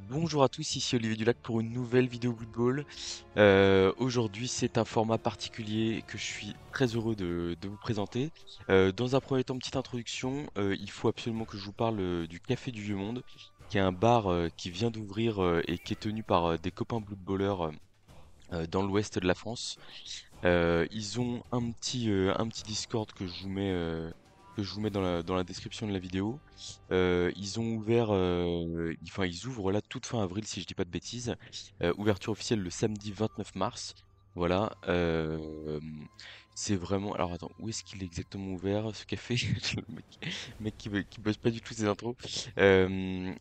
Bonjour à tous, ici Olivier Dulac pour une nouvelle vidéo Blood Bowl. Aujourd'hui, c'est un format particulier que je suis très heureux de vous présenter. Dans un premier temps, petite introduction, il faut absolument que je vous parle du Café du Vieux Monde, qui est un bar qui vient d'ouvrir et qui est tenu par des copains Blood Bowlers dans l'ouest de la France. Ils ont un petit Discord que je vous mets dans la description de la vidéo. Ils ont ouvert, enfin ils ouvrent là toute fin avril si je dis pas de bêtises. Ouverture officielle le samedi 29 mars. Voilà. C'est vraiment. Alors attends, où est-ce qu'il est exactement ouvert ce café? Le mec qui bosse pas du tout ses intros. Euh,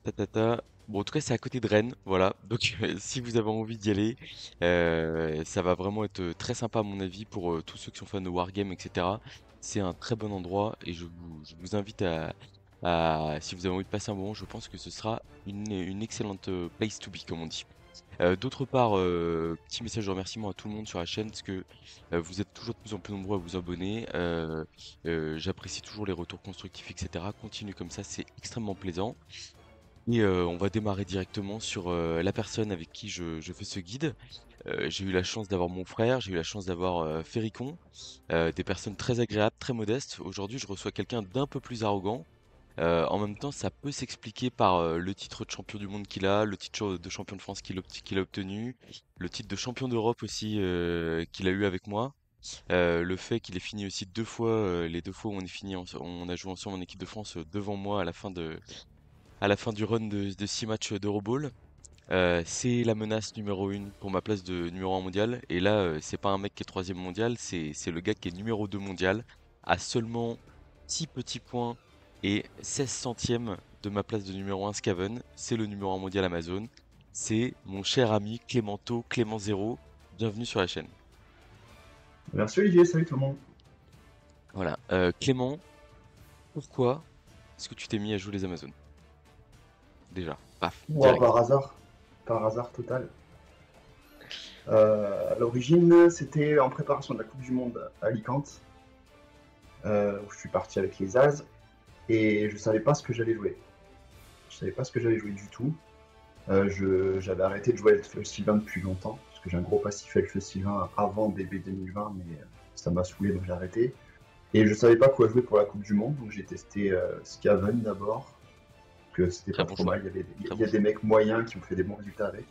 Tatata. Bon, en tout cas, c'est à côté de Rennes, voilà. Donc, si vous avez envie d'y aller, ça va vraiment être très sympa à mon avis pour tous ceux qui sont fans de Wargame, etc. C'est un très bon endroit et je vous invite si vous avez envie de passer un bon moment, je pense que ce sera une excellente place to be, comme on dit. D'autre part, petit message de remerciement à tout le monde sur la chaîne parce que vous êtes toujours de plus en plus nombreux à vous abonner. J'apprécie toujours les retours constructifs, etc. Continuez comme ça, c'est extrêmement plaisant. Et on va démarrer directement sur la personne avec qui je fais ce guide. J'ai eu la chance d'avoir mon frère, j'ai eu la chance d'avoir Ferricon, des personnes très agréables, très modestes. Aujourd'hui, je reçois quelqu'un d'un peu plus arrogant. En même temps, ça peut s'expliquer par le titre de champion du monde qu'il a, le titre de champion de France qu'il a obtenu, le titre de champion d'Europe aussi qu'il a eu avec moi. Le fait qu'il ait fini aussi deux fois, les deux fois où on a joué ensemble en équipe de France devant moi à la fin du run de 6 matchs d'Euroball. C'est la menace numéro 1 pour ma place de numéro 1 mondial. Et là, c'est pas un mec qui est troisième mondial, c'est le gars qui est numéro 2 mondial, à seulement 6 petits points et 16 centièmes de ma place de numéro 1 Scaven. C'est le numéro 1 mondial Amazon. C'est mon cher ami Clémento, Clément Zéro. Bienvenue sur la chaîne. Merci Olivier, salut tout le monde. Voilà. Clément, pourquoi est-ce que tu t'es mis à jouer les Amazones? Déjà, paf, Ouah, direct. par hasard total. À l'origine, c'était en préparation de la Coupe du Monde à Alicante, où je suis parti avec les As, et je savais pas ce que j'allais jouer. Je savais pas ce que j'allais jouer du tout. J'avais arrêté de jouer Elf Sylvain depuis longtemps, parce que j'ai un gros passif Elf Sylvain avant DB 2020, mais ça m'a saoulé, donc j'ai arrêté. Et je savais pas quoi jouer pour la Coupe du Monde, donc j'ai testé Skaven d'abord, que c'était Très pas bon trop choix. mal, Très il y bon a des choix. mecs moyens qui ont fait des bons résultats avec.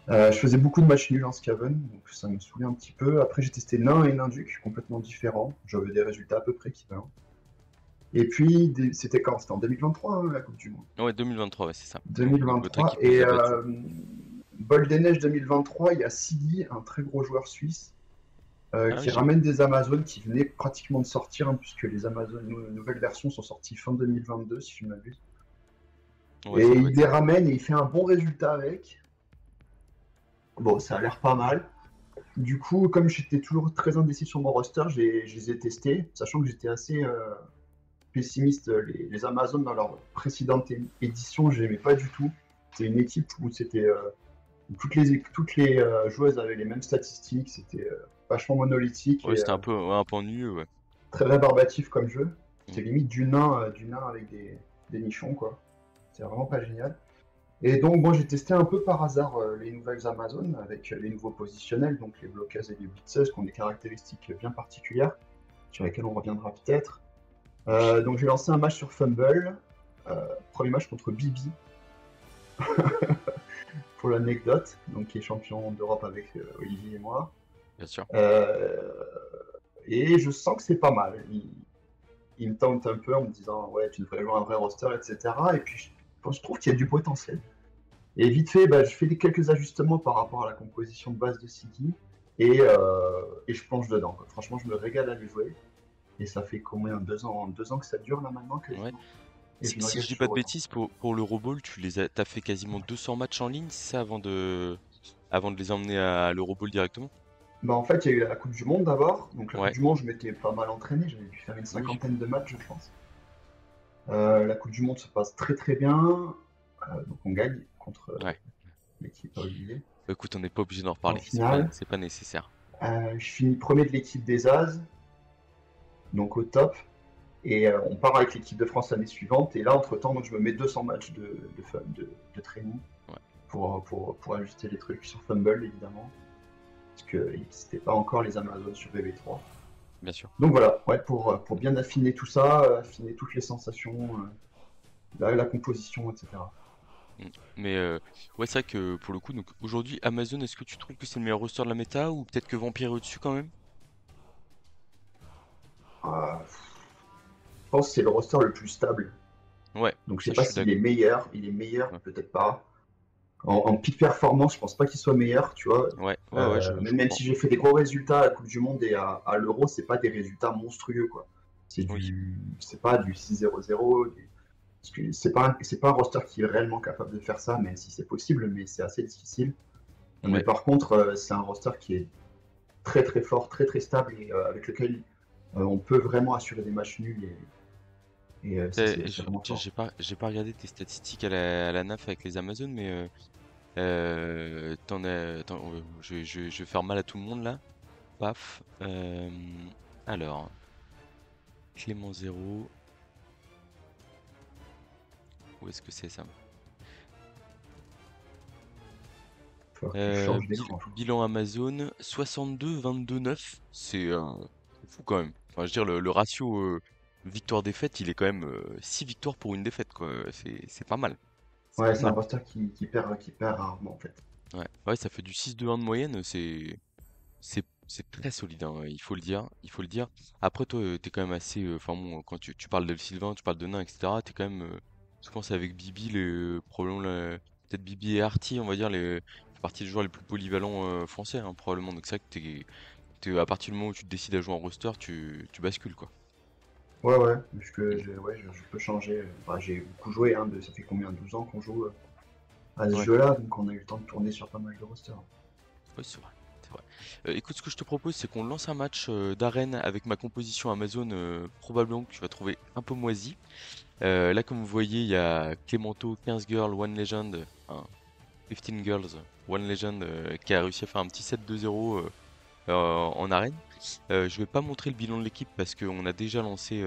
Je faisais beaucoup de matchs nuls en Skaven, donc ça me saoulait un petit peu. Après, j'ai testé Nain et Nainduc, complètement différents. J'avais des résultats à peu près équivalents. Et puis, c'était quand? C'était en 2023, hein, la Coupe du Monde. Ouais, 2023, ouais, c'est ça. Donc votre 2023. équipe vous Et a battu. Bol des Neiges 2023, il y a Siggy, un très gros joueur suisse, Ah oui, qui j'ai vu. ramène des Amazones qui venaient pratiquement de sortir, hein, puisque les Amazones nouvelles versions sont sorties fin 2022, si je ne m'abuse. Ouais, Et ça doit il être les ça. ramène et il fait un bon résultat avec. Bon, ça a l'air pas mal. Du coup, comme j'étais toujours très indécis sur mon roster, je les ai testés, sachant que j'étais assez pessimiste. Les Amazones, dans leur précédente édition, je n'aimais pas du tout. C'était une équipe où où toutes les joueuses avaient les mêmes statistiques, c'était vachement monolithique Ouais, et c'était un peu ouais, un peu ennuyeux, ouais. très rébarbatif comme jeu. Mm. C'était limite du nain avec des nichons, quoi. C'est vraiment pas génial. Et donc, moi, j'ai testé un peu par hasard les nouvelles Amazones avec les nouveaux positionnels, donc les blocages et les blitzes, qui ont des caractéristiques bien particulières, sur lesquelles on reviendra peut-être. Donc, j'ai lancé un match sur Fumble, premier match contre Bibi, pour l'anecdote, donc qui est champion d'Europe avec Olivier et moi. Bien sûr. Euh, et je sens que c'est pas mal. Il me tente un peu en me disant, ouais, tu devrais jouer un vrai roster, etc. Et puis, je trouve qu'il y a du potentiel. Et vite fait, bah, je fais quelques ajustements par rapport à la composition de base de Siggy et je plonge dedans, quoi. Franchement, je me régale à lui jouer. Et ça fait combien? 2 ans que ça dure là maintenant Ouais. quasiment. Et je me Si régale je dis pas toujours de autant. bêtises, pour l'Euroball, t'as fait quasiment 200 matchs en ligne, c'est ça, avant de les emmener à l'Euroball directement? Bah, en fait, il y a eu la Coupe du Monde d'abord. Donc la Coupe Ouais. du Monde, je m'étais pas mal entraîné. J'avais dû faire une Oui, j'ai vu. cinquantaine de matchs, je pense. La Coupe du Monde se passe très très bien. Donc on gagne contre Ouais. l'équipe à Olivier Bah, écoute, on n'est pas obligé d'en en reparler. finale. C'est pas nécessaire. Je finis premier de l'équipe des As, donc au top. Et on part avec l'équipe de France l'année suivante. Et là, entre-temps, donc, je me mets 200 matchs de training Ouais, pour ajuster les trucs sur Fumble, évidemment. Parce qu'il n'existait pas encore les Amazones sur VB3. bien sûr. Donc voilà, ouais, pour bien affiner tout ça, affiner toutes les sensations, la composition, etc. Mm. Mais ouais, c'est vrai que pour le coup, donc aujourd'hui, Amazon, est-ce que tu trouves que c'est le meilleur roster de la méta ou peut-être que Vampire est au-dessus quand même? Je pense que c'est le roster le plus stable. Ouais, Donc je sais ça je pas suis s'il est d'accord. meilleur, il est meilleur, Ouais, peut-être pas. En peak performance, je pense pas qu'il soit meilleur, tu vois. ouais, ouais, ouais, je Même comprends. si j'ai fait des gros résultats à la Coupe du Monde et à l'Euro, c'est pas des résultats monstrueux, quoi. Oui. C'est pas du 6-0-0. Parce que c'est pas un roster qui est réellement capable de faire ça, même si c'est possible, mais c'est assez difficile. Mais Ouais. par contre, c'est un roster qui est très très fort, très très stable et avec lequel on peut vraiment assurer des matchs nuls et ça c'est vraiment Tu sais, fort. j'ai pas regardé tes statistiques à la NAF avec les Amazones, mais je vais faire mal à tout le monde là. Paf. Alors, Clément zéro. Où est-ce que c'est ça? Il va falloir que tu changes Bil- d'écran, je crois. bilan Amazon, 62-22-9. C'est fou quand même. Enfin, je veux dire, le ratio victoire-défaite, il est quand même 6 victoires pour une défaite, quoi. C'est pas mal. C'est Ouais, pas c'est un mal. roster qui perd rarement en fait. Ouais, ouais, ça fait du 6-2-1 de moyenne. C'est très solide, hein, il faut le dire. Il faut le dire. Après, toi, t'es quand même assez. Enfin, bon, quand tu parles d'El Sylvain, tu parles de Nain, etc. T'es quand même. Je pense avec Bibi, probablement, peut-être Bibi et Arty, on va dire, fait partie des joueurs les plus polyvalents français, hein, probablement. Donc, c'est vrai que à partir du moment où tu te décides à jouer en roster, tu bascules, quoi. Ouais, ouais, parce que Mm. ouais, je peux changer. Bah, j'ai beaucoup joué, hein, ça fait combien, 12 ans qu'on joue à ce Ouais, jeu-là, donc on a eu le temps de tourner sur pas mal de rosters. ouais, c'est vrai. C'est vrai. Écoute, ce que je te propose, c'est qu'on lance un match d'arène avec ma composition Amazon, probablement que tu vas trouver un peu moisi. Là, comme vous voyez, il y a Clémento, 15 girls, one legend, enfin, 15 girls, one legend, qui a réussi à faire un petit 7-2-0 en arène. Je vais pas montrer le bilan de l'équipe parce qu'on a déjà lancé,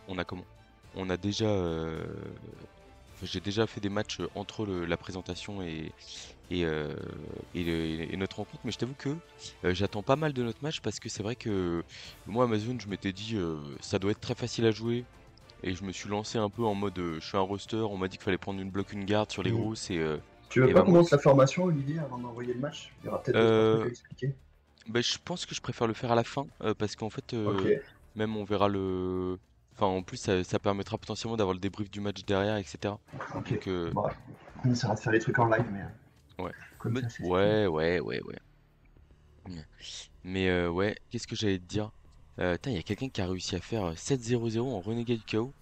on a comment? On a déjà, enfin, j'ai déjà fait des matchs entre la présentation et, et notre rencontre, mais je t'avoue que j'attends pas mal de notre match parce que c'est vrai que moi, Amazon, je m'étais dit, ça doit être très facile à jouer. Et je me suis lancé un peu en mode je suis un roster, on m'a dit qu'il fallait prendre une bloc, une garde sur les Tu, grosses tu veux et pas bah qu'on moi monte la formation, Olivier, avant d'envoyer le match? Il y aura peut-être deux, trois trucs euh, à expliquer. bah, je pense que je préfère le faire à la fin parce qu'en fait Ok, même on verra le enfin en plus ça permettra potentiellement d'avoir le débrief du match derrière etc. ok. Donc Bon, on essaiera de faire les trucs en live, mais ouais. comme ça c'est fait. Ouais ouais ouais ouais. Mm. Mais ouais, qu'est-ce que j'allais te dire? Putain, il y a quelqu'un qui a réussi à faire 7-0-0 en Renegade KO.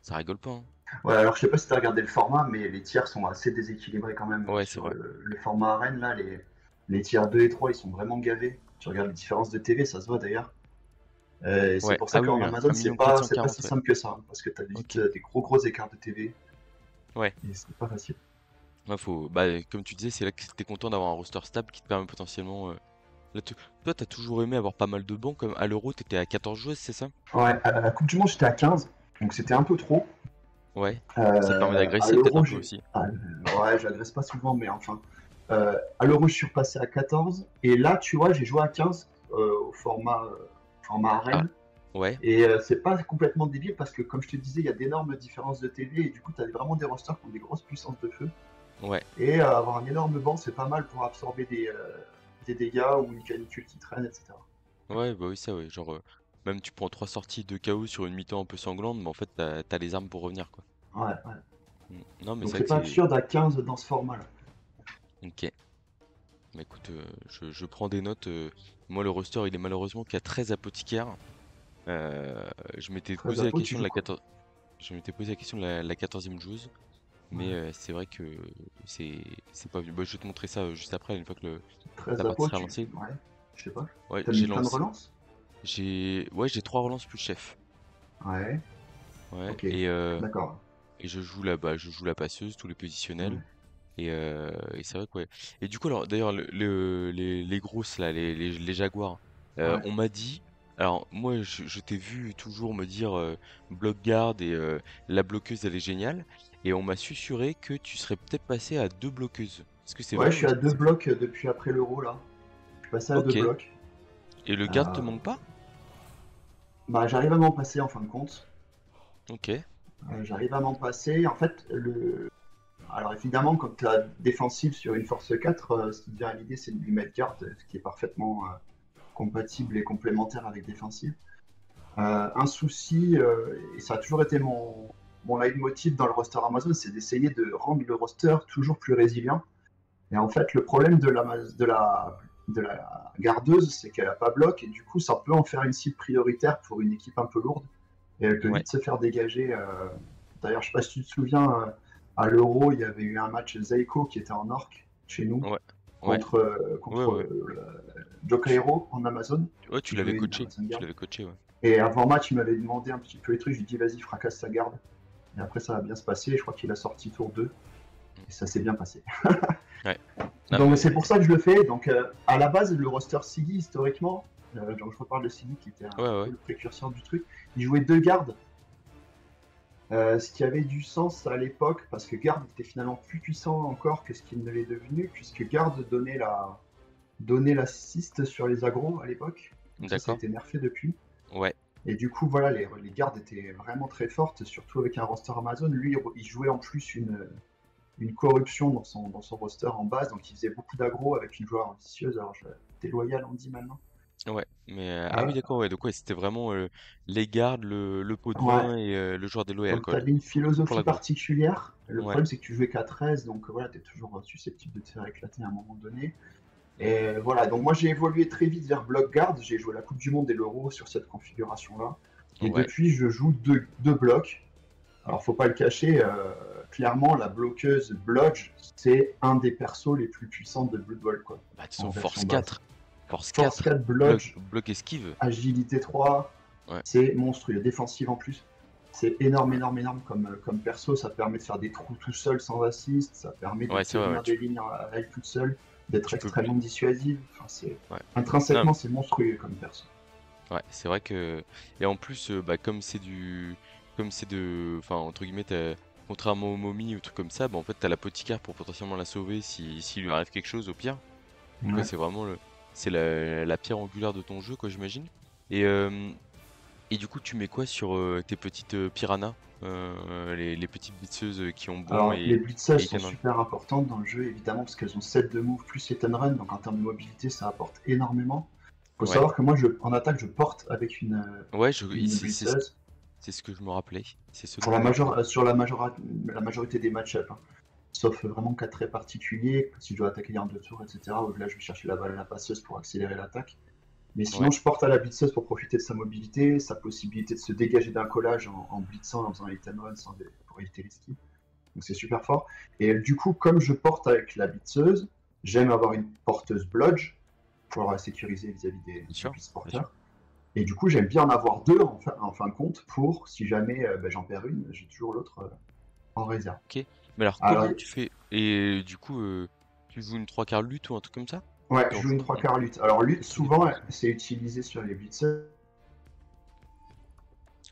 Ça rigole pas, hein. Ouais, alors je sais pas si tu as regardé le format, mais les tiers sont assez déséquilibrés quand même Ouais, c'est sur vrai. le format arène. Là, les tiers 2 et 3 ils sont vraiment gavés. Tu regardes les différences de TV, ça se voit d'ailleurs. Et c'est Ouais. pour ça Ah oui, qu'en oui, hein. Amazon, 1 c'est pas si 440, ouais. simple que ça, hein, parce que tu as vite Ok. des gros écarts de TV, Ouais. et c'est pas facile. Ouais, bah, comme tu disais, c'est là que t'es content d'avoir un roster stable qui te permet potentiellement. Là, toi, t'as toujours aimé avoir pas mal de bancs, comme à l'Euro, t'étais à 14 joueuses, c'est ça? Ouais, à la Coupe du Monde, j'étais à 15, donc c'était un peu trop. Ouais. Ça te permet À d'agresser peut-être l'Euro, un peu aussi. ouais, j'agresse pas souvent, mais enfin. À l'Euro, je suis repassé à 14, et là, tu vois, j'ai joué à 15 au format Ah, arène. ouais, Et c'est pas complètement débile parce que, comme je te disais, il y a d'énormes différences de TV et du coup, tu as vraiment des rosters qui ont des grosses puissances de feu. ouais, Et avoir un énorme banc, c'est pas mal pour absorber des dégâts ou une canicule qui traîne, etc. ouais, bah oui, ça, ouais. Genre, même tu prends 3 sorties de KO sur une mi-temps un peu sanglante, mais en fait, t'as les armes pour revenir, quoi. Ouais, ouais. Non, mais c'est Donc vrai c'est que pas c'est. absurde à 15 dans ce format-là. Ok. Bah écoute, je prends des notes. Moi, le roster, il est malheureusement qu'à 13 apothicaires. Je m'étais Très posé à la peau, tu question de joues la quoi? 14. Je m'étais posé la question de la 14e joueuse. Mais Ouais. c'est vrai que c'est c'est pas venu. Bah, je vais te montrer ça juste après, une fois que la 13 à partie peau, sera lancée. Ouais, je sais pas. Ouais, T'as j'ai mis plein de lancé. relances? J'ai 3 relances plus chef. Ouais, Ouais. ok. D'accord. Et je joue la passeuse, tous les Ouais. positionnels. Et c'est vrai que ouais. Et du coup, alors d'ailleurs, les grosses là, les Jaguars, Ouais. on m'a dit. Alors moi je t'ai vu toujours me dire bloc garde et la bloqueuse elle est géniale et on m'a susurré que tu serais peut-être passé à deux bloqueuses. Est-ce que c'est Ouais, vrai je ou suis à est-ce que deux c'est faux? blocs depuis après l'euro là. Je suis passé à deux Ok. blocs. Et le garde te Euh, manque pas? Bah, j'arrive à m'en passer en fin de compte. Ok. J'arrive à m'en passer. En fait, alors évidemment, quand tu as défensif sur une force 4, ce qui vient à l'idée, c'est de lui mettre garde, ce qui est parfaitement compatible et complémentaire avec défensif. Un souci, et ça a toujours été mon leitmotiv dans le roster Amazon, c'est d'essayer de rendre le roster toujours plus résilient. Et en fait, le problème de la gardeuse, c'est qu'elle n'a pas bloc, et du coup, ça peut en faire une cible prioritaire pour une équipe un peu lourde, et elle peut Ouais. vite se faire dégager. D'ailleurs, je ne sais pas si tu te souviens, à l'Euro, il y avait eu un match Zeiko qui était en orc chez nous, Ouais. Ouais. contre, Ouais contre ouais. Tu, Jokairo en Amazon, ouais tu qui l'avais jouait une coaché. Amazon Tu Guard. l'avais coaché ouais. Et avant match, il m'avait demandé un petit peu les trucs, je lui ai dit vas-y, fracasse sa garde. Et après, ça va bien se passer, et je crois qu'il a sorti tour 2, Mm. et ça s'est bien passé. Ouais. Non Donc c'est mais pour ça que je le fais. Donc à la base, le roster Siggy, historiquement, donc je reparle de Siggy qui était ouais un peu ouais. le précurseur du truc, il jouait deux gardes, ce qui avait du sens à l'époque parce que garde était finalement plus puissant encore que ce qu'il ne l'est devenu, puisque garde donnait l'assist sur les agros à l'époque. Donc ça a D'accord. été nerfé depuis. Ouais. Et du coup, voilà, les gardes étaient vraiment très fortes, surtout avec un roster Amazon. Lui, il jouait en plus une corruption dans son roster en base, donc il faisait beaucoup d'aggro avec une joueur ambitieuse. Alors, t'es loyal, on dit maintenant. Ouais. Mais ah oui Et, d'accord ouais donc ouais c'était vraiment les gardes, le pot de ouais, vin et le joueur déloyal donc quoi. t'avais une Tout pour philosophie l'aggro. particulière. Le Ouais. problème, c'est que tu jouais qu'à 13, donc voilà, t'es toujours susceptible de te faire éclater à un moment donné. Mm. Et voilà, donc moi j'ai évolué très vite vers block guard. J'ai joué la Coupe du Monde et l'Euro sur cette configuration-là. Et Ouais. depuis, je joue deux blocs. Alors, faut pas le cacher, clairement, la bloqueuse Blodge, c'est un des persos les plus puissants de Blood Bowl, quoi, Bah de toute façon en version force base. 4. Force Force 4. 4 Bloc, Blodge, bloc esquive. agilité 3, Ouais. c'est monstrueux. Défensive en plus, c'est énorme, Ouais. énorme, énorme comme perso. Ça permet de faire des trous tout seul sans assist, ça permet de Ouais, c'est vrai, ouais, tenir des lignes à elle toute seule, d'être tu peux. extrêmement dissuasive. Enfin, Ouais. Non, intrinsèquement, c'est monstrueux comme perso. ouais, c'est vrai que. Et en plus, bah, comme c'est du. Comme c'est de. Enfin, entre guillemets, contrairement aux momies ou trucs comme ça, bah, en fait, t'as l'apothicaire pour potentiellement la sauver si s'il lui arrive quelque chose au pire. Donc, ouais, Ouais. c'est vraiment le. C'est la pierre angulaire de ton jeu, quoi, j'imagine. Et, et du coup, tu mets quoi sur tes petites piranhas? Les petites blitzeuses qui ont bon Alors, les blitzers et sont hit and run. super importantes dans le jeu, évidemment, parce qu'elles ont 7 de move plus hit and run, donc en termes de mobilité, ça apporte énormément. Il faut Ouais. savoir que moi, en attaque, je porte avec Ouais, une blitzeuse c'est ce que je me rappelais. C'est ce pour dont je me rappelais. sur la majorité des match-ups, hein. Sauf vraiment cas très particuliers, si je dois attaquer en deux tours, etc., où là, je vais chercher la balle à la passeuse pour accélérer l'attaque. Mais sinon, Ouais. je porte à la blitzeuse pour profiter de sa mobilité, sa possibilité de se dégager d'un collage en blitzant, en faisant un hit and run pour éviter les skis. Donc c'est super fort. Et du coup, comme je porte avec la blitzeuse, j'aime avoir une porteuse blodge pour la sécuriser vis-à-vis Bien des sûr. blitz Bien sûr. porteurs. Et du coup, j'aime bien en avoir deux en fin de compte pour, si jamais j'en perds une, j'ai toujours l'autre en réserve. Ok. Mais alors, Alors, comment tu fais? Et du coup, tu joues une trois quarts lutte ou un truc comme ça? ouais, Et je joue une trois on- quarts lutte. Alors, lutte, tout dépend souvent, de ça. c'est utilisé sur les blitzers.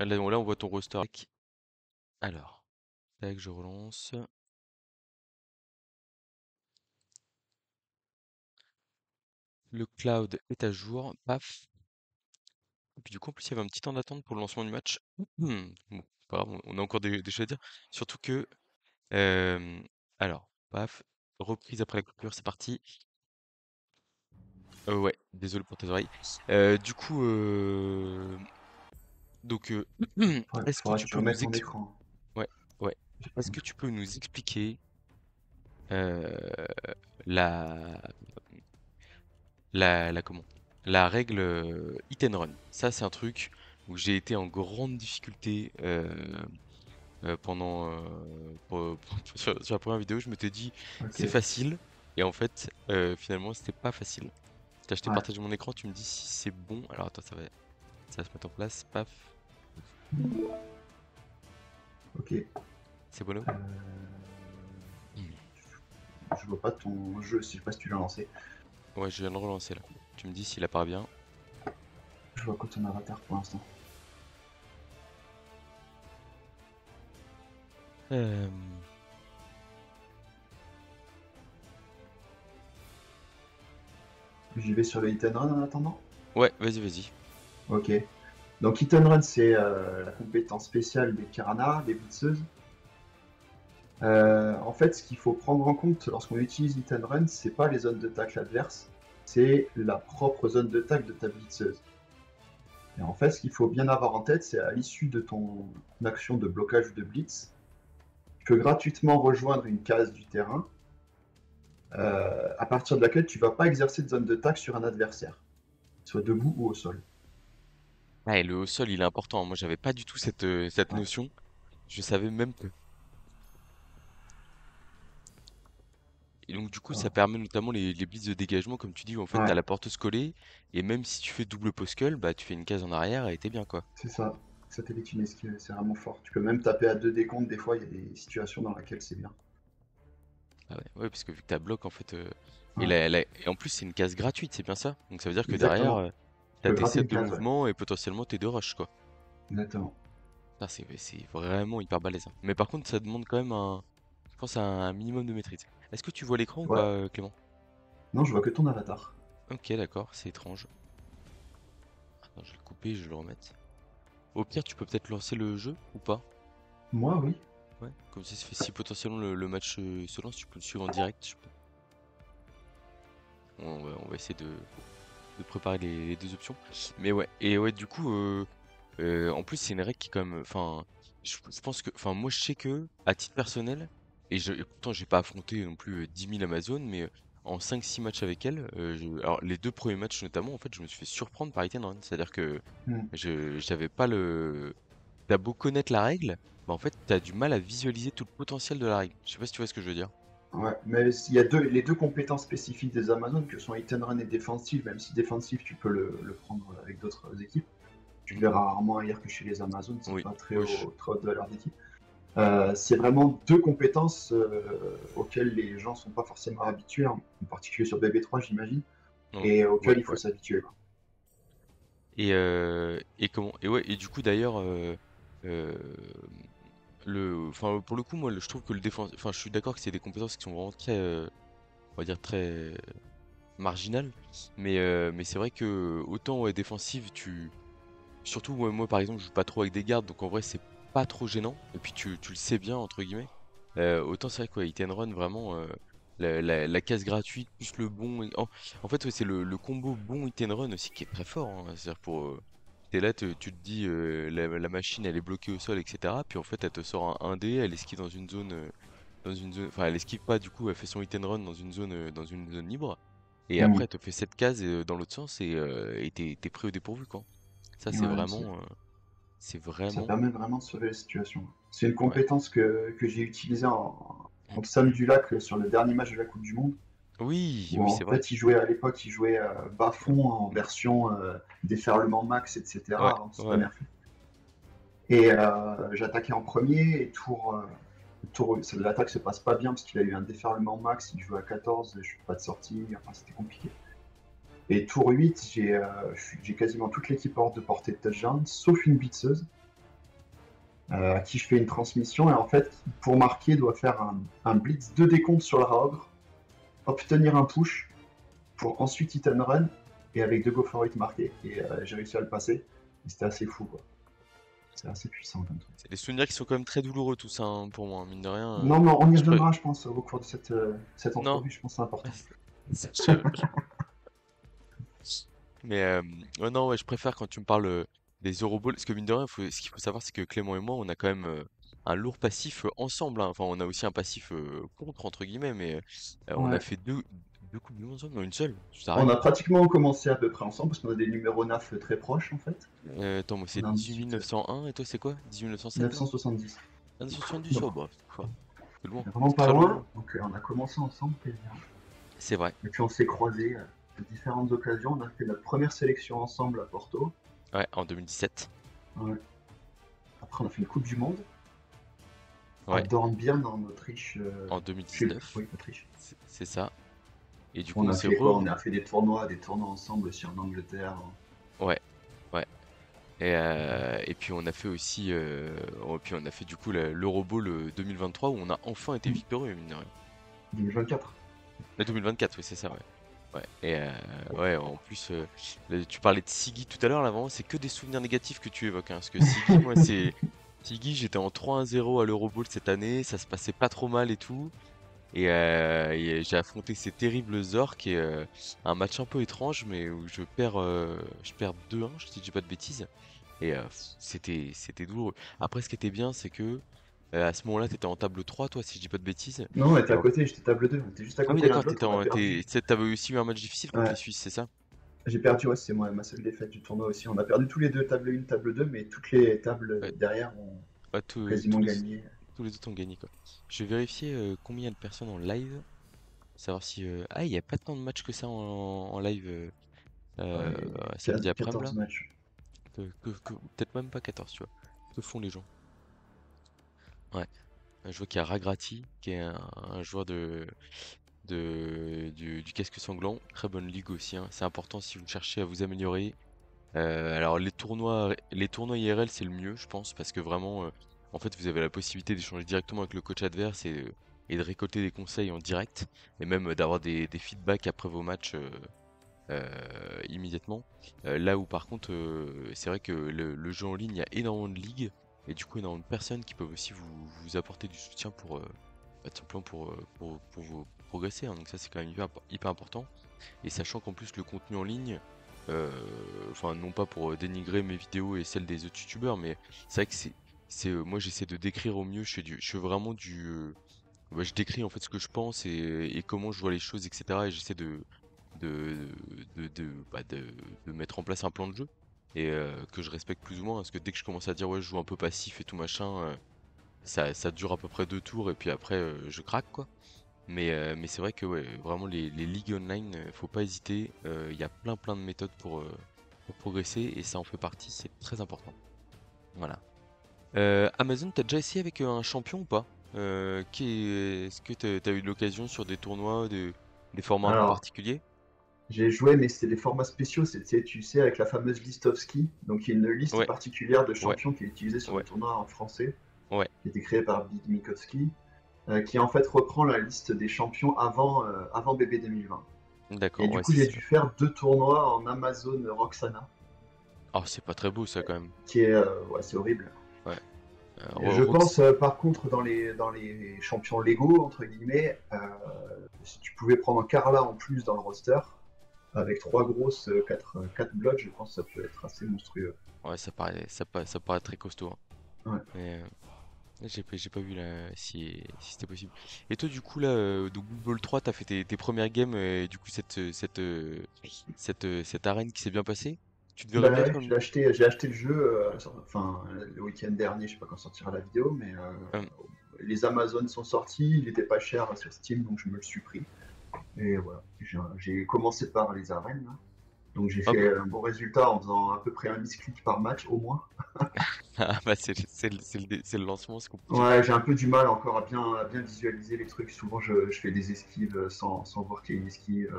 Là, on voit ton roster. Alors, tac, je relance. Le cloud est à jour. Paf. Et puis du coup, en plus, il y avait un petit temps d'attente pour le lancement du match. Bon, pas grave, on a encore des choses à dire. Surtout que, euh, alors, paf, reprise après la coupure, c'est parti. Ouais, désolé pour tes oreilles. Du coup, donc, est-ce que Faudra que tu tu peux nous remettes ton expliquer? écran. Ouais, ouais. Est-ce que tu peux nous expliquer euh, la, comment? La règle hit and run. Ça, c'est un truc où j'ai été en grande difficulté pendant sur la première vidéo. Je m'étais dit Ok, c'est facile et en fait finalement c'était pas facile. T'as acheté ouais, partage mon écran, tu me dis si c'est bon. Alors attends, ça va se mettre en place. Paf, ok. c'est bon. Je vois pas ton jeu, si je sais pas si tu l'as lancé. Ouais, je viens de le relancer là. Tu me dis s'il apparaît bien. Je je vois que ton avatar pour l'instant. Euh, J'y vais sur le hit and run en attendant. Ouais, vas-y, vas-y. Ok. Donc hit and run, c'est la compétence spéciale des piranhas, des blitzeuses. En fait, ce qu'il faut prendre en compte lorsqu'on utilise hit and run, c'est pas les zones de tacle adverses, c'est la propre zone de tacle de ta blitzeuse. Et en fait, ce qu'il faut bien avoir en tête, c'est à l'issue de ton action de blocage ou de blitz, tu peux gratuitement rejoindre une case du terrain à partir de laquelle tu vas pas exercer de zone de tacle sur un adversaire, soit debout ou au sol. Ouais, le haut sol, il est important. Moi, j'avais pas du tout cette Ouais, notion. Je savais même pas. Et donc, du coup, ça voilà. permet notamment les blitz de dégagement, comme tu dis, où en fait, t'as Ouais, la porte collée. Et même si tu fais double post-call, bah, tu fais une case en arrière et t'es bien, quoi. c'est ça. Satellite esquive, c'est vraiment fort. Tu peux même taper à 2 décomptes, des fois, il y a des situations dans lesquelles c'est bien. Ah ouais, ouais, parce que vu que t'as bloc, en fait. Et, Ouais, et en plus, c'est une case gratuite, c'est bien ça. Donc, ça veut dire que derrière, exactement. Tu t'as peux tes gratter sets une de case, ouais. mouvement et potentiellement tes deux rushs, quoi. Exactement. Ah, c'est vraiment hyper balèze, hein. Mais par contre, ça demande quand même je pense, un minimum de maîtrise. Est-ce que tu vois l'écran ou Ouais. pas, Clément? Non, je vois que ton avatar. Ok, d'accord, c'est étrange. Attends, je vais le couper, je vais le remettre. Au pire, tu peux peut-être lancer le jeu ou pas? Moi, oui. Ouais, comme ça, si potentiellement le match se lance, tu peux le suivre en direct. On va essayer de préparer les deux options. Mais ouais, et ouais, du coup, en plus, c'est une règle qui est quand même. Enfin, je pense que. Enfin, moi, je sais que, à titre personnel, et pourtant, j'ai pas affronté non plus 10 000 Amazones, mais en 5-6 matchs avec elle, alors les deux premiers matchs notamment, en fait, je me suis fait surprendre par Iten Run. C'est-à-dire que Hmm. j'avais pas le. T'as beau connaître la règle, bah en fait, t'as du mal à visualiser tout le potentiel de la règle. Je sais pas si tu vois ce que je veux dire. Ouais, mais il y a les deux compétences spécifiques des Amazones que sont hit and run et défensive, même si défensive tu peux le prendre avec d'autres équipes. Tu le Mhm. verras rarement ailleurs que chez les Amazones, c'est Oui, pas oui, très haute valeur d'équipe. C'est vraiment deux compétences auxquelles les gens sont pas forcément habitués, en particulier sur BB3 j'imagine, et ouais, auxquelles il faut ouais. s'habituer, quoi. Et comment et ouais et du coup d'ailleurs euh, enfin pour le coup moi je trouve que le défense enfin je suis d'accord que c'est des compétences qui sont vraiment très on va dire très marginales mais c'est vrai que autant ouais défensive tu surtout ouais, moi par exemple je joue pas trop avec des gardes donc en vrai c'est pas trop gênant et puis tu le sais bien entre guillemets. Autant c'est vrai que ouais, hit and run vraiment la case gratuite plus le bon en fait ouais, c'est le combo bon hit and run aussi qui est très fort, hein. C'est-à-dire pour t'es là tu te dis la machine elle est bloquée au sol etc puis en fait elle te sort un 1D elle esquive dans une zone enfin elle esquive pas du coup elle fait son hit and run dans une zone libre et après Mm. elle te fait cette case dans l'autre sens et t'es pris au dépourvu quoi. Ça Ouais, c'est ça vraiment permet vraiment de sauver la situation. C'est une ouais. compétence que j'ai utilisée en Sam du Lac sur le dernier match de la Coupe du Monde, Oui, où oui en c'est vrai. fait à l'époque il jouait bas-fond en version déferlement max, Ouais, etc. avant que ce soit ouais. nerfé. Et j'attaquais en premier et l'attaque se passe pas bien parce qu'il a eu un déferlement max, il joue à 14, je suis pas de sortie, enfin c'était compliqué. Et tour 8, j'ai quasiment toute l'équipe hors de portée de touchdown, sauf une blitzeuse, à qui je fais une transmission, et en fait, pour marquer, il doit faire un blitz de décompte sur le Raogre, obtenir un push, pour ensuite hit and run, et avec deux go for it marqués. Et j'ai réussi à le passer, et c'était assez fou, quoi. C'est assez puissant comme truc. C'est des souvenirs qui sont quand même très douloureux tout ça hein, pour moi, hein, mine de rien. Non, mais on y Je pré- reviendra, je pense, au cours de cette Non. entrevue, je pense que c'est important. Mais ouais, non, ouais, je préfère quand tu me parles des Euroballs, parce que mine de rien, ce qu'il faut savoir, c'est que Clément et moi, on a quand même un lourd passif ensemble, hein. Enfin, on a aussi un passif contre, entre guillemets, mais on a Ouais. fait deux Coupes du Monde ensemble, non, une seule, tu On t'arrêtes. a pratiquement commencé à peu près ensemble, parce qu'on a des numéros NAF très proches, en fait. Attends, moi On c'est a un 18 18901 et toi c'est quoi? 18907 là? 970. 170, Donc, oh bah, c'est loin, vraiment c'est pas très loin. loin. Donc, on a commencé ensemble, quasiment. C'est vrai. Et puis, on s'est croisés à différentes occasions. On a fait notre première sélection ensemble à Porto. Ouais, en 2017. Ouais. Après, on a fait une Coupe du Monde à Ouais, Dornbirn, en Autriche. en 2019. Oui, Autriche. C'est ça. Et du coup, On on a s'est fait quoi? On revu. a fait des tournois ensemble aussi en Angleterre. Ouais, ouais. Et puis on a fait aussi, puis on a fait du coup l'Euroball 2023 où on a enfin été victorieux, mine de rien. 2024. La 2024, oui, c'est ça, ouais. Ouais, ouais, en plus, tu parlais de Siggy tout à l'heure, là, vraiment, c'est que des souvenirs négatifs que tu évoques, hein, parce que Siggy, moi, c'est. Siggy, j'étais en 3-1-0 à l'Euroball cette année, ça se passait pas trop mal et tout. Et j'ai affronté ces terribles orques et un match un peu étrange, mais où je perds 2-1, je dis pas de bêtises. Et c'était douloureux. Après, ce qui était bien, c'est que à ce moment-là, t'étais en table 3, toi, si je dis pas de bêtises. Non, on était Et à en- côté, j'étais table 2. On était juste à Ah oui, côté l'un d'accord, de l'autre, on a perdu. t'avais aussi eu un match difficile contre les Ouais, Suisses, c'est ça? j'ai perdu, ouais, c'est moi, ma seule défaite du tournoi aussi. On a perdu tous les deux, table 1, table 2, mais toutes les tables Ouais, derrière ont ouais, quasiment gagné. tous les autres ont gagné, quoi. Je vais vérifier combien il y a de personnes en live, savoir si. Ah, il n'y a pas tant de matchs que ça en live Ouais, euh, il y a samedi après-midi 14 là. matchs. Peut-être même pas 14, tu vois. Que font les gens? Ouais, je vois qu'il y a Ragrati, qui est un joueur du casque sanglant. Très bonne ligue aussi, hein. C'est important si vous cherchez à vous améliorer. Alors les tournois IRL c'est le mieux je pense parce que vraiment en fait vous avez la possibilité d'échanger directement avec le coach adverse et de récolter des conseils en direct et même d'avoir des feedbacks après vos matchs immédiatement. Là où par contre c'est vrai que le jeu en ligne il y a énormément de ligues et du coup énormément de personnes qui peuvent aussi vous apporter du soutien pour tout simplement pour vous progresser, hein. Donc ça c'est quand même hyper important. Et sachant qu'en plus le contenu en ligne, euh, enfin non pas pour dénigrer mes vidéos et celles des autres youtubeurs, mais c'est vrai que moi j'essaie de décrire au mieux, je fais vraiment je décris en fait ce que je pense et comment je vois les choses, etc. Et j'essaie de, de mettre en place un plan de jeu et que je respecte plus ou moins, parce que dès que je commence à dire ouais je joue un peu passif et tout machin, ça dure à peu près 2 tours et puis après je craque quoi. Mais c'est vrai que ouais, vraiment les ligues online, faut pas hésiter. Il y a plein de méthodes pour progresser et ça en fait partie, c'est très important. Voilà. Amazon, t'as déjà essayé avec un champion ou pas? Est-ce que t'as eu l'occasion sur des tournois, des formats un peu Alors, particuliers? j'ai joué, mais c'était des formats spéciaux. C'était, tu sais, avec la fameuse list of ski. Donc, il y a une liste Ouais, particulière de ouais, champions qui est utilisée sur des ouais, tournois en français, ouais. qui a été créée par Big Mikotsky, qui en fait reprend la liste des champions avant BB 2020. Et D'accord, du ouais, coup, j'ai dû faire 2 tournois en Amazon Roxana, Oh, c'est pas très beau ça quand même. qui est, ouais, c'est horrible. Ouais. Et je Rox. pense, par contre, dans les champions légaux, entre guillemets, si tu pouvais prendre un Carla en plus dans le roster, avec 3 grosses, 4 bloods, je pense que ça peut être assez monstrueux. Ouais, ça paraît très costaud, hein. Ouais. Mais, j'ai pas vu là si c'était possible. Et toi du coup là de Good Ball 3 t'as fait tes premières games et du coup cette arène qui s'est bien passée. Tu devais Bah remettre ouais, j'ai acheté le jeu, enfin, le week-end dernier, je sais pas quand sortira la vidéo, mais euh, les Amazones sont sortis, il était pas cher sur Steam, donc je me le suis pris. Et voilà, j'ai commencé par les arènes, là. Donc j'ai ah bah, fait un bon résultat en faisant à peu près un misclick par match au moins. ah bah, c'est le lancement, c'est compliqué. Ouais, j'ai un peu du mal encore à bien visualiser les trucs. Souvent, je fais des esquives sans voir qu'il y a une esquive.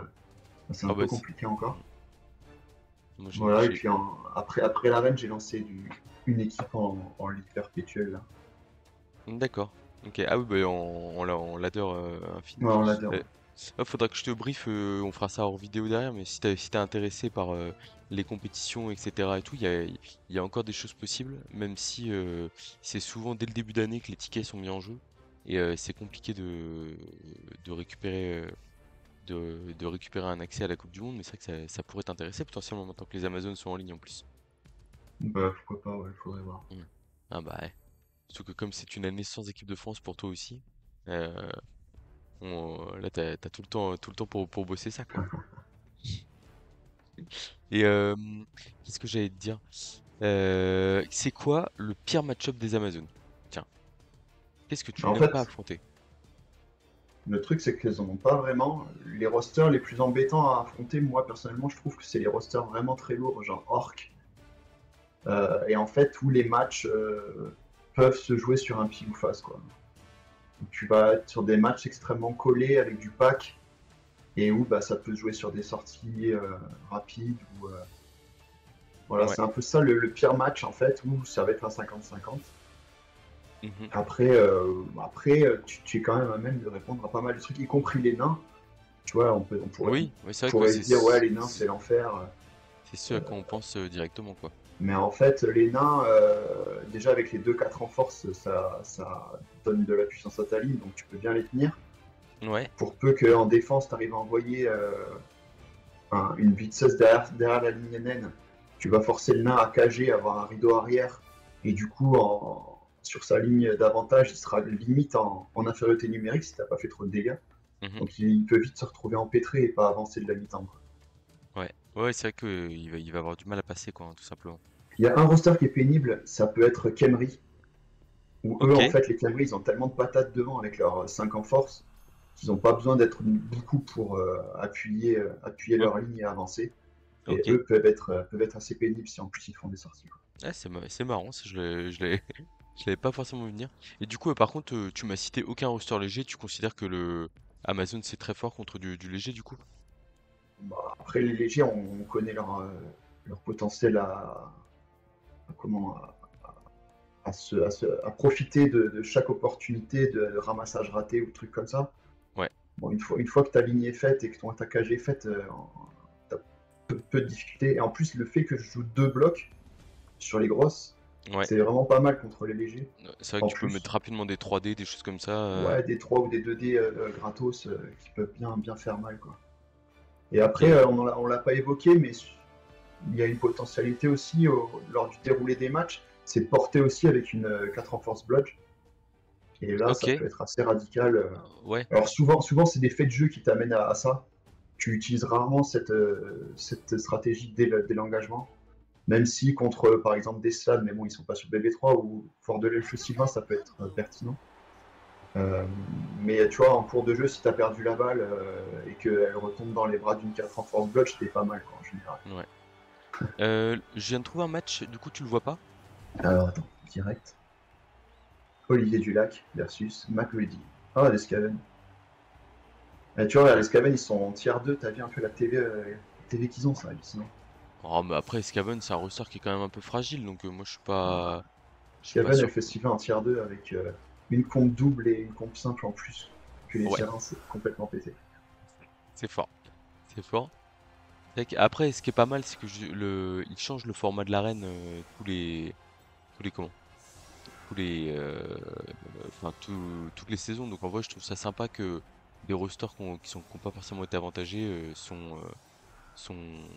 C'est un Ah peu bah compliqué encore. moi Voilà, et puis après l'arène, j'ai lancé une équipe en ligue perpétuelle, là. d'accord. Ok, ah oui bah on l'adore infini. Ouais, on l'adore. Euh, Faudra que je te brief, on fera ça hors vidéo derrière, mais si t'es intéressé par les compétitions, etc. et tout, il y a encore des choses possibles, même si c'est souvent dès le début d'année que les tickets sont mis en jeu, et c'est compliqué de récupérer, de récupérer un accès à la Coupe du Monde, mais c'est vrai que ça pourrait t'intéresser potentiellement maintenant que les Amazones sont en ligne en plus. Bah, pourquoi pas, ouais, faudrait voir. Mm. Ah bah ouais. Surtout que comme c'est une année sans équipe de France pour toi aussi, euh, là t'as tout le temps pour bosser ça quoi. Et qu'est-ce que j'allais te dire? C'est quoi le pire match-up des Amazones? Tiens, qu'est-ce que tu En n'aimes pas fait, affronter? le truc, c'est qu'ils en ont pas vraiment. Les rosters les plus embêtants à affronter, moi, personnellement, je trouve que c'est les rosters vraiment très lourds, genre Orc. Et en fait, où les matchs peuvent se jouer sur un pile ou face, quoi. Donc, tu vas être sur des matchs extrêmement collés avec du pack, et où bah, ça peut se jouer sur des sorties rapides, Voilà, Ouais. c'est un peu ça le pire match en fait, où ça va être un 50-50. Mhm. Après, tu es quand même à même de répondre à pas mal de trucs, y compris les nains. Tu vois, on Oui, oui, c'est vrai que ouais, pourrait se dire, ouais, les nains, c'est l'enfer. c'est ce à quoi on pense directement, quoi. Mais en fait, les nains, déjà avec les 2-4 en force, ça donne de la puissance à ta ligne, donc tu peux bien les tenir. Ouais. Pour peu qu'en défense, tu arrives à envoyer une blitzeuse derrière la ligne naine, tu vas forcer le nain à cager, avoir un rideau arrière, et du coup, sur sa ligne d'avantage, il sera limite en infériorité numérique si t'as pas fait trop de dégâts. Mhm. Donc il peut vite se retrouver empêtré et pas avancer de la mi-temps. Ouais. Ouais, c'est vrai que il va avoir du mal à passer, quoi, hein, tout simplement. Il y a un roster qui est pénible, ça peut être Kemri, où eux, Ok. en fait, les Kemri, ils ont tellement de patates devant avec leurs 5 en force qu'ils n'ont pas besoin d'être beaucoup pour appuyer Ouais. leur ligne et avancer. Et Ok. eux peuvent être assez pénibles si en plus ils font des sorties, quoi. Ah, c'est marrant, ça, je l'avais pas forcément vu venir. Et du coup, par contre, tu m'as cité aucun roster léger. Tu considères que le Amazon c'est très fort contre du léger, du coup? Bah, après, les légers, on connaît leur potentiel comment, à profiter de chaque opportunité de ramassage raté ou de trucs comme ça. Ouais. Bon, une fois que ta ligne est faite et que ton attaquage est fait, t'as peu de difficultés. Et en plus, le fait que je joue deux blocs sur les grosses, Ouais. c'est vraiment pas mal contre les légers. C'est vrai que En tu peux mettre plus, rapidement des 3D, des choses comme ça. ouais, des 3 ou des 2D gratos qui peuvent bien faire mal, quoi. Et Ok. après, on l'a pas évoqué, mais il y a une potentialité aussi lors du déroulé des matchs, c'est de porter aussi avec une 4 en force bludge. Et là, Ok. ça peut être assez radical. Ouais. Alors souvent c'est des faits de jeu qui t'amènent à ça. Tu utilises rarement cette stratégie dès l'engagement. Même si contre, par exemple, des slams, mais bon, ils sont pas sur BB3 ou fort de l'Elfe Sylvain, ça peut être pertinent. Euh, mais tu vois, en cours de jeu, si tu as perdu la balle et qu'elle retombe dans les bras d'une 4 en force bludge, t'es pas mal, quoi, en général. Ouais. Je viens de trouver un match. Du coup, tu le vois pas? Alors attends, direct. Olivier Dulac versus McReady. Ah, les Scaven. Tu vois, les Ouais. Scaven, ils sont en tier 2, t'as vu un peu la TV qu'ils ont, ça, hallucinant. Oh, mais après, Skaven, c'est un roster qui est quand même un peu fragile, donc moi, Ah, je suis pas Scaven, elle sûr. fait Sylvain en tier 2 avec une comp double et une comp simple en plus que les Ouais, tiers 1, c'est complètement pété. c'est fort. C'est fort. Après, ce qui est pas mal, c'est que il change le format de l'arène tous les comment? Tous les, enfin toutes les saisons. Donc en vrai, je trouve ça sympa que des rosters qui ont pas forcément été avantagés sont, sont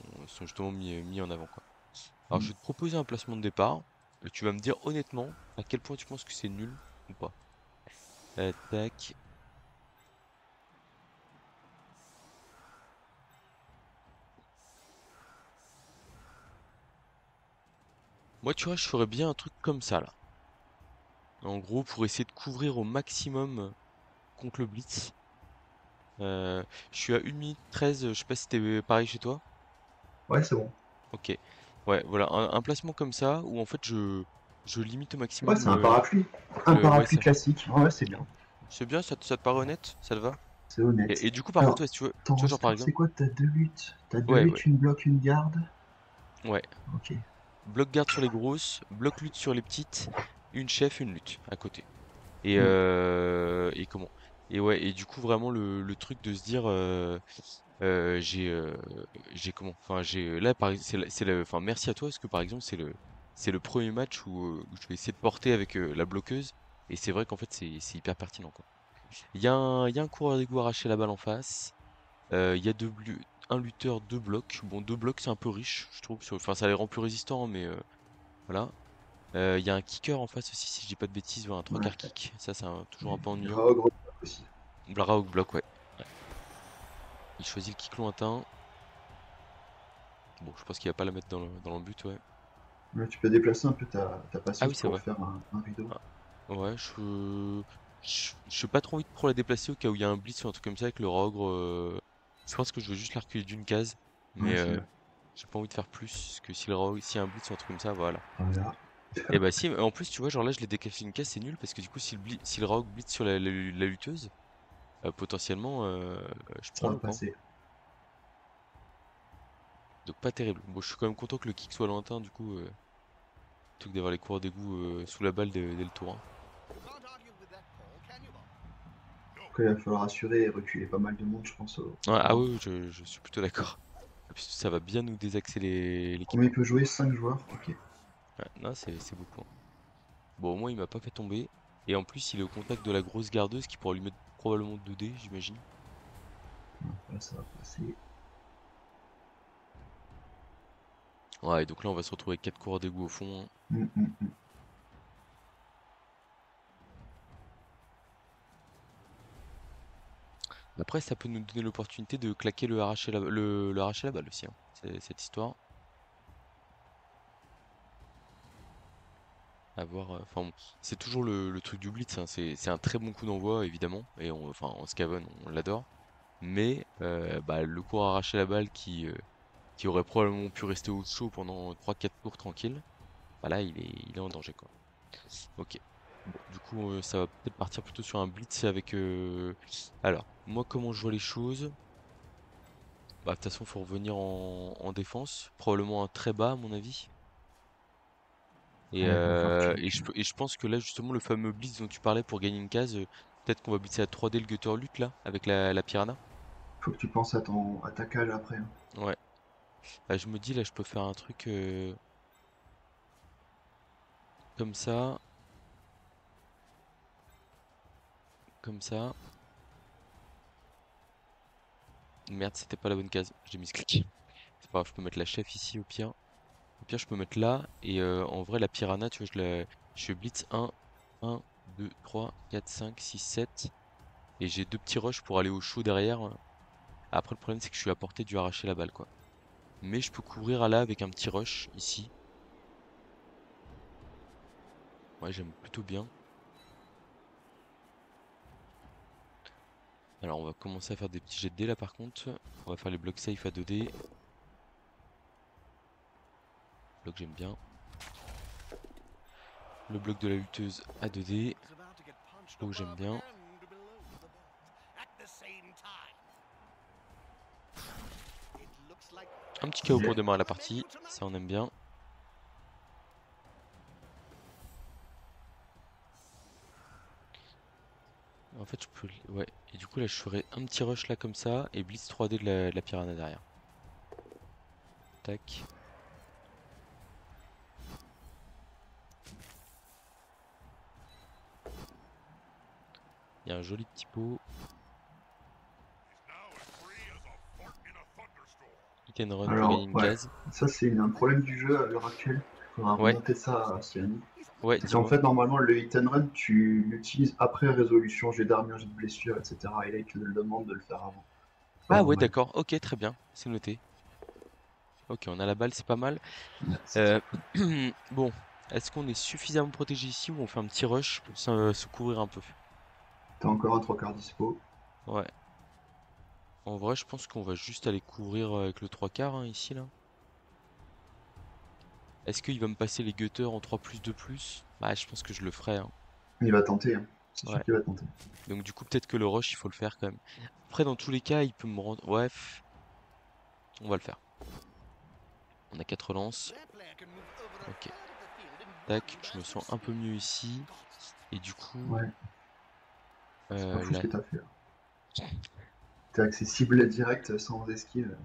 justement mis en avant, quoi. Alors je vais te proposer un placement de départ. Et tu vas me dire honnêtement à quel point tu penses que c'est nul ou pas. Tac. Moi, tu vois, je ferais bien un truc comme ça là. En gros, pour essayer de couvrir au maximum contre le Blitz. Je suis à 1 minute 13, je sais pas si c'était pareil chez toi. Ouais, c'est bon. Ok. Ouais, voilà, un placement comme ça où en fait je limite au Ouais, maximum c'est un parapluie. Un ouais, parapluie ça. classique. Ouais, c'est bien. C'est bien, ça te paraît honnête? Ça te va? C'est honnête. Et du coup, par contre, Alors, ouais, si ton tu vois, genre roster, par c'est exemple, quoi? T'as deux luttes. T'as deux ouais, ouais, luttes, une bloc, une garde. ouais. Ok. Bloc garde sur les grosses, bloc lutte sur les petites, une chef, une lutte à côté. Hmm. Et comment? Et ouais, et du coup, vraiment le truc de se dire, euh, j'ai, euh, comment? Enfin, là, enfin, merci à toi, parce que par exemple, c'est le premier match où je vais essayer de porter avec la bloqueuse, et c'est vrai qu'en fait, c'est hyper pertinent, quoi. Il y a un coureur d'égout arraché la balle en face. Il y a un lutteur, deux blocs. Bon, deux blocs, c'est un peu riche, je trouve. Enfin, ça les rend plus résistants, mais voilà. Il y a un kicker en face aussi, si je dis pas de bêtises, ouais, un trois Ouais. quarts kick. Ça, c'est toujours un peu ennuyant. Grave gros aussi. Blara au bloc, ouais. Ouais. Il choisit le kick lointain. Bon, je pense qu'il va pas la mettre dans le but, ouais. Ouais, tu peux déplacer un peu ta Ah passeuse oui, c'est pour vrai. faire un rideau. Ah, ouais, je suis pas trop envie de trop la déplacer au cas où il y a un blitz ou un truc comme ça avec le Rogre. Je pense que je veux juste la reculer d'une case. Mais Ouais, c'est bien. j'ai pas envie de faire plus. Parce que s'il y a un blitz ou un truc comme ça, voilà. Voilà. Et bah si, en plus, tu vois, genre là, je l'ai décalé d'une case, c'est nul. Parce que du coup, si le Rogue blitz sur la lutteuse, potentiellement, je Ça prends va le camp. passer. Donc pas terrible. Bon, je suis quand même content que le kick soit lointain, du coup, plutôt que d'avoir les coureurs d'égout sous la balle dès le tour 1. Après, il va falloir assurer et reculer pas mal de monde, je pense, au Ouais, ah tour 1. oui, oui, je suis plutôt d'accord. En plus, ça va bien nous désaxer l'équipe, Combien il hein. peut jouer? 5 joueurs? Ok. Ouais, non, c'est beaucoup, hein. Bon, au moins, il m'a pas fait tomber. Et en plus, il est au contact de la grosse gardeuse qui pourra lui mettre probablement 2 dés, j'imagine. Là, ça va passer. Ouais, et donc là, on va se retrouver avec 4 coureurs d'égout au fond, hein. Hum, hum, hum. Après, ça peut nous donner l'opportunité de claquer le arracher la balle aussi, hein, cette histoire. À voir, enfin, bon, c'est toujours le truc du blitz, hein. C'est un très bon coup d'envoi, évidemment. Et enfin, en Scaven, on l'adore. Mais bah, le coup à arracher la balle qui aurait probablement pu rester au chaud pendant 3 4 tours tranquille, bah là il est en danger quoi. Ok. Bon, du coup ça va peut-être partir plutôt sur un blitz avec alors, moi comment je vois les choses, bah de toute façon faut revenir en défense, probablement un très bas à mon avis. Et, Ouais, il va falloir que tu je pense que là justement le fameux blitz dont tu parlais pour gagner une case, peut-être qu'on va blitzer à 3D le Gutter Lutte là, avec la Piranha. faut que tu penses à ta cage après, hein. Ouais. Bah, je me dis là je peux faire un truc comme ça. Comme ça. Merde, c'était pas la bonne case. J'ai mis ce clic. C'est pas grave, je peux mettre la chef ici au pire. Au pire, je peux mettre là. Et en vrai, la piranha, tu vois, je fais blitz 1, 2, 3, 4, 5, 6, 7. Et j'ai 2 petits rushs pour aller au chaud derrière. Après, le problème, c'est que je suis à portée du arracher la balle, quoi. Mais je peux couvrir à là avec un petit rush ici. Ouais, j'aime plutôt bien. Alors, on va commencer à faire des petits jets de dés là, par contre. On va faire les blocs safe à 2D. Bloc, j'aime bien. Le bloc de la lutteuse à 2D. Oh, j'aime bien. Un petit KO pour Yeah. démarrer la partie, ça on aime bien. En fait, je peux. Ouais, et du coup, là, je ferai un petit rush là comme ça et blitz 3D de la piranha derrière. Tac. Il y a un joli petit pot. Hit and run pour gagner Alors, une ouais, case. ça c'est un problème du jeu à l'heure actuelle. Il faudra Ouais, remonter ça à Cyrano. ouais, C'est qu'en dis-moi. fait, normalement, le hit and run, tu l'utilises après résolution, jet d'armure, jet de blessure, etc. Et là, il te le demande de le faire avant. C'est pas Ah ouais, normal. d'accord. Ok, très bien. C'est noté. Ok, on a la balle, c'est pas mal. Ouais, c'est ça. Euh, Bon, est-ce qu'on est suffisamment protégé ici ou on fait un petit rush pour se couvrir un peu? T'as encore un trois quarts dispo. Ouais. En vrai, je pense qu'on va juste aller couvrir avec le 3 quarts hein, ici là. Est-ce qu'il va me passer les gutters en 3+2+? Bah, je pense que je le ferai, hein. Il va tenter, hein. C'est sûr Ouais. qu'il va tenter. Donc du coup, peut-être que le rush, il faut le faire quand même. Après, dans tous les cas, il peut me rendre... Ouais, on va le faire. On a 4 relances. Ok. Tac, je me sens un peu mieux ici. Et du coup, Ouais, c'est pas fou ce là... que t'as fait là. T'es accessible direct sans esquive.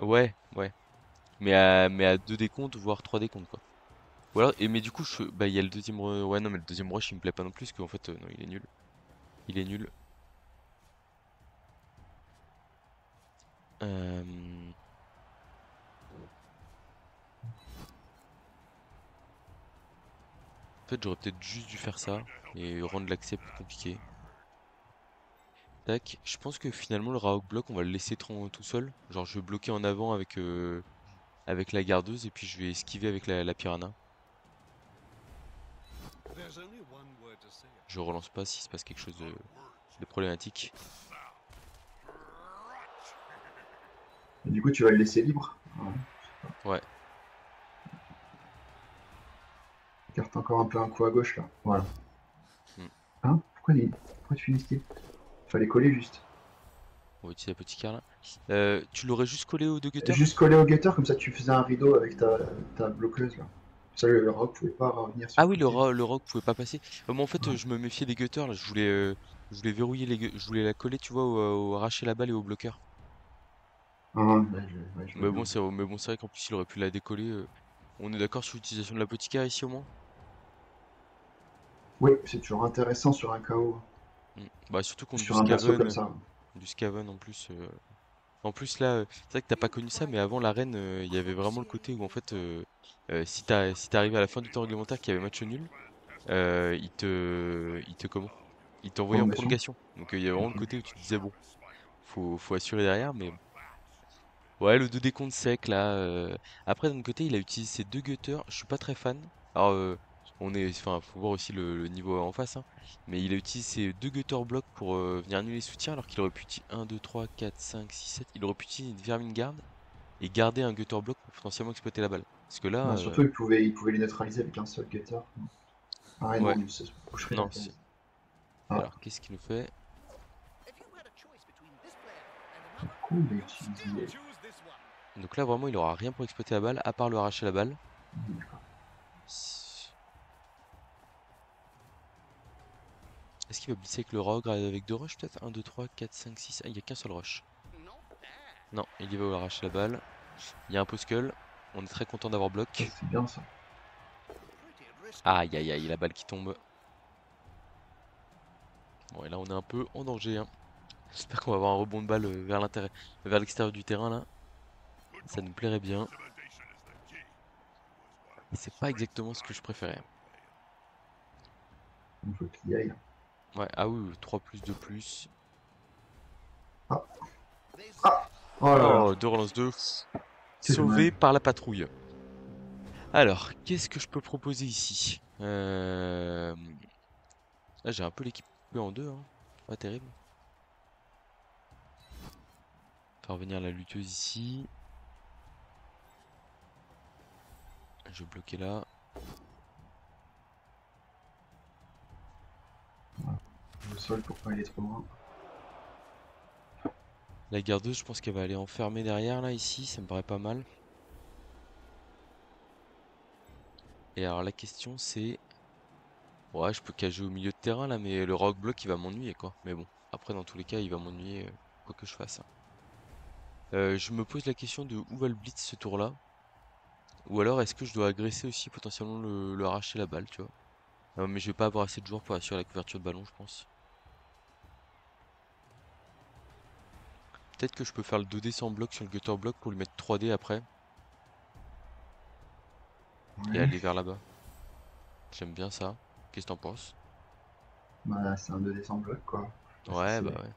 Ouais, ouais. Mais à 2 décomptes, voire 3 décomptes, quoi. Ou alors, mais du coup, bah, il y a le deuxième... Ouais, non, mais le deuxième rush, il me plaît pas non plus, parce qu'en fait, non, il est nul. Il est nul. Euh... En fait, j'aurais peut-être juste dû faire ça, et rendre l'accès plus compliqué. Tac, je pense que finalement le Raok bloc on va le laisser tout seul. Genre je vais bloquer en avant avec la gardeuse et puis je vais esquiver avec la piranha. Je relance pas s'il se passe quelque chose de problématique. Et du coup, tu vas le laisser libre. Ouais. Ouais, Écarte encore un peu un coup à gauche là. Voilà. hmm. Hein? Pourquoi tu finis esquive? Fallait coller juste. On va utiliser la petite carte là. Tu l'aurais juste collé aux deux gutters? Juste collé au gutter, comme ça tu faisais un rideau avec ta bloqueuse là. Ça, le rock pouvait pas revenir sur Ah le oui, côté. le rock pouvait pas passer. Moi en fait, Ouais. je me méfiais des gutters là. Je voulais verrouiller je voulais la coller, tu vois, au arracher la balle et au bloqueur. Ah, ouais, je vois bien. Mais bon, c'est vrai qu'en plus il aurait pu la décoller. On est d'accord sur l'utilisation de la petite carte ici au moins? Oui, c'est toujours intéressant sur un KO, Bah surtout contre sur un perso comme ça. Du Skaven en plus. En plus là, c'est vrai que t'as pas connu ça, mais avant l'arène, il y avait vraiment le côté où en fait, si t'arrivais à la fin du temps réglementaire qu'il y avait match nul, il te comment? Il t'envoyait en Prolongation. prolongation. Donc il y a vraiment le Mhm. côté où tu te disais bon, faut assurer derrière, mais ouais, le 2 décompte sec là. Après d'un autre côté, il a utilisé ses deux gutters. Je suis pas très fan. Alors enfin, faut voir aussi le niveau en face, hein. Mais il a utilisé ses deux gutters blocs pour venir annuler les soutiens, alors qu'il aurait pu utiliser 1, 2, 3, 4, 5, 6, 7. Il aurait pu utiliser une vermine garde et garder un gutter block pour potentiellement exploiter la balle. Parce que là, Bah, surtout, il pouvait les neutraliser avec un seul gutter. Pareil, ouais, non, il se boucherait la non. case. Ah, Alors qu'est-ce qu'il nous fait? du coup, il a utilisé. Donc là, vraiment, il aura rien pour exploiter la balle, à part le arracher la balle. Est-ce qu'il va blitzer avec le rogue avec deux rushs peut-être? Un, 2, 3, 4, 5, 6. Ah, il n'y a qu'un seul rush. Non, il y va arracher la balle. Il y a un poskull. On est très content d'avoir Ça, bloc. c'est bien ça. Aïe aïe aïe, la balle qui tombe. Bon, et là on est un peu en danger, hein. J'espère qu'on va avoir un rebond de balle vers l'extérieur du terrain là. Ça nous plairait bien. Et c'est pas exactement ce que je préférais. Il faut qu'il y aille. Ouais, ah oui, 3 plus 2 plus. Ah, ah, oh là là, Oh, deux relance 2. c'est Sauvé dommage. par la patrouille. Alors, qu'est-ce que je peux proposer ici? Là, j'ai un peu l'équipe coupée en deux, hein. Pas terrible. Faire venir la lutteuse ici. Je vais bloquer là. Le sol pour pas aller trop loin. La gardeuse, je pense qu'elle va aller enfermer derrière là, ici. Ça me paraît pas mal. Et alors, la question c'est. Ouais, je peux cager au milieu de terrain là, mais le rock block il va m'ennuyer quoi. Mais bon, après, dans tous les cas, il va m'ennuyer quoi que je fasse, hein. Je me pose la question de où va le blitz ce tour là. Ou alors, est-ce que je dois agresser aussi potentiellement le arracher la balle, tu vois. Mais je vais pas avoir assez de joueurs pour assurer la couverture de ballon, je pense. Peut-être que je peux faire le 2D sans bloc sur le gutter block pour lui mettre 3D après et Ouais, aller vers là-bas. J'aime bien ça. Qu'est-ce que t'en penses? bah, c'est un 2D sans bloc quoi. Parce que Ouais, bah c'est. ouais.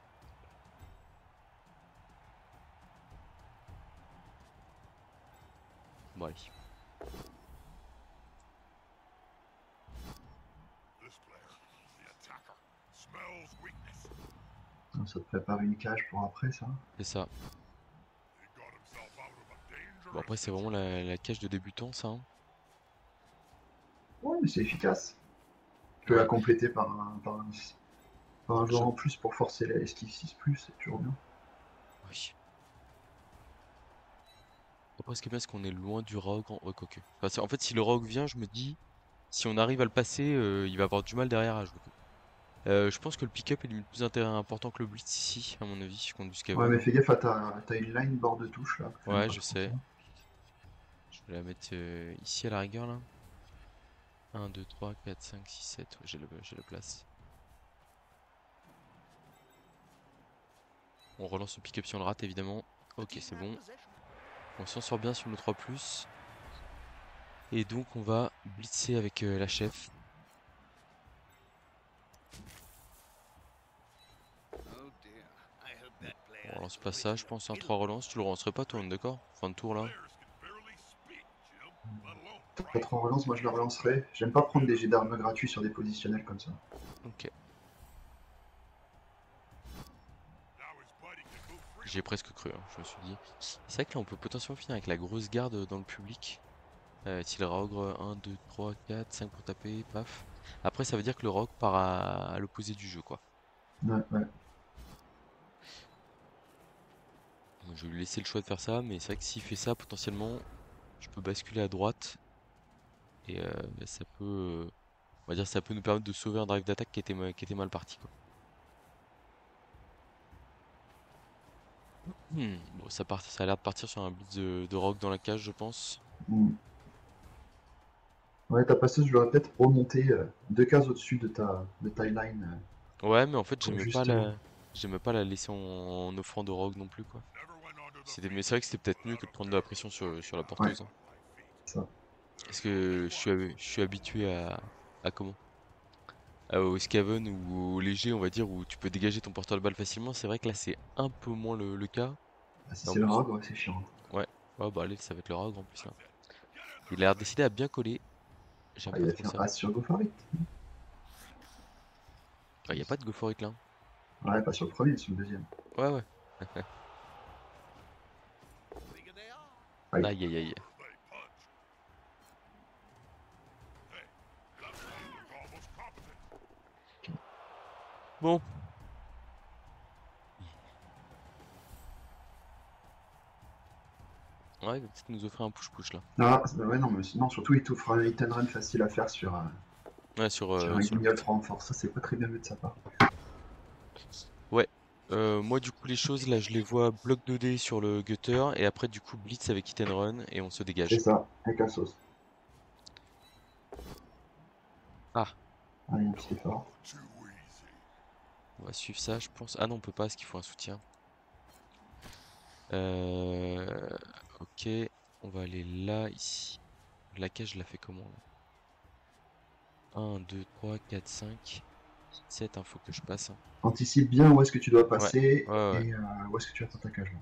Bon, allez. Ça te prépare une cage pour après ça. C'est ça. Bon, après, c'est vraiment la cage de débutant, ça, hein. Ouais, mais c'est efficace. Tu peux la Ouais. compléter par un joueur Je... en plus pour forcer la esquive 6+, c'est toujours bien. Oui. Après, ce qui est bien, c'est qu'on est loin du rogue. Ouais, quoique. Enfin, en fait, si le rogue vient, je me dis, si on arrive à le passer, il va avoir du mal derrière à jouer. Je pense que le pick-up est limite plus important que le blitz ici, à mon avis, contre du Ouais, mais Skaven. fais gaffe, t'as une line bord de touche là, que j'aime Ouais, pas je trop ça. sais. Je vais la mettre ici à la rigueur, là. 1, 2, 3, 4, 5, 6, 7. Ouais, j'ai la place. On relance le pick-up si on le rate, évidemment. Ok, c'est bon. On s'en sort bien sur nos 3+. Et donc, on va blitzer avec la chef. On relance pas ça, je pense, un 3 relances. Tu le relancerais pas, toi, on est d'accord? Fin de tour, là. T'as trop en relance, moi je le relancerai. J'aime pas prendre des jets d'armes gratuits sur des positionnels comme ça. Ok. J'ai presque cru, hein, je me suis dit. C'est vrai que là, on peut potentiellement finir avec la grosse garde dans le public. Si le rogue 1, 2, 3, 4, 5 pour taper, paf. Après, ça veut dire que le rogue part à l'opposé du jeu, quoi. Ouais, ouais. je vais lui laisser le choix de faire ça, mais c'est vrai que s'il fait ça, potentiellement, je peux basculer à droite et ça peut, on va dire, ça peut nous permettre de sauver un drive d'attaque qui était mal parti, quoi. Bon, ça a l'air de partir sur un blitz de Rogue dans la cage, je pense. Hmm. Ouais, ta passeuse, je l'aurais peut-être remonté 2 cases au-dessus de ta line Ouais, mais en fait, pour justement. j'aimais pas la laisser en offrant de Rogue non plus, quoi. Mais c'est vrai que c'était peut-être mieux que de prendre de la pression sur la Ouais, porteuse, hein. ça. Parce que je suis habitué à comment? Au Scaven ou au léger, on va dire, où tu peux dégager ton porteur de balle facilement. C'est vrai que là, c'est un peu moins le cas. Ah, si Et en c'est le plus, rogue, ouais, c'est chiant. ouais, ouais, bah allez, ça va être le Rogue en plus là. Il a l'air décidé à bien coller. J'aime Ah, pas il a trop fait un ça. as sur Go for It. Ah, y a pas de Go for it là. Ouais, pas sur le premier, sur le deuxième. Ouais, ouais. Aïe. Aïe, aïe, aïe. Bon. Ouais, il va peut-être nous offrir un push-push là. Ah, ouais, non, mais sinon, surtout, il t'offre un hit and run facile à faire Ouais, sur un sur le guignol but. 3 en force. Ça, c'est pas très bien vu de sa part. Ouais. Moi, du coup, les choses là, je les vois bloc 2D sur le gutter et après, du coup, blitz avec hit and run et on se C'est dégage. ça, avec la sauce. Ah, Allez, un petit effort. on va suivre ça, je pense. Ah non, on peut pas parce qu'il faut un soutien. Euh, ok, on va aller là, ici. La cage, je la fais comment là? 1, 2, 3, 4, 5, 7, il faut que je passe, hein. Anticipe bien où est-ce que tu dois Ouais, passer ouais, ouais, ouais. et où est-ce que tu vas faire ta cage là.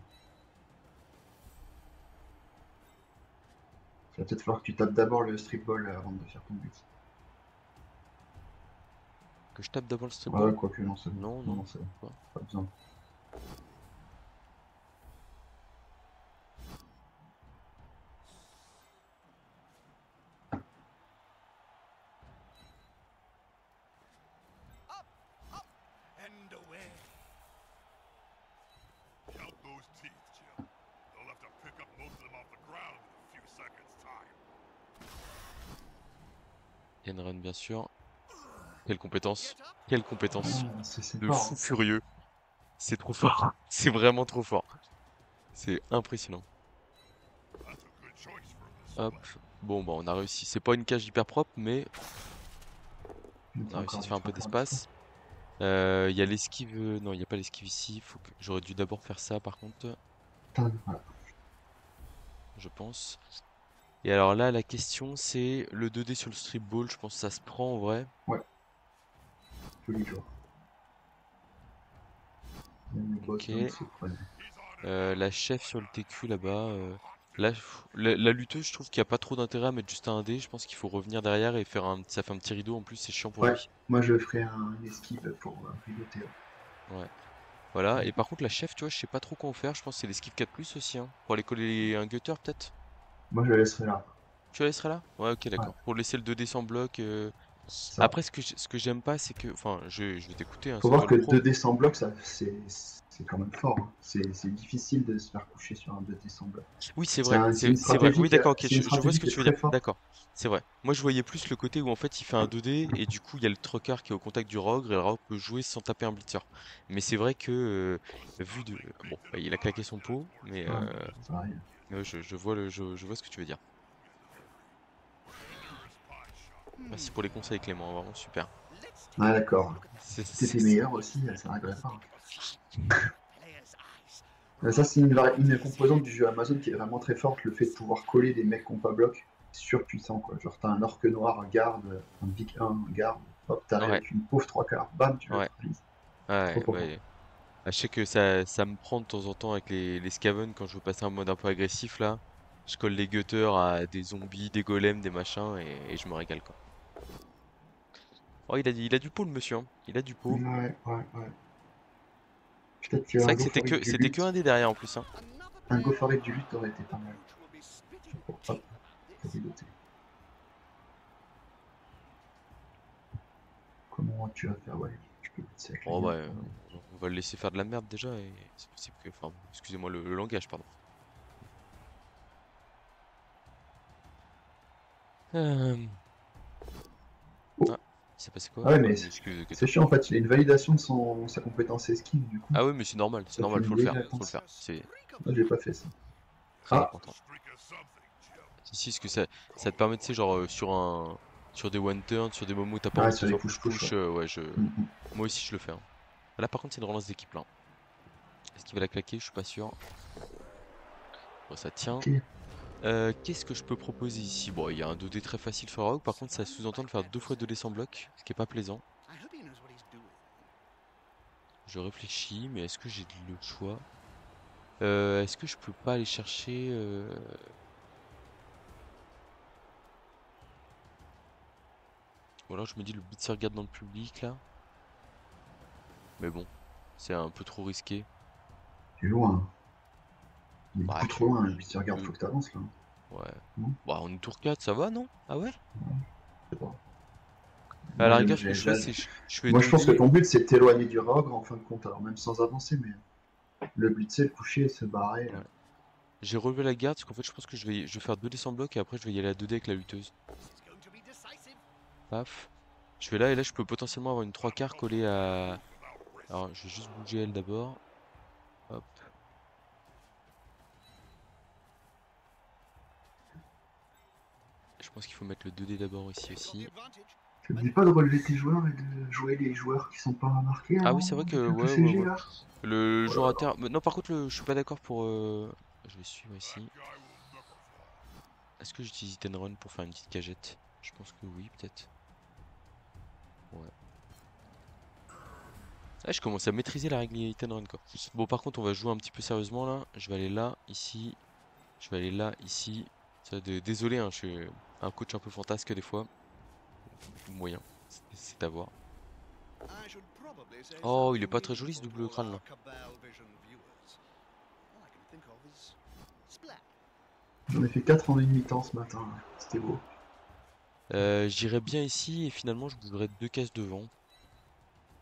Il va peut-être falloir que tu tapes d'abord le strip ball avant de faire ton but. Que je tape d'abord le strip Ouais, ball? quoique, non, c'est bon. Non, Non, non. non, c'est bon. Quoi? Pas besoin. And run, bien sûr. Quelle compétence. Quelle compétence. Ah, c'est De fort, fou hein. furieux. C'est trop fort. C'est vraiment trop fort. C'est impressionnant. Hop. Bon, bah, on a réussi. C'est pas une cage hyper propre, mais Il on y a a réussi à encore se des faire un peu trois quarts de ça. d'espace. Il y a l'esquive. Non, il n'y a pas l'esquive ici. J'aurais dû d'abord faire ça, par contre, Putain, voilà. je pense. Et alors là, la question, c'est le 2D sur le strip ball. Je pense que ça se prend en vrai. Ouais, joli joueur. Même le boss down Ok. se prenait. La chef sur le TQ là-bas. Là, la lutteuse, je trouve qu'il n'y a pas trop d'intérêt à mettre juste un dé. Je pense qu'il faut revenir derrière et ça fait un petit rideau. En plus, c'est chiant pour Ouais, lui. moi je ferai un esquive pour rigoter. Ouais. Voilà. Et par contre, la chef, tu vois, je sais pas trop quoi en faire. Je pense que c'est l'esquive 4+ aussi, hein. Pour aller coller un gutter, peut-être. Moi je le laisserai là. Tu la laisserais là? Ouais, ok, Ouais, d'accord. Pour laisser le 2D sans bloc. ça. Après, ce que j'aime pas, c'est que. Enfin, je vais t'écouter, hein, Faut c'est voir toi que le pro. 2D sans bloc, c'est quand même fort, hein. C'est difficile de se faire coucher sur un 2D sans bloc. Oui, c'est C'est vrai, une c'est vrai. Oui, stratégie d'accord, ok, je vois ce que qui est tu veux dire. très forte. D'accord, c'est vrai. Moi, je voyais plus le côté où en fait il fait un 2D et du coup il y a le trucker qui est au contact du Rogue et le Rogue peut jouer sans taper un blitzer. Mais c'est vrai que vu de. Bon, bah, il a claqué son pot, mais Ouais, ça arrive. je vois ce que tu veux dire. Merci pour les conseils, Clément, vraiment super. Ouais, d'accord. C'est, Si c'est- t'étais c'est- meilleur aussi, ça n'arriverait pas, hein. Ça, c'est une composante du jeu Amazon qui est vraiment très forte, le fait de pouvoir coller des mecs qui n'ont pas bloc, surpuissant quoi. Genre, t'as un orque noir garde, un big 1 garde, hop, t'arrives Ouais, avec une pauvre 3 quarts, bam, tu le ouais, neutralises. Trop ouais, trop fort. ouais. Ah, je sais que ça me prend de temps en temps avec les Skaven quand je veux passer un mode un peu agressif là. Je colle les gutters à des zombies, des golems, des machins et je me régale quoi. Oh, il a du pot le monsieur, hein. Il a du pot. Ouais, ouais, ouais. Peut-être C'est qu'un vrai que go for it du c'était que lutte, un dé derrière en plus, hein. un go for it du lutte aurait été pas mal. Hop, pour piloter. Comment tu vas faire, ouais. Le blitz avec la Oh bah, garde, pardon. on va le laisser faire de la merde déjà et c'est possible que. Enfin, excusez-moi le langage, pardon. Euh... Oh. Ah, il s'est passé quoi? Ah ouais, Ah, mais une excuse que c'est toi. chiant en fait, il a une validation de sa compétence esquive du coup. Ah oui, mais c'est Ça fait normal, une faut le vieille faire, faut le latence. faire. C'est Moi j'ai pas fait ça. très Ah, important. Si, parce que ça te permet, tu sais, genre sur des one turn, sur des moments où t'as pas ouais, envie de sur te les faire push-push, ouais. push, ouais, moi aussi je le fais, hein. Là par contre c'est une relance d'équipe là. Est-ce qu'il va la claquer? Je suis pas sûr. Bon, ça tient. Ok. Qu'est-ce que je peux proposer ici? Bon, il y a un 2D très facile sur Rogue, par contre ça sous-entend de faire 2 fois 2D sans bloc, ce qui est pas plaisant. Je réfléchis, mais est-ce que j'ai le choix? Est-ce que je peux pas aller chercher ou alors je me dis le blitzer regarde dans le public là. Mais bon, c'est un peu trop risqué. Il est loin. Il est Bah beaucoup trop loin, le blitzer garde, tu- faut que t'avances là. ouais. Non. Bah on est tour 4, ça va non? Ah ouais? Je sais pas. À Moi, la rigueur, ce que je fais, c'est je fais Moi je pense que 2D. ton but c'est de t'éloigner du rogue en fin de compte, alors même sans avancer, mais le blitzer, le coucher, se barrer. Ouais. J'ai relevé la garde, parce qu'en fait, je pense que je vais faire 2D sans bloc et après je vais y aller à 2D avec la lutteuse. Paf. Je vais là et là, je peux potentiellement avoir une 3 quarts collée à. Alors, je vais juste bouger elle d'abord. Hop. Je pense qu'il faut mettre le 2D d'abord ici aussi. N'oublie pas de relever tes joueurs et de jouer les joueurs qui sont pas marqués Ah oui, avant c'est vrai que. avec le Ouais, tout ouais, CG ouais. là. Le Oh jour là à là. terre. Mais non, par contre, je suis pas d'accord pour. Je vais suivre ici. Est-ce que j'utilise hit and run pour faire une petite cagette? Je pense que oui, peut-être. Ouais. Ah, je commence à maîtriser la règle hit and run quoi. Bon, par contre, on va jouer un petit peu sérieusement là. Je vais aller là, ici. Je vais aller là, ici. Désolé, hein, je suis un coach un peu fantasque des fois. Moyen. C'est à voir. Oh, il est pas très joli ce double crâne là. J'en ai fait 4 en une mi-temps ce matin, là. C'était beau. J'irais bien ici et finalement je bougerais 2 cases devant.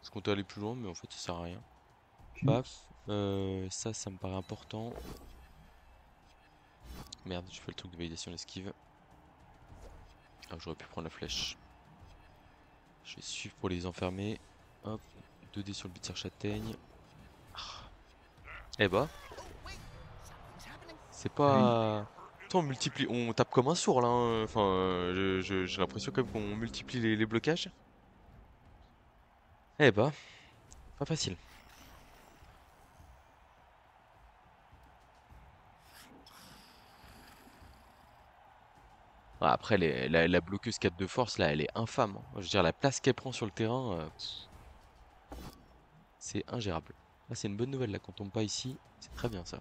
Je comptais aller plus loin, mais en fait ça sert à rien. Ok. Paf. Ça me paraît important. Merde, je fais le truc de validation d'esquive. Ah, j'aurais pu prendre la flèche. Je vais suivre pour les enfermer. Hop. 2D sur le blitzer châtaigne. Ah. Eh bah, c'est Aïe. pas. Attends, on multiplie. On tape comme un sourd là, hein. Enfin, j'ai l'impression quand même qu'on multiplie les blocages. Eh bah, pas facile. Ah, après, la bloqueuse 4 de force là, elle est infâme, hein. Je veux dire, la place qu'elle prend sur le terrain, c'est ingérable. Là, c'est une bonne nouvelle là, qu'on tombe pas ici. C'est très bien ça.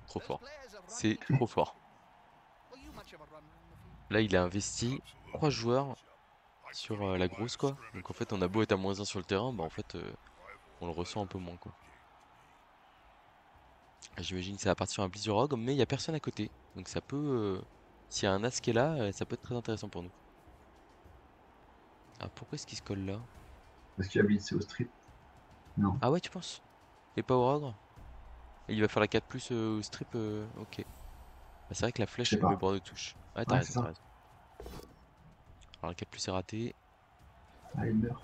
Trop fort. C'est trop fort. Là, il a investi 3 joueurs sur la grosse quoi. Donc en fait, on a beau être à -1 sur le terrain, bah en fait, on le ressent un peu moins quoi. J'imagine que ça va partir sur un Blizzard Rogue, mais il y a personne à côté. Donc ça peut, s'il y a un as qui est là, ça peut être très intéressant pour nous. Ah, pourquoi est-ce qu'il se colle là? Parce qu'il a blitz au strip. Non. Ah ouais, tu penses? Et pas au Ogre? Et il va faire la 4 plus au strip, ok. Bah, c'est vrai que la Je flèche sais met pas. bord de touche. Ouais, t'as Ouais, c'est raison, t'as ça. raison. Alors la 4 plus est raté. Ah, il meurt.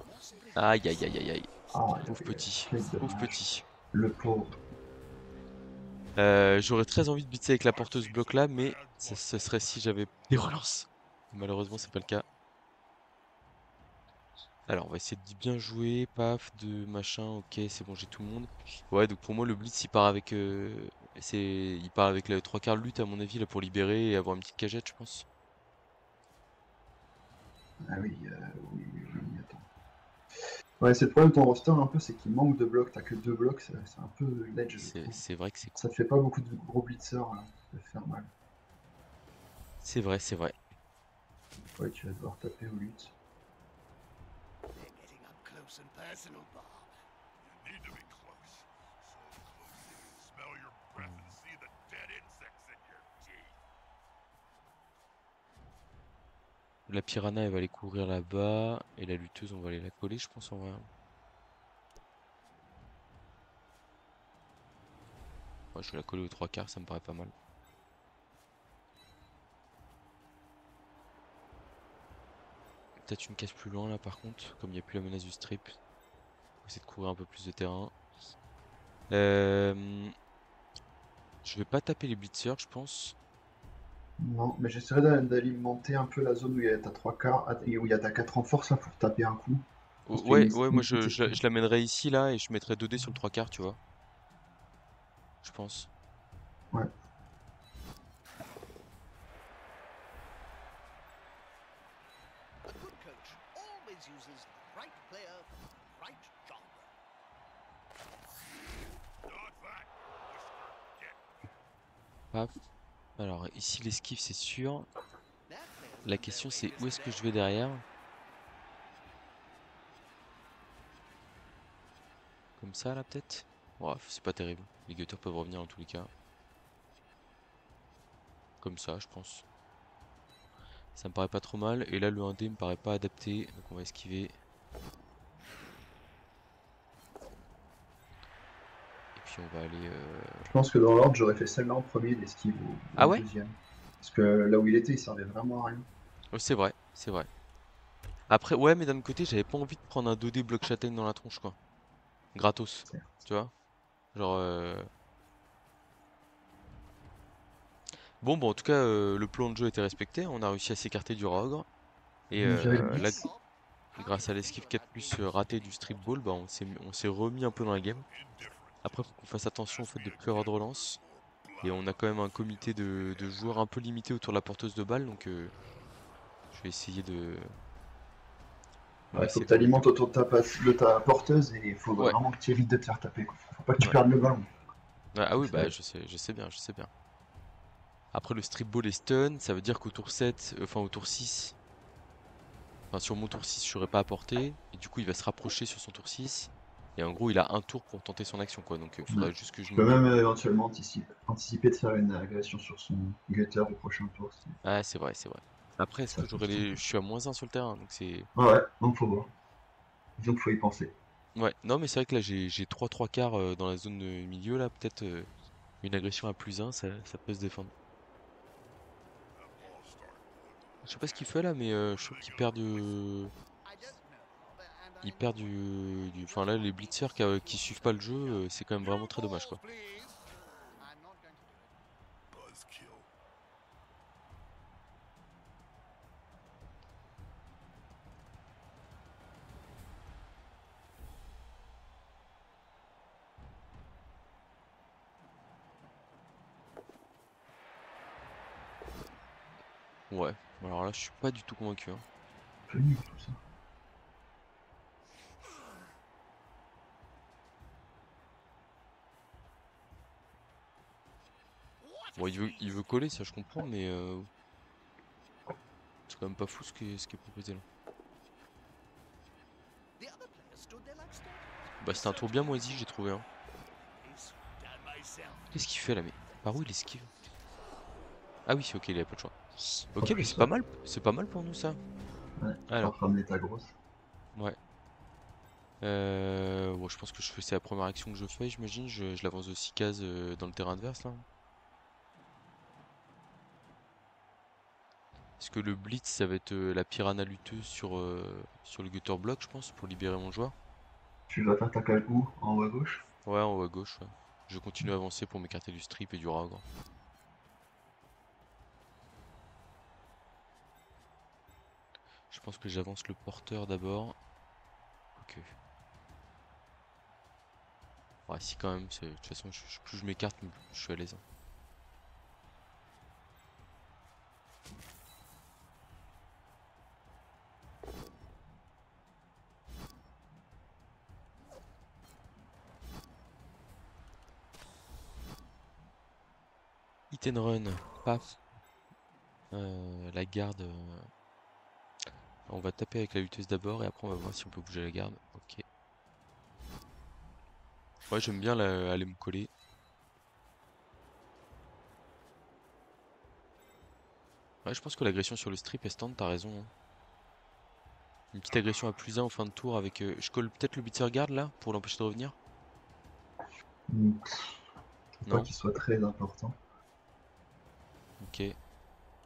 Aïe aïe aïe aïe aïe. Ah, Pauvre petit. quel Pauvre dommage. petit. Le pauvre. J'aurais très envie de blitzer avec la porteuse bloc là, mais ce serait si j'avais des relances. Malheureusement, c'est pas le cas. Alors, on va essayer de bien jouer, paf, de machin, ok, c'est bon, j'ai tout le monde. Ouais, donc pour moi, le blitz, il part avec, il part avec les 3 quarts de lutte, à mon avis, là, pour libérer et avoir une petite cagette, je pense. Ah oui, oui, attends. Ouais, c'est le problème de ton roster un peu, c'est qu'il manque de blocs. T'as que 2 blocs, c'est un peu ledge, je trouve. C'est vrai que c'est Ça con. te fait pas beaucoup de gros blitzers, là. Ça peut faire mal. C'est vrai, c'est vrai. Ouais, tu vas devoir taper aux luttes. close and personal, Bob. You need to be close. So close you can smell your breath and see the dead insects in your teeth. La piranha, elle va aller courir là-bas. Et la lutteuse, on va aller la coller, je pense, en vrai. Ouais, je vais la coller aux 3/4, ça me paraît pas mal. Peut-être une case plus loin là par contre, comme il n'y a plus la menace du strip. On va essayer de courir un peu plus de terrain. Je vais pas taper les blitzers, je pense. Non, mais j'essaierai d'alimenter un peu la zone où il y a ta 3/4, et où il y a ta 4 en force là pour taper un coup. Parce qu'il y a Ouais, moi une petite esquive. je l'amènerai ici là et je mettrai 2D sur le 3/4, tu vois. Je pense. Ouais. A good coach always uses the right player for the right job. Not that, Whisper. Get Paf. Alors ici l'esquive c'est sûr. Their players La on their question way c'est où est-ce que je yesterday. vais derrière. Comme ça là peut-être. Bref, c'est pas terrible. Les gutters peuvent revenir dans tous les cas. Comme ça je pense. Ça me paraît pas trop mal. Et là le 1D me paraît pas adapté. Donc on va esquiver. Et puis on va aller... Je pense que dans l'ordre, j'aurais fait celle-là en premier, l'esquive Ah au ouais? deuxième. Parce que là où il était, il servait vraiment à rien. Oh, c'est vrai, c'est vrai. Après, ouais, mais d'un autre côté, j'avais pas envie de prendre un 2D bloc châtaigne dans la tronche, quoi. Gratos, tu vois? Genre, bon, en tout cas, le plan de jeu était respecté. On a réussi à s'écarter du Rogre. Et Vous virez le là, blitz. grâce à l'esquive 4+ ratée du strip ball, bah, on s'est remis un peu dans la game. Après, faut qu'on fasse attention au fait de plus avoir de relance. Et on a quand même un comité de joueurs un peu limité autour de la porteuse de balle, donc je vais essayer de... On va Ouais, faut essayer que de tu faire au mieux. alimentes autour de ta porteuse et il faut Ouais, vraiment que tu évites de te faire taper, quoi. Faut pas que tu ouais. perdes le ballon. Ah oui, Ça, bah je sais bien, je sais bien. Après le strip ball est stun, ça veut dire qu'au tour 7, enfin au tour 6, enfin sur mon tour 6 je serais pas à portée, et du coup il va se rapprocher sur son tour 6, et en gros il a un tour pour tenter son action quoi, donc il ouais. faudrait juste que je Tu me peux même meuble. éventuellement anticiper de faire une agression sur son gutter au prochain tour. Ah c'est vrai, c'est vrai. Après est-ce Ça que peut j'aurais se les... tenter. Je suis à -1 sur le terrain, donc c'est... Ouais, donc faut voir. Donc faut y penser. Ouais, non mais c'est vrai que là j'ai 3/4 dans la zone de milieu là, peut-être une agression à +1, ça peut se défendre. that ball starting to look a Je sais little pas ce qu'il nasty. fait là, mais Where je are trouve they qu'il gonna perd bring us? I don't know, Bob, and Il I'm perd afraid it Enfin will là not les be blitzers qui suivent pas le successful. jeu, c'est quand même vraiment New très dommage balls, quoi. please. I'm not going to do it. Buzzkill. Ouais, alors là je suis pas du tout convaincu, hein. Un peu nul tout ça. Bon, il veut coller, ça je comprends, mais c'est quand même pas fou ce qui est proposé là. The other players stood there like statues. Bah c'était un tour bien moisi, j'ai trouvé, hein. This done myself. Qu'est-ce qu'il fait là, mais par où il esquive? Ah oui, ok, il avait pas de choix. Pas Ok, mais plus, ouais. c'est pas mal pour nous ça. Ouais, pour Alors, ramener ta grosse. ouais. Bon, je pense que c'est la première action que je fais, j'imagine. Je l'avance de 6 cases dans le terrain adverse là. Parce que le blitz, ça va être la piranha lutteuse sur le gutter block, je pense, pour libérer mon joueur. Tu vas faire ta cale où? En haut à gauche? Ouais, en haut à gauche, ouais. Je continue à avancer pour m'écarter du strip et du ragre. Je pense que j'avance le porteur d'abord. Ok. Ouais, si quand même, de toute façon, plus je m'écarte, plus je suis à l'aise, hein. Hit and run, paf. La garde. On va taper avec la lutteuse d'abord et après on va voir si on peut bouger la garde. Ok. Ouais, j'aime bien aller me coller. Ouais, je pense que l'agression sur le strip est stand, t'as raison, hein. Une petite agression à +1 en fin de tour avec... je colle peut-être le Blitzer Guard là pour l'empêcher de revenir? Faut pas Non? qu'il soit très important. Ok.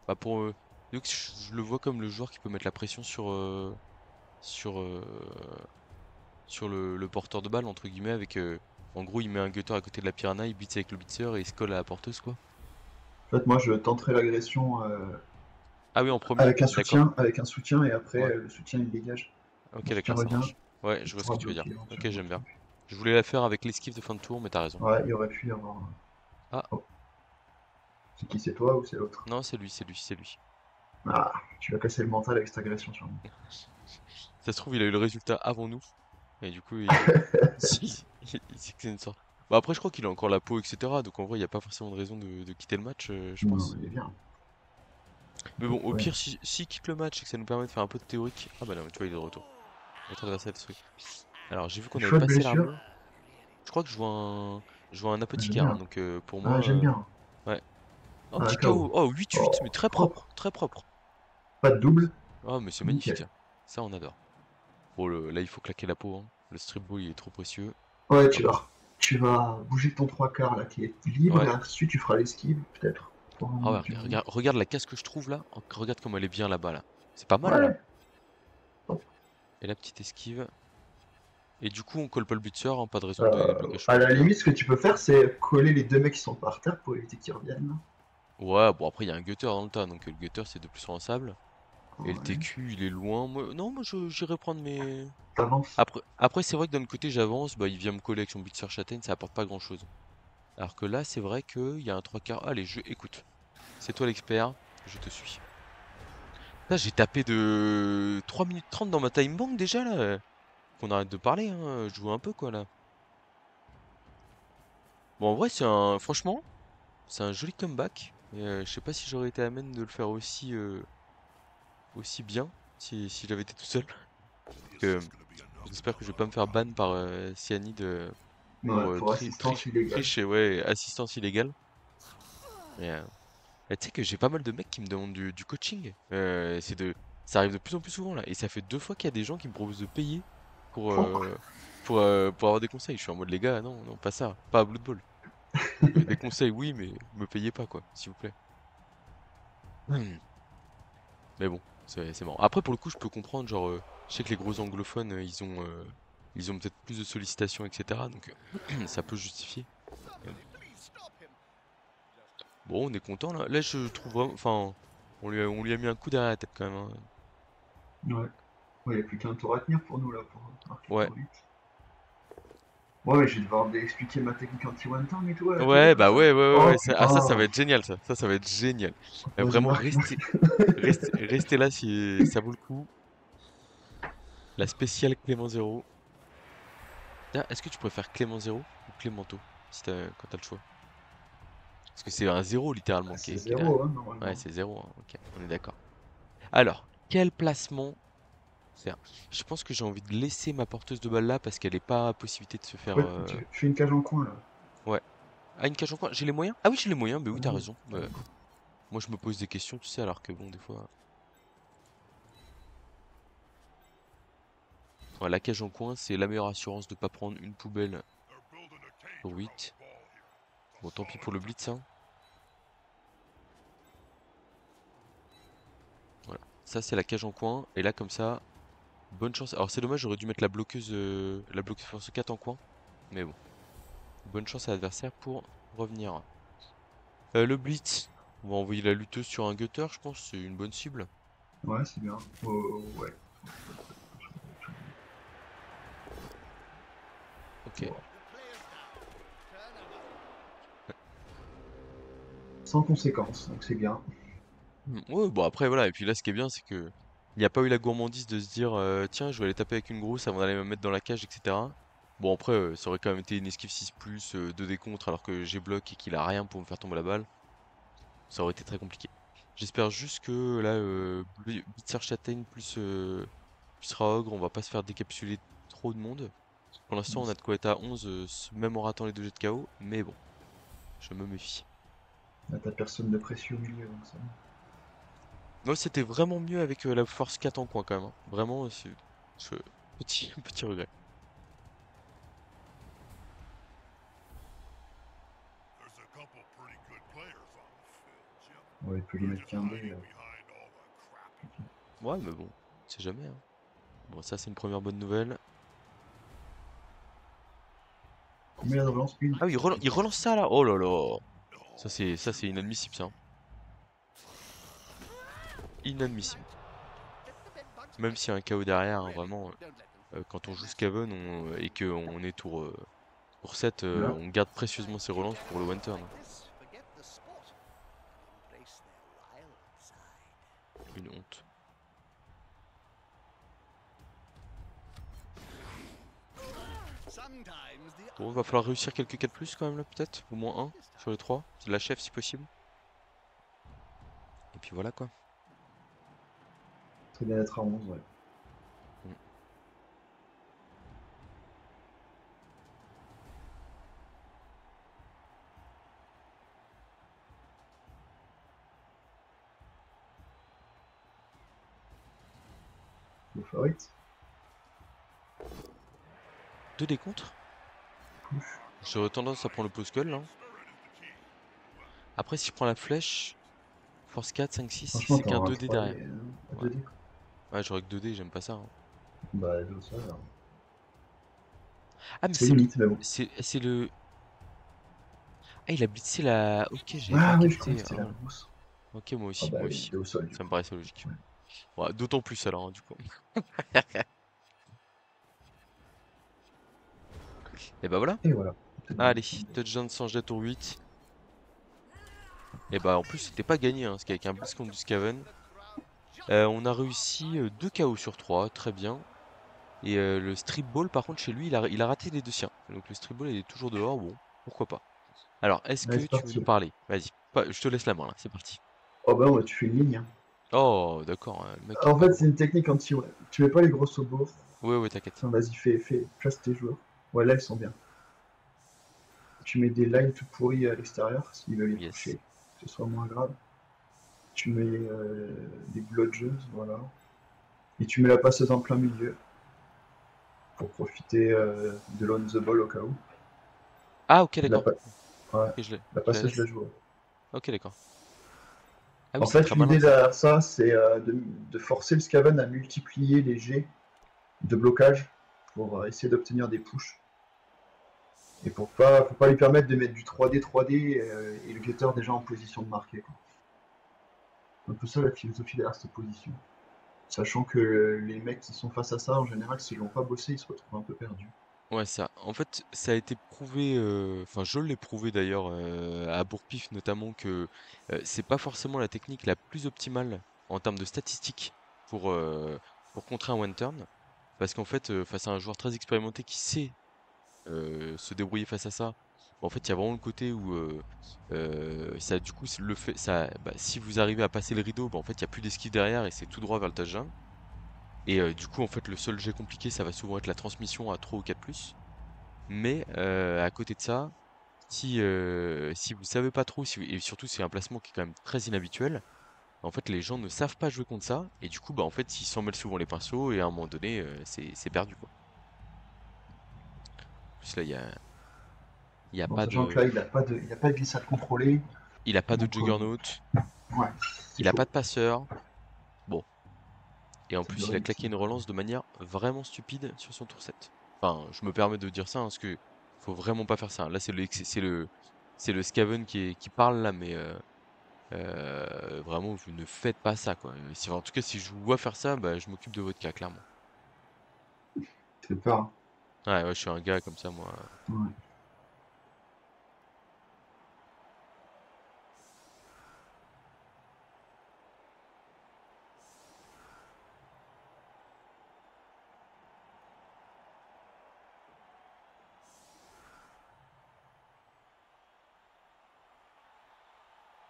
Bah pour... donc je le vois comme le joueur qui peut mettre la pression sur, euh, sur le porteur de balle entre guillemets avec... en gros il met un gutter à côté de la piranha, il blitz avec le blitzer et il se colle à la porteuse quoi. En fait, moi, je tenterai l'agression Ah oui en premier? D'accord. avec un soutien, et après, Ouais. le soutien, il dégage. Ok Le soutien d'accord ça revient, marche. Ouais il je vois ce que pourra tu veux dire. bloquer Ok éventuellement le j'aime bien. truc. Je voulais la faire avec l'esquive de fin de tour mais t'as raison. Ouais, il y aurait pu y avoir... Ah Oh, c'est qui, c'est toi ou c'est l'autre? non c'est lui, c'est lui, c'est lui. Ah, tu vas casser le mental avec cette agression sur moi. Ça se trouve il a eu le résultat avant nous. Et du coup il sait que c'est une sorte. Bah après je crois qu'il a encore la peau etc. Donc en vrai il n'y a pas forcément de raison de quitter le match je Non, pense. il est bien. Mais bon au Ouais. pire s'il quitte le match et que ça nous permet de faire un peu de théorique. Ah bah non mais tu vois il est de retour. Notre adversaire est détruit. Alors j'ai vu qu'on avait Chouette passé blessure. l'armure. Je crois que je vois un J'aime apothicaire, hein, bien. donc pour moi, Ah, j'aime bien. ouais. Oh, Ah, petit KO. KO. Oh, 8-8, mais Oh, très propre. propre, très propre. Pas de double. Oh, mais c'est magnifique, Nickel. ça. Ça, on adore. Bon, là, il faut claquer la peau, hein. Le strip ball, il est trop précieux. Ouais, Hop. tu vas bouger ton trois quarts là qui est libre, Ouais. et ensuite tu feras l'esquive, peut-être, pour Ah ramener ouais, du bruit. regarde la casse que je trouve là. Oh, regarde comme elle est bien là-bas, là. C'est pas mal, là. Ouais. Hop. Et la petite esquive. Et du coup, on colle pas le blitzer, hein, pas de raison de donner des blocages À la supplémentaires. limite, ce que tu peux faire, c'est coller les deux mecs qui sont par terre pour éviter qu'ils reviennent. Ouais, bon, après, il y a un gutter dans le tas, donc le gutter, c'est de plus en sable. Et le Ouais. TQ, il est loin. Non, moi, j'irai prendre mes... T'avances. Après c'est vrai que d'un autre côté, j'avance, bah, il vient me coller avec son blitzer châtaigne, ça apporte pas grand-chose. Alors que là, c'est vrai qu'il y a un trois quarts. Allez, écoute, c'est toi l'expert, je te suis. Là, j'ai tapé de 3 minutes 30 dans ma time bank déjà, là. Qu'on arrête de parler, hein, je joue un peu, quoi, là. Bon, en vrai, franchement, c'est un joli comeback. Et, je sais pas si j'aurais été à même de le faire aussi bien si j'avais été tout seul. The Que, assist's gonna be enough to j'espère que je cover vais pas me the faire top. ban par Cyanide Ouais, pour pour assistance illégale. triche et ouais, assistance illégale. Et, tu sais que j'ai pas mal de mecs qui me demandent du coaching. Ça arrive de plus en plus souvent là. Et ça fait 2 fois qu'il y a des gens qui me proposent de payer pour, Oh. euh, pour avoir des conseils. Je suis en mode les gars, non, non, pas ça, pas à Blood Bowl. Des conseils, oui, mais me payez pas quoi, s'il vous plaît. Hmm. Mais bon, c'est marrant. Après, pour le coup, je peux comprendre, genre, je sais que les gros anglophones, ils ont peut-être plus de sollicitations, etc. Donc, ça peut justifier. Mais bon. Somebody, please stop him. Bon, on est content là. Là, je trouve vraiment, enfin, on lui a mis un coup derrière la tête quand même, hein. Ouais. Ouais, il n'y a plus qu'un tour à tenir pour nous là, pour marquer Ouais. tour 8. Ouais, je vais devoir expliquer ma technique anti-one-time et tout à la télé Ouais, comme bah ça. ouais, ouais, ouais, Oh ouais, ça va putain. être génial, ça. Ça va être génial. Vraiment, Heureusement que non. restez là si ça vaut le coup. La spéciale Clément Zéro. Tiens, est-ce que tu préfères Clément Zéro ou Clémento quand t'as le choix? Parce que c'est un zéro littéralement qui C'est est derrière. zéro, hein, Ouais, normalement. c'est zéro, hein, ok, on est d'accord. Alors, quel placement faire? Je pense que j'ai envie de laisser ma porteuse de balle là parce qu'elle est pas à possibilité de se faire. Ouais, tu fais une cage en coin là. Ouais. Ah, une cage en coin, j'ai les moyens? Ah oui, j'ai les moyens, mais oui, t'as Ouais, raison. Moi, je me pose des questions, tu sais, alors que bon, des fois. Ouais, la cage en coin, c'est la meilleure assurance de pas prendre une poubelle They're building a cage pour around 8. the ball here. It's a Bon, tant pis solid pour le plan. blitz, hein. Voilà. Ça, c'est la cage en coin. Et là, comme ça, bonne chance. Alors, c'est dommage, j'aurais dû mettre la bloqueuse force 4 en coin. Mais bon, bonne chance à l'adversaire pour revenir. Le blitz, on va envoyer la lutteuse sur un gutter, je pense, c'est une bonne cible. Ouais, c'est bien. Oh, ouais. Ok. Wow. The player's down. Turn over. Sans conséquence, donc c'est bien. Ouais, bon, après, voilà. Et puis là, ce qui est bien, c'est que il n'y a pas eu la gourmandise de se dire, tiens, je vais aller taper avec une grosse avant d'aller me mettre dans la cage, etc. Bon, après, ça aurait quand même été une esquive 6+, 2 décontres, alors que j'ai bloqué et qu'il a rien pour me faire tomber la balle. Ça aurait été très compliqué. J'espère juste que là, Blitzer Châtaigne plus Raogre, on va pas se faire décapsuler trop de monde. Pour l'instant, on a de quoi être à 11, même en ratant les 2 jets de KO, mais bon, je me méfie. Là, t'as personne de précieux au milieu, donc ça. Moi, c'était vraiment mieux avec la force 4 en coin quand même, hein. Vraiment, je- petit regret. There's a couple pretty good players on the field, Jim. Ouais, il peut lui They're mettre just qu'un dé. hiding behind all the crap. Ouais, mais bon, c'est jamais, hein. Bon, ça, c'est une première bonne nouvelle. Combien il a de relance? Une. Ah oui, il relance ça là. Oh là là. Ça c'est inadmissible ça, hein. Inadmissible. Let the men punch Même back. s'il y a un KO derrière, hein, Really, vraiment, don't let them quand on They're joue massive. Skaven et qu'on est tour 7, Là. on garde précieusement ses relances pour le one turn, hein. Like this, forget the sport. Embrace their wild side. Une honte. Sometimes the Bon, va falloir réussir quelques 4 plus quand même là, peut-être. Au moins un sur les 3. C'est de la chef si possible. Et puis voilà quoi. Très bien d'être à 11, ouais. Mm. Le favorite. 2 décomptes. Push. J'aurais tendance à prendre le pause là. Après, si je prends la flèche, force 4, 5, 6, Franchement, c'est t'as qu'un un 2D derrière. 3D, à Ouais, 2D. ouais, j'aurais que 2D, j'aime pas ça, hein. Bah, 2 ça, alors. Ah, mais C'est limite, mais bon. c'est le. Ah, il a blitzé la. Ok, j'avais pas Ah oui, je croyais capté. que c'était la Oh. grosse. Ok, moi Ah aussi, bah, moi elle aussi. était au sol, du Ça me coup. paraissait logique. Ouais. Ouais, d'autant plus alors, hein, du coup. Et bah voilà. Et voilà. Peut-être bien Allez, descendre. touchdown sans jet tour 8. Et bah en plus, c'était pas gagné, hein, parce qu'avec un blitz contre du Skaven. On a réussi 2 KO sur 3, très bien. Et le strip ball, par contre, chez lui, il a raté les 2 siens. Donc le strip ball, il est toujours dehors, bon, pourquoi pas. Alors, est-ce Allez, que c'est tu veux nous parti. parler? Vas-y, je te laisse la main là, c'est parti. Oh bah, ouais, tu fais une ligne, hein. Oh, d'accord, le mec est En pas fait, con, c'est hein. une technique anti, ouais. Tu mets pas les gros sobos. Ouais, ouais, t'inquiète. Enfin, vas-y, place tes joueurs. Ouais, là, ils sont bien. Tu mets des lines tout pourris à l'extérieur, s'ils veulent les Yes. toucher, que ce soit moins grave. Tu mets des blodgers, voilà. Et tu mets la passeuse en plein milieu, pour profiter de l'on the ball au cas où. Ah, ok, La, d'accord. pa- ouais, Ok, la je la passeuse, je la laisse. joue. Ok, d'accord. Ah oui, En c'est fait, très malin l'idée ça. derrière ça, c'est de forcer le Skaven à multiplier les jets de blocage pour essayer d'obtenir des pushes. Et pour pas lui permettre de mettre du 3D et le gutter déjà en position de marquer, quoi. C'est un peu ça la philosophie derrière cette position. Sachant que les mecs qui sont face à ça, en général, s'ils l'ont pas bossé, ils se retrouvent un peu perdus. Ouais, ça. En fait, ça a été prouvé, enfin, je l'ai prouvé d'ailleurs à Bourg-Pif notamment que c'est pas forcément la technique la plus optimale en termes de statistiques pour contrer un one turn. Parce qu'en fait, face à un joueur très expérimenté qui sait se débrouiller face à ça, en fait, il y a vraiment le côté où ça, du coup, le fait, ça, bah, si vous arrivez à passer le rideau, bah, en fait, il y a plus d'esquive derrière et c'est tout droit vers le touchdown. Et du coup, en fait, le seul jet compliqué, ça va souvent être la transmission à 3 ou 4 plus. Mais à côté de ça, si vous savez pas trop, et surtout c'est un placement qui est quand même très inhabituel, en fait les gens ne savent pas jouer contre ça, et du coup bah en fait ils s'en mêlent souvent les pinceaux, et à un moment donné c'est perdu quoi. En plus là il y a En pas sachant que là, de il a pas de glissade contrôlée, il a pas de donc juggernaut, ouais, c'est il a chaud. pas de passeur, bon, et en C'est plus dur il à a claqué utiliser. une relance de manière vraiment stupide sur son tour 7. Enfin, je me permets de dire ça, hein, parce que faut vraiment pas faire ça, hein. Là c'est le Skaven qui parle là, mais vraiment, vous ne faites pas ça, quoi. Si, en tout cas, si je vous vois faire ça, bah, je m'occupe de votre cas, clairement. C'est peur, hein. Ouais, ouais, je suis un gars comme ça, moi. Ouais.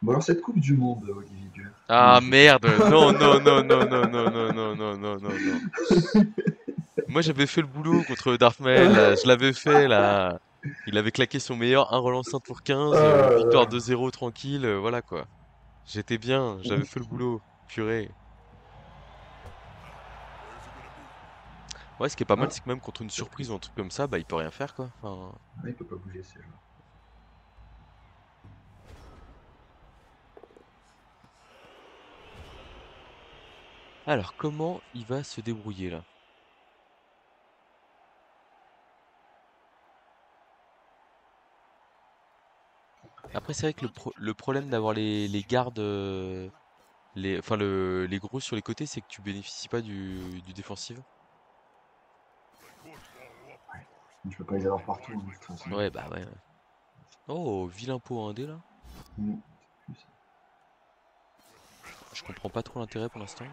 Bon alors cette Coupe du Monde, Olivier Duer, comment Ah elle s'est passée? merde! Non, non, non, non, non, non, non, non, non, non, non, non. Moi j'avais fait le boulot contre Darth Maul, là. Je l'avais fait là. Il avait claqué son meilleur, un relance 1 pour 15, victoire Euh, 2-0 tranquille, voilà quoi. J'étais bien, j'avais fait le boulot. Purée. Ouais, ce qui est pas mal, Ah, c'est que même contre une pas surprise ou prise. un truc comme ça, bah il peut rien faire quoi. Enfin... Ah, il peut pas bouger ces joueurs. Alors, comment il va se débrouiller là? Après, c'est vrai que le problème d'avoir les gardes, enfin les gros sur les côtés, c'est que tu bénéficies pas du défensif. Ouais. Je peux pas les avoir partout, hein, de toute façon. Ouais, bah ouais. Oh, vilain pot 1D là. Mm. C'est plus- Je comprends pas trop l'intérêt pour l'instant.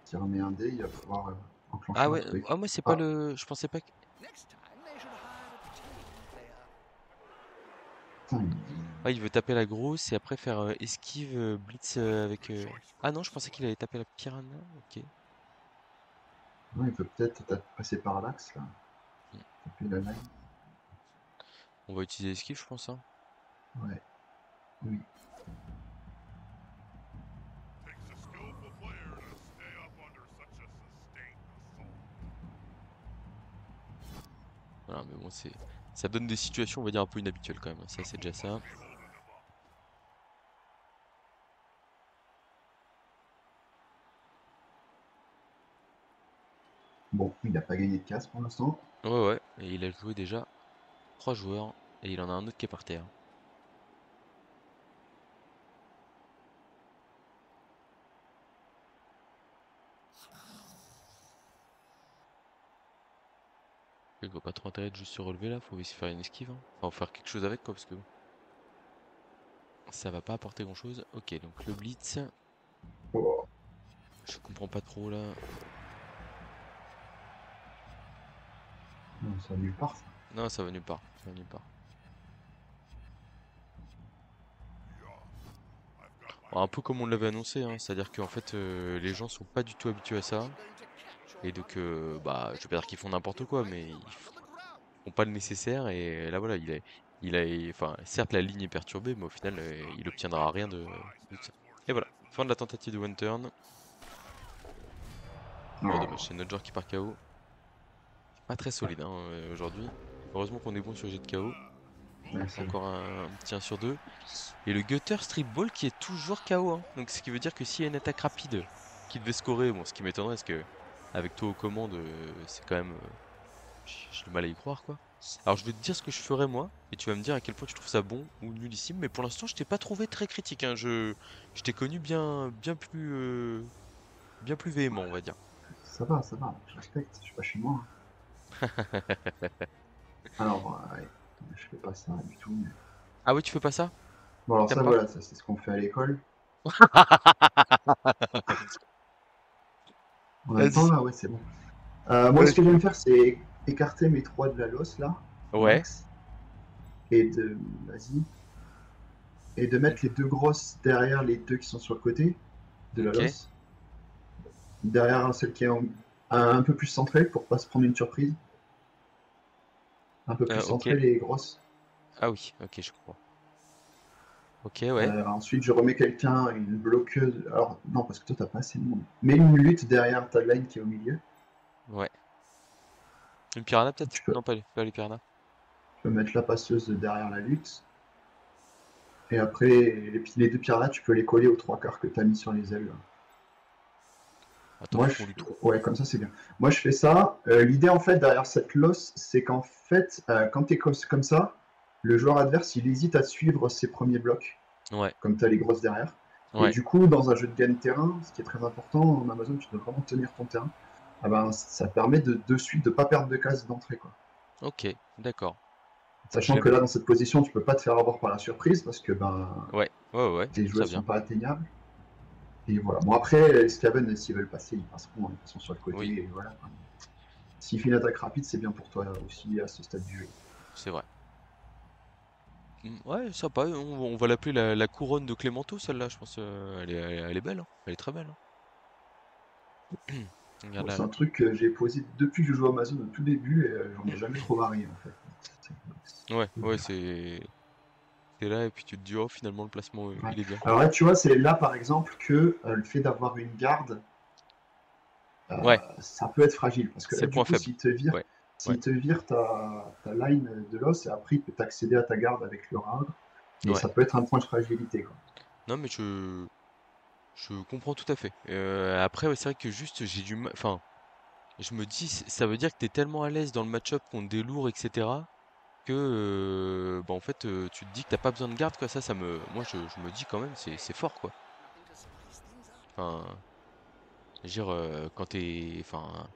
S'il remet un dé, il va pouvoir Ah enclencher un ouais, truc. ah moi c'est pas Ah, le. Je pensais pas que. Next time they should hire a team player. putain, Ah, il veut taper la grosse et après faire esquive, blitz avec. Ah non, je pensais qu'il allait taper la piranha. Ok. ouais, il peut peut-être passer par l'axe là. Hmm. Taper la line. On va utiliser esquive, je pense, hein. Ouais, oui. Takes a skillful player to stay up under such a sustained assault. Voilà, mais bon, ça donne des situations, on va dire, un peu inhabituelles quand même, hein. Ça, c'est déjà ça. Be holding him up. Bon, il n'a pas gagné de casse pour l'instant. Ouais, ouais. Et il a joué déjà 3 joueurs et il en a un autre qui est par terre. Il voit pas trop intérêt de juste se relever là, faut essayer de faire une esquive, hein. Enfin, faut faire quelque chose avec quoi, parce que ça va pas apporter grand chose. Ok, donc le blitz, Oh, je comprends pas trop là. non, ça va nulle part ça. Non, ça va nulle part, ça va nulle part. Bon, un peu comme on l'avait annoncé, hein, c'est-à-dire qu'en fait les gens sont pas du tout habitués à ça. Et donc bah je vais pas dire qu'ils font n'importe quoi, mais ils font pas le nécessaire et là voilà, enfin certes la ligne est perturbée, mais au final il obtiendra rien de ça. Et voilà, fin de la tentative de one turn. Bon Oh, dommage, c'est notre joueur qui part KO. Pas très solide hein, aujourd'hui. Heureusement qu'on est bon sur le jet de KO. ouais, c'est vrai. Encore un petit 1 sur 2. Et le Gutter Strip Ball qui est toujours KO, hein. Donc ce qui veut dire que s'il y a une attaque rapide qui devait scorer, bon ce qui m'étonnerait parce que avec toi aux commandes, c'est quand même. J'ai du mal à y croire quoi. Alors je vais te dire ce que je ferais moi, et tu vas me dire à quel point tu trouves ça bon ou nullissime, mais pour l'instant je t'ai pas trouvé très critique, hein. Je t'ai connu bien plus véhément on va dire. Ça va, je respecte, je suis pas chez moi. Alors, ouais, je fais pas ça du tout. Mais... Ah oui tu fais pas ça? Bon, alors T'aimes ça, pas? voilà, ça c'est ce qu'on fait à l'école. En même temps, Vas-y. là, ouais, c'est bon. Moi, ce que Vas-y. j'aime faire, c'est écarter mes trois de la losse, là, Ouais, max, et de... Vas-y. Et de mettre les deux grosses derrière les deux qui sont sur le côté de la ok. losse. Derrière celle qui est un peu plus centrée pour pas se prendre une surprise. Un peu plus Ok. centrée, les grosses. Ah oui, ok je comprends. Ok ouais. Ensuite, je remets quelqu'un, une bloqueuse. Alors, non, parce que toi, t'as pas assez de monde. Mets une lutte derrière ta line qui est au milieu. Ouais. Une piranha peut-être? Tu peux, Non pas les piranhas. tu peux mettre la passeuse derrière la lutte. Et après, les deux pirates, tu peux les coller aux trois quarts que t'as mis sur les ailes. Attends, Moi, faut qu'on lui trouve. ouais, comme ça, c'est bien. Moi, je fais ça. L'idée, en fait, derrière cette losse, c'est qu'en fait, quand t'es comme ça, le joueur adverse, il hésite à suivre ses premiers blocs, Ouais, comme t'as les grosses derrière. Et ouais. du coup, dans un jeu de gagne-terrain, ce qui est très important en Amazon, tu dois vraiment tenir ton terrain. Ah ben, ça permet de suite de pas perdre de cases d'entrée, quoi. Ok, d'accord. Sachant que J'aime. là, dans cette position, tu peux pas te faire avoir par la surprise parce que ben, Ouais, ouais, ouais, tes très joueurs sont bien. pas atteignables. Et voilà. Bon, après, les Skaven, s'ils veulent passer, ils passeront. Ils sont sur le côté, Oui. et voilà. S'il fait une attaque rapide, c'est bien pour toi aussi à ce stade du jeu. C'est vrai. Ouais, sympa. On va l'appeler la couronne de Clémenceau, celle-là, je pense. Elle est belle, hein. Elle est très belle, hein. Regarde Bon, là, c'est là. un truc que j'ai posé depuis que je joue à Amazon au tout début et j'en ai jamais trop varié en fait. Ouais, C'est ouais, bien. t'es là et puis tu te dis, oh, finalement, le placement, Ouais. il est bien. Alors là, tu vois, c'est là par exemple que le fait d'avoir une garde, Ouais, ça peut être fragile parce que c'est là, le du point coup, faible. Ouais, ouais, s'il te vire ta line de l'os et après il peut t'accéder à ta garde avec le rare et ouais. ça peut être un point de fragilité, quoi. Non, mais je comprends tout à fait. Après, ouais, c'est vrai que juste, j'ai du mal. Enfin, je me dis, ça veut dire que t'es tellement à l'aise dans le match-up contre des lourds, etc., que, bah, en fait, tu te dis que t'as pas besoin de garde, quoi. Moi, je me dis quand même, c'est fort, quoi. Nothing to spice things up. Enfin, je veux dire, quand enfin,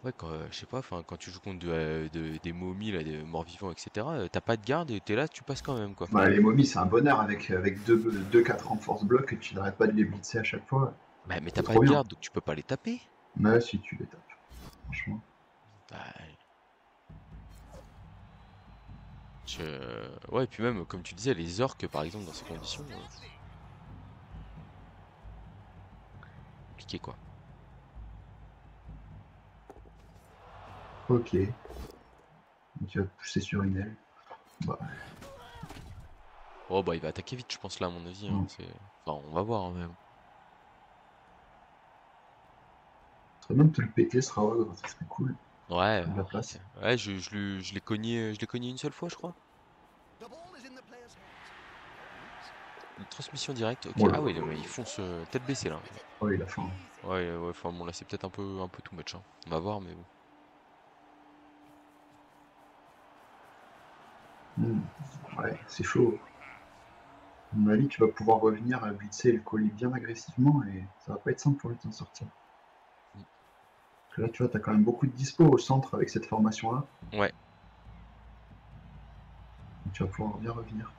ouais, je sais pas, enfin, quand tu joues contre des momies, là, des morts-vivants, etc., t'as pas de garde et t'es là, tu passes quand même, quoi. Bah, les momies, c'est un bonheur avec deux 4 renforce blocs et tu n'arrêtes pas de les blitzer à chaque fois. Bah, mais C'est t'as pas trop de bien. garde, donc tu peux pas les taper. Mais si tu les tapes, franchement. Bah, ouais, et puis même, comme tu disais, les orques, par exemple, dans ces conditions, compliqué, quoi. Ok. Donc il va te pousser sur une aile. Bah, Oh, bah, il va attaquer vite, je pense, là, à mon avis, hein. non. Enfin, on va voir, hein, même. Ce serait bien de te le péter, ce Raog, ça serait cool. Ouais, Prendre de la place. ouais, je l'ai cogné une seule fois, je crois. The ball is in the player's hands. Une transmission directe, ok. Oh là Ah là ouais, là non, mais il là. fonce tête baissée, là. Oh, il a faim. Ouais, ouais, enfin, bon, là, c'est peut-être un peu too much, hein. On va voir, mais bon. Hmm. Ouais, c'est chaud. À mon avis, tu vas pouvoir revenir à blitzer le colis bien agressivement et ça va pas être simple pour lui de s'en sortir. Mm. Parce que là, tu vois, t'as quand même beaucoup de dispo au centre avec cette formation-là. Ouais, Donc tu vas pouvoir bien revenir.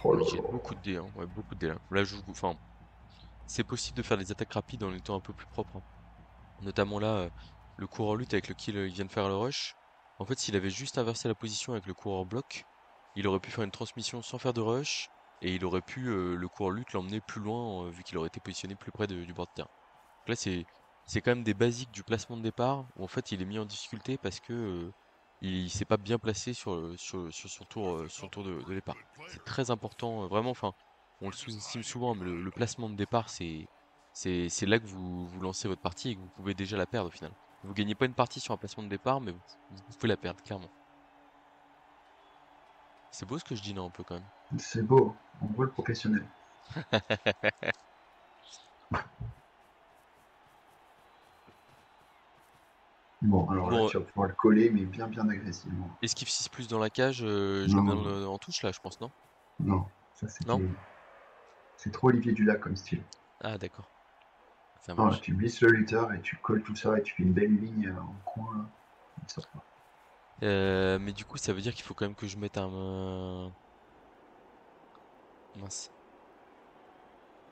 Oh il là jette là. beaucoup de dés, hein. Ouais, beaucoup de dés, là. Là, enfin, c'est possible de faire des attaques rapides en étant un peu plus propre, hein. Notamment là, le coureur lutte avec lequel il vient de faire le rush. En fait, s'il avait juste inversé la position avec le coureur bloc, il aurait pu faire une transmission sans faire de rush, et il aurait pu, le coureur lutte, l'emmener plus loin, vu qu'il aurait été positionné plus près du bord de terrain. Donc là, c'est quand même des basiques du placement de départ, où en fait, il est mis en difficulté parce que il s'est pas bien placé sur son tour de départ. C'est très important, vraiment, enfin, on le sous-estime souvent, mais le placement de départ, c'est là que vous lancez votre partie et que vous pouvez déjà la perdre au final. Vous gagnez pas une partie sur un placement de départ, mais vous pouvez la perdre, clairement. C'est beau ce que je dis, non, un peu quand même. C'est beau. On voit le professionnel. Bon, alors là, Bon, tu vas pouvoir le coller, mais bien bien agressivement. esquive 6 plus dans la cage, je le Non, mets non, non. en touche là, je pense, non? Non. Ça, Non? c'est trop Olivier Dulac comme style. Ah, d'accord, ça Non, là, marche. tu blisses le lutteur et tu colles tout ça et tu fais une belle ligne en coin. Là. Ça va. Mais du coup, ça veut dire qu'il faut quand même que je mette mince.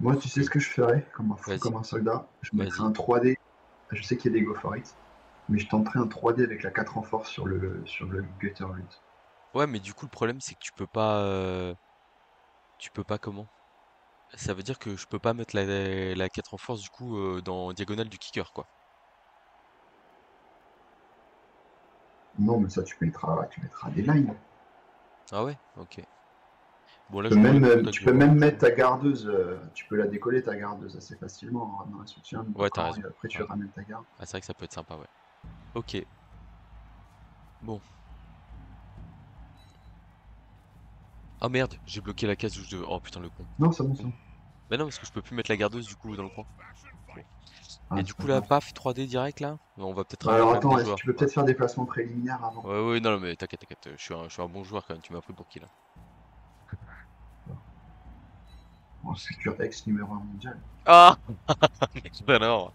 Moi, Faut tu sais que... ce que je ferais comme un fou, Vas-y, comme un soldat? Je mettrais vas-y. un 3D. Je sais qu'il y a des go for it, mais je tenterais un 3D avec la 4 en force sur le Gutter Loot. Ouais, mais du coup, le problème, c'est que tu peux pas comment? Ça veut dire que je peux pas mettre la 4 en force, du coup, dans diagonale du kicker, quoi. Non, mais ça, tu mettras des lines. Ah ouais? Ok. Bon, là, Tu peux je prends les même, contacts tu du peux roi, même du mettre coup. ta gardeuse, tu peux la décoller ta gardeuse assez facilement en ramenant un soutien, de Ouais, t'as bloquant, raison. et après tu Ouais. ramènes ta garde. Ah, c'est vrai que ça peut être sympa, ouais. Ok. Bon. Oh merde, j'ai bloqué la case où je devais... Oh putain, le con. Non, c'est bon, c'est Con. bon. Mais non, parce que je peux plus mettre la gardeuse, du coup, dans le coin. Bon. Ah, Et du c'est pas coup, là, grave. paf, 3D direct, là? On va peut-être Bah avoir alors quand même des attends, est-ce que joueurs. tu peux Ouais. peut-être faire des placements préliminaires avant? Ouais, ouais, non, mais t'inquiète, t'inquiète. Je suis un bon joueur quand même. Tu m'as pris pour qui, là? En futur ex numéro 1 mondial. Ah! Alors.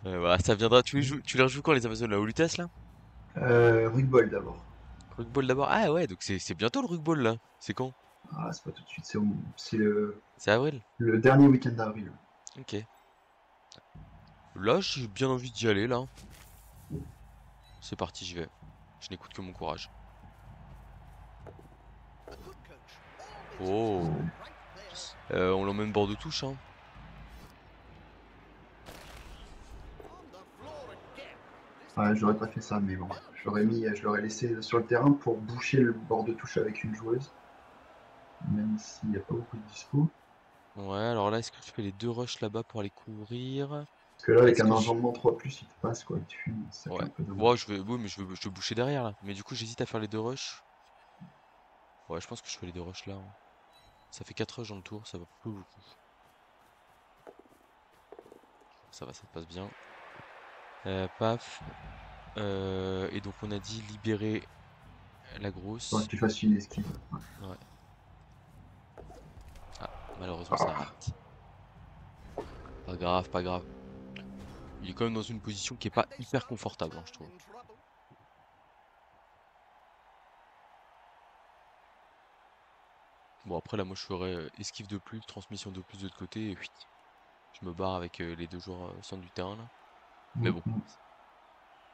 Bah, ça viendra. Tu les rejoues quand les Amazones là? Au Lutèce là? Rugball d'abord. Rugball d'abord? Ah ouais, donc c'est bientôt le Rugball là. C'est quand? Ah, c'est pas tout de suite, c'est C'est avril? le dernier week-end d'avril. Ok. Là, j'ai bien envie d'y aller, là. C'est parti, j'y vais. Je n'écoute que mon courage. A good coach always Oh. uses the right player On l'emmène bord de touche, hein. on the floor again. This Ouais, time j'aurais pas fait ça, mais bon. Je l'aurais laissé sur le terrain pour boucher le bord de touche avec une joueuse. Même s'il n'y a pas beaucoup de dispo. Ouais, alors là, est-ce que je fais les 2 rushs là-bas pour aller couvrir? Parce que là, avec Est-ce un que je... enjambement 3+, il te passe quoi, il te fume, c'est ça qui est Ouais. un peu Ouais, dommage. oui, mais je veux boucher derrière, là. Mais du coup, j'hésite à faire les 2 rushs. Ouais, je pense que je fais les 2 rushs là, hein. Ça fait 4 rushs dans le tour, ça va pas beaucoup. Ça va, ça se passe bien. Paf. Et donc, on a dit libérer la Faudrait grosse. que tu fasses une esquive. Ouais. Ah, malheureusement, ça Ah, rate. Pas grave, pas grave. Il est quand même dans une position qui est pas and they hyper start to confortable, hein, je turn trouve. in trouble. Bon, après, là, moi, je ferais esquive de plus, transmission de plus de l'autre côté, et puis je me barre avec les 2 joueurs au centre du terrain, là. Mais bon,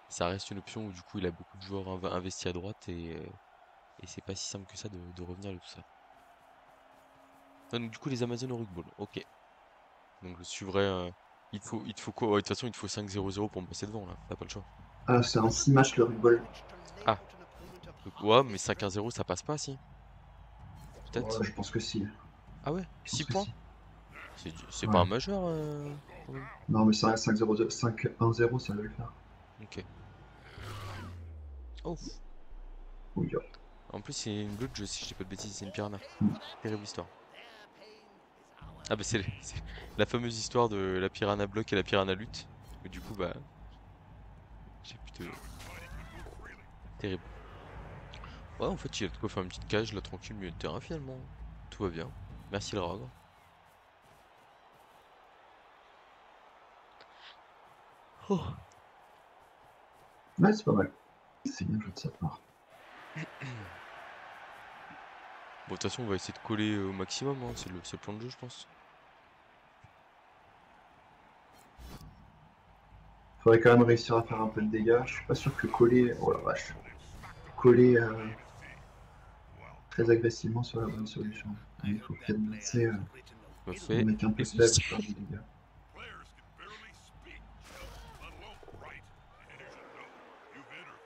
ça reste une option où, du coup, il a beaucoup de joueurs investis à droite, et c'est pas si simple que ça de revenir de tout ça. Ah, donc, du coup, les Amazones au rugby, ok. Donc, je suivrai... il te faut quoi? Ouais, de toute façon, il te faut 5-0-0 pour me passer devant, là. T'as pas le choix. Ah, c'est un 6 match le rugby. Managed to lay Ah, out an opponent of donc, half ouais, mais his 5-1-0, strength. ça passe pas, si? Ouais, Peut-être? je pense que si. Ah ouais? Je 6 pense que points? si. C'est pas Ouais. un majeur, quand même. Non, mais ça 5-0, 5-1-0, ça doit le faire. Ok. Oh. Oui, ouais. En plus, c'est une bludge, si je dis pas de bêtises, c'est une piranha. Pay for that. Terrible histoire. Their pain is our Ah bah c'est gain. c'est la fameuse histoire de la piranha bloc et la piranha lutte. Et du coup, bah, j'ai pu te... Terrible. Ouais, en fait, il y a de quoi faire une petite cage, là, tranquille, milieu de terrain, finalement. Tout va bien. Merci le rogre. Oh. Ouais, c'est pas mal. C'est bien joué de sa part. Bon, de toute façon, on va essayer de coller au maximum, hein. C'est le plan de jeu, je pense. Faudrait quand même réussir à faire un peu de dégâts. Je suis pas sûr que coller. Oh la vache. Coller très agressivement soit la bonne solution. I Il hope faut that peut-être player mixer has written a will. Parfait. avec un peu Et de faible pour faire du dégât. Players can barely speak, let alone write. And you should know. You've interviewed enough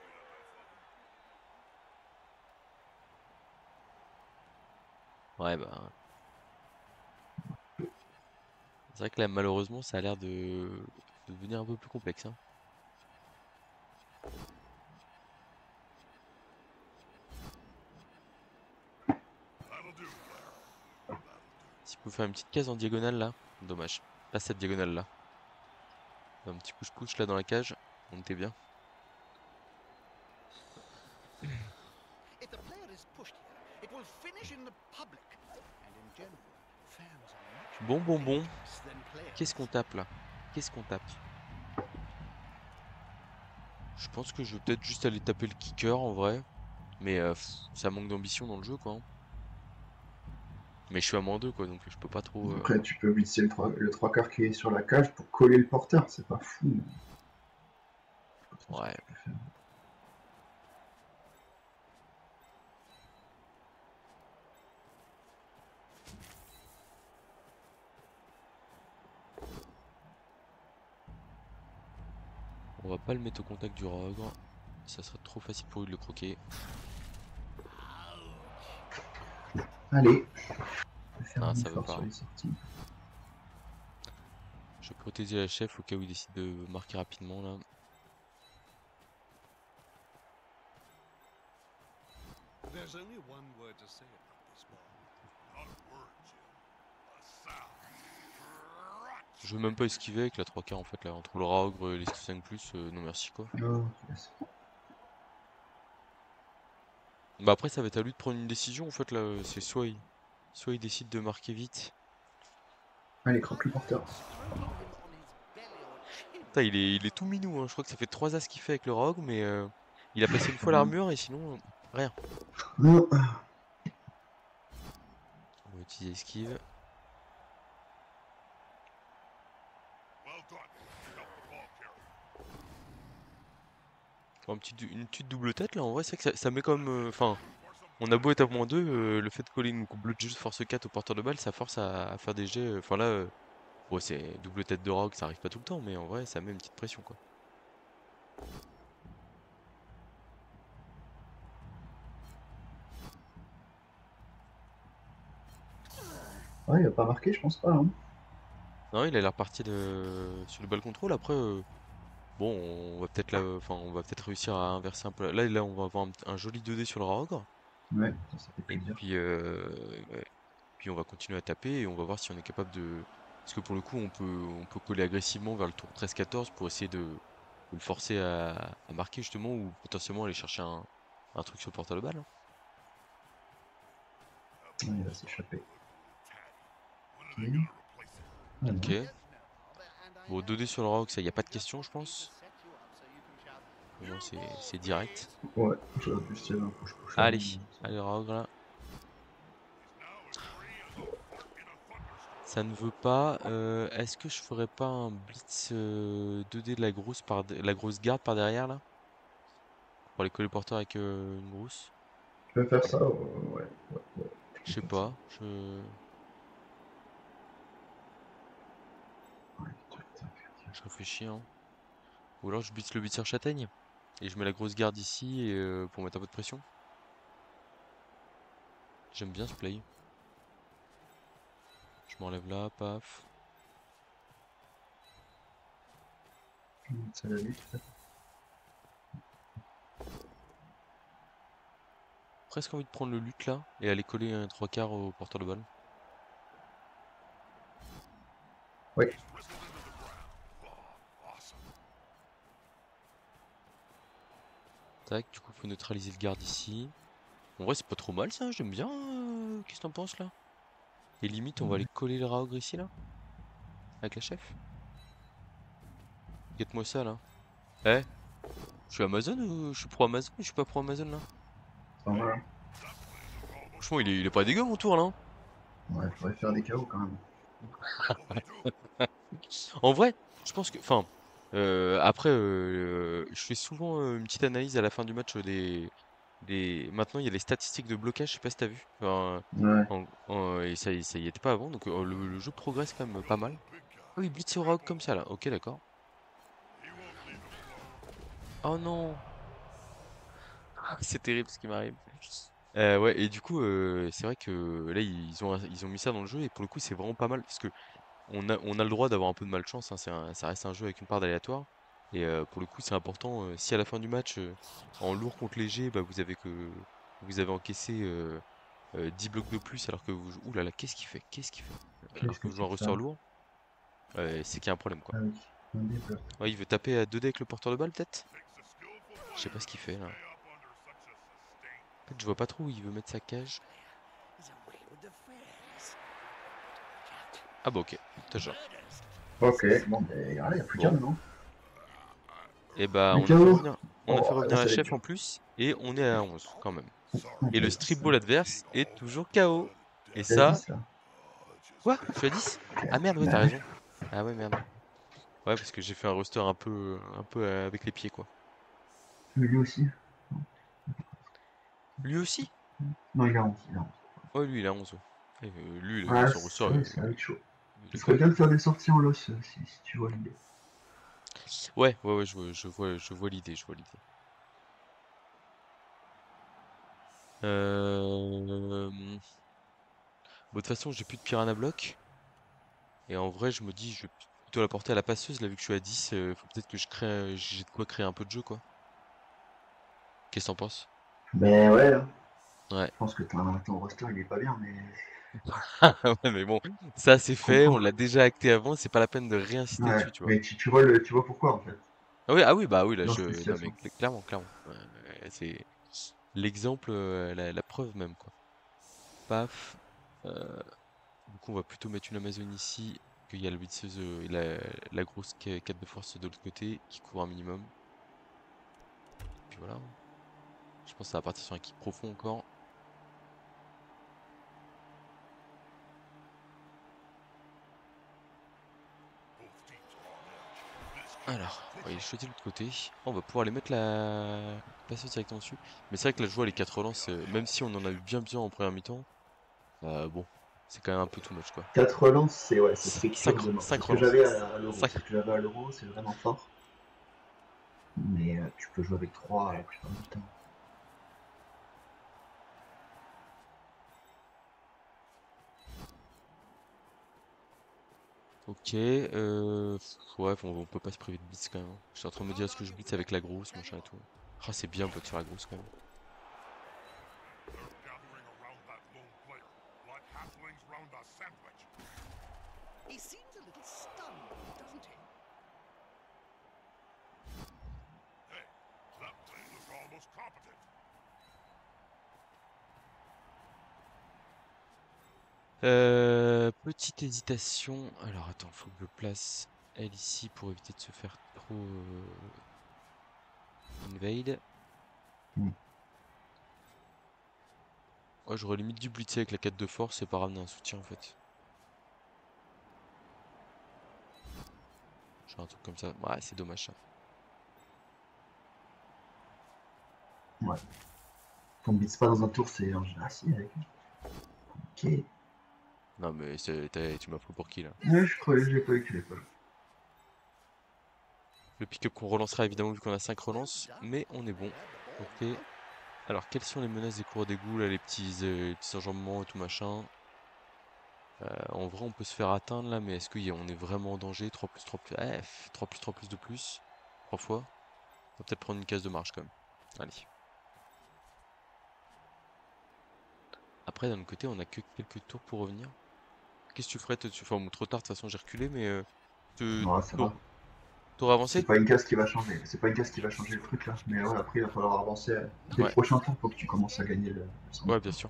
of them. ouais, bah... C'est vrai que là, malheureusement, ça a l'air de devenir un peu plus complexe, hein. That'll do, player. That'll do. Si vous pouvez faire une petite case en diagonale, là. Dommage. Pas cette diagonale-là. Un petit couche-couche, là, dans la cage. On était bien. If the player is pushed here, it will finish in the public. And in general, fans are much Bon, bon, more bon. dangerous than players. Qu'est-ce qu'on tape là? Qu'est-ce qu'on tape? Je pense que je vais peut-être juste aller taper le kicker en vrai. Mais ça manque d'ambition dans le jeu quoi, hein. Mais je suis à -2 quoi, donc je peux pas trop... Après, tu peux blitzer le 3 quarts qui est sur la cage pour coller le porteur. C'est pas fou. Mais... c'est pas trop ce que Ouais. tu peux faire. On va pas le mettre au contact du rogre. Ça serait trop facile pour lui de le croquer. Allez. Je vais faire Ah, un ça veut effort pas, sur hein. les sorties. Je vais protéger la chef au cas où il décide de marquer rapidement là. There's only one word to say about this ball. Not a word, Jim. A sound. Je veux même pas esquiver avec la 3 quarts en fait là. Entre le rogre et l'esquive 5+, non merci quoi. Oh, yes. Bah après ça va être à lui de prendre une décision en fait là. C'est soit il décide de marquer vite. Allez, croque le porteur. Stroking him on his belly or chin. Putain, il est tout minou, hein. Je crois que ça fait 3 as qu'il fait avec le rogue, mais il a passé une fois Ouais. l'armure et sinon, rien. Non. On va utiliser esquive. Well done. You got the Une petite double tête là, en vrai, c'est vrai que ça met comme. Enfin, on a beau être à -2, le fait de coller une bleu de jeu de force 4 au porteur de balle, ça force à faire des jets. Enfin là, bon, c'est double tête de rogue, ça arrive pas tout le temps, mais en vrai, ça met une petite pression quoi. Ouais, il a pas marqué, je pense pas. Hein. Non, il a l'air parti sur le ball control. Après, bon, on va peut-être enfin, on va peut-être réussir à inverser un peu. Là, on va avoir un joli 2D sur le rogue. Ouais, ça fait Et plaisir. ouais. Puis on va continuer à taper et on va voir si on est capable de. Parce que pour le coup, on peut coller agressivement vers le tour 13-14 pour essayer de le forcer à marquer justement ou potentiellement aller chercher un truc sur le porteur de balle, hein. Ouais, il va s'échapper. Ok. Ah non. Ok. Bon, 2D sur le rock, ça y a pas de question, je pense. Au moins, c'est direct. Ouais, j'aurais pu se tirer un push-push avant. Allez, allez, rogue là. Ça ne veut pas. Est-ce que je ferais pas un blitz 2D de la grosse garde par derrière là? Pour aller coller le porteur avec une grosse? Tu peux faire ça? Ouais, ouais. Je Tu sais peux faire ça. pas. Ouais, tac, tac, tac. Je réfléchis, hein. Ou alors je blitz le blitzer châtaigne. Et je mets la grosse garde ici et, pour mettre un peu de pression. J'aime bien ce play. Je m'enlève là, paf. Ça la lutte, peut-être. Presque envie de prendre le lutte là et aller coller un 3/4 au porteur de balle. Ouais. Tac, du coup faut neutraliser le garde ici. En vrai c'est pas trop mal ça, j'aime bien. Qu'est-ce que t'en penses là? Et limite on va aller coller le Raogre ici là. Avec la chef. Guette-moi ça là. Eh, je suis Amazon ou je suis pro Amazon ou je suis pas pro Amazon là? Pas mal, hein. Franchement il est pas dégueu mon tour là, hein. Ouais, faudrait faire des KO quand même. En vrai, je pense que, enfin, après, je fais souvent une petite analyse à la fin du match Maintenant, il y a les statistiques de blocage, je sais pas si t'as vu. Enfin, Ouais. et ça y était pas avant, donc le jeu progresse quand même pas mal. Ah oui, Blitz au rogue comme ça là. Ok, d'accord. Oh non, c'est terrible ce qui m'arrive. Ouais, et du coup, c'est vrai que là, ils ont mis ça dans le jeu et pour le coup, c'est vraiment pas mal parce que on a le droit d'avoir un peu de malchance, hein, ça reste un jeu avec une part d'aléatoire. Et pour le coup, c'est important. Si à la fin du match, en lourd contre léger, bah, vous avez encaissé 10 blocs de plus alors que vous. Ouh là là, qu'est-ce qu'il fait? Qu'est-ce qu'il fait? Alors Qu'est-ce que que vous jouez c'est un que ressort ça? lourd, c'est qu'il y a un problème quoi. Ah oui, un débloc. Ouais, il veut taper à 2D avec le porteur de balle peut-être? Je sais pas ce qu'il fait là. En fait, je vois pas trop où il veut mettre sa cage. Ah bah ok, t'as genre. Ok, bon, ben, allez, il n'y a plus qu'un Bon, maintenant. et bah Le KO. on a fait Oh, là, revenir la ça va être chef dur. en plus et on est à 11 quand même. Ok, Et le strip ball adverse est toujours KO. Et t'es à ça, 10 là. quoi? Je suis à 10? Ok. Ah merde, ouais, t'as Bah, raison. Ah ouais, merde. Ouais, parce que j'ai fait un roster un peu avec les pieds, quoi. lui aussi. Lui aussi? Non, il a 11. Il a 11. Ouais, lui, il a 11. Ouais. Lui, Ouais, son roster, ça va être chaud. il Ce est serait cool. bien de faire des sorties en loss si tu vois l'idée. Ouais, je vois l'idée, je vois l'idée. Bon, de toute façon, j'ai plus de piranha bloc. Et en vrai, je me dis, je vais plutôt la porter à la passeuse, là, vu que je suis à 10. Faut peut-être que j'ai de quoi créer un peu de jeu, quoi. Qu'est-ce que t'en penses? Ben ouais, hein. Ouais. Je pense que ton roster il est pas bien, mais Ouais, mais bon, ça c'est je fait, on comprends. l'a déjà acté avant, c'est pas la peine de réinsister Ouais, dessus, tu vois. mais tu vois pourquoi en fait, Ah oui, bah oui, là dans cette non mais situation. clairement, clairement. C'est l'exemple, la preuve même, quoi. Paf. euh, du coup, on va plutôt mettre une Amazon ici, qu'il y a le blitzeuse et la grosse 4 de force de l'autre côté, qui court un minimum. Puis voilà, hein. Je pense que ça va partir sur un kick profond encore. Alors, on va les shooter de l'autre côté. On va pouvoir les mettre la passer directement dessus. Mais c'est vrai que la joie les 4 relances, même si on en a eu bien besoin en première mi-temps, bon, c'est quand même un peu too much quoi. 4 relances, c'est ouais, ça fait 5 cure de mort. C'est ce que relances. j'avais à l'Euro. 5. C'est ce que j'avais à l'Euro, c'est vraiment fort. Mais tu peux jouer avec 3 la plupart du temps. Ok, ouais, on peut pas se priver de blitz quand même, hein. Je suis en train de me dire est-ce que je blitz avec la grosse, machin et tout. Ah, c'est bien de faire la grosse quand même. They're gathering around that lone player, like halflings round a sandwich. He seems a little stunned, doesn't he? Hey, that play looked almost competent. Petite hésitation. Alors attends, faut que je place elle ici pour éviter de se faire trop invade. Hmm. Ouais, j'aurais limite dû blitzer avec la 4 de force et pas ramener un soutien en fait. Genre un truc comme ça. Ouais, c'est dommage ça. Ouais. Qu'on ne blitz pas dans un tour, c'est en général si avec. Ok. Non mais tu m'as pris pour qui là? Ouais, je croyais, j'ai pas eu que je l'ai pas. Le pick-up qu'on relancera évidemment vu qu'on a 5 relances, mais on est bon. Ok. Alors quelles sont les menaces des cours d'égout là, les petits enjambements et tout machin? En vrai on peut se faire atteindre là, mais est-ce qu'on est vraiment en danger? 3 plus 3 plus. 3 plus 3 plus 2 plus. 3 fois. On va peut-être prendre une case de marge quand même. Allez. Après d'un autre côté on a que quelques tours pour revenir. Qu'est-ce que tu ferais? Enfin bon, trop tard de toute façon j'ai reculé, mais Ouais, ça va. t'aurais C'est avancé? pas une case qui va changer. C'est pas une case qui va changer le truc là. Mais ouais, après il va falloir avancer dès le Ouais, prochain tour pour que tu commences à gagner le centre. ouais bien sûr.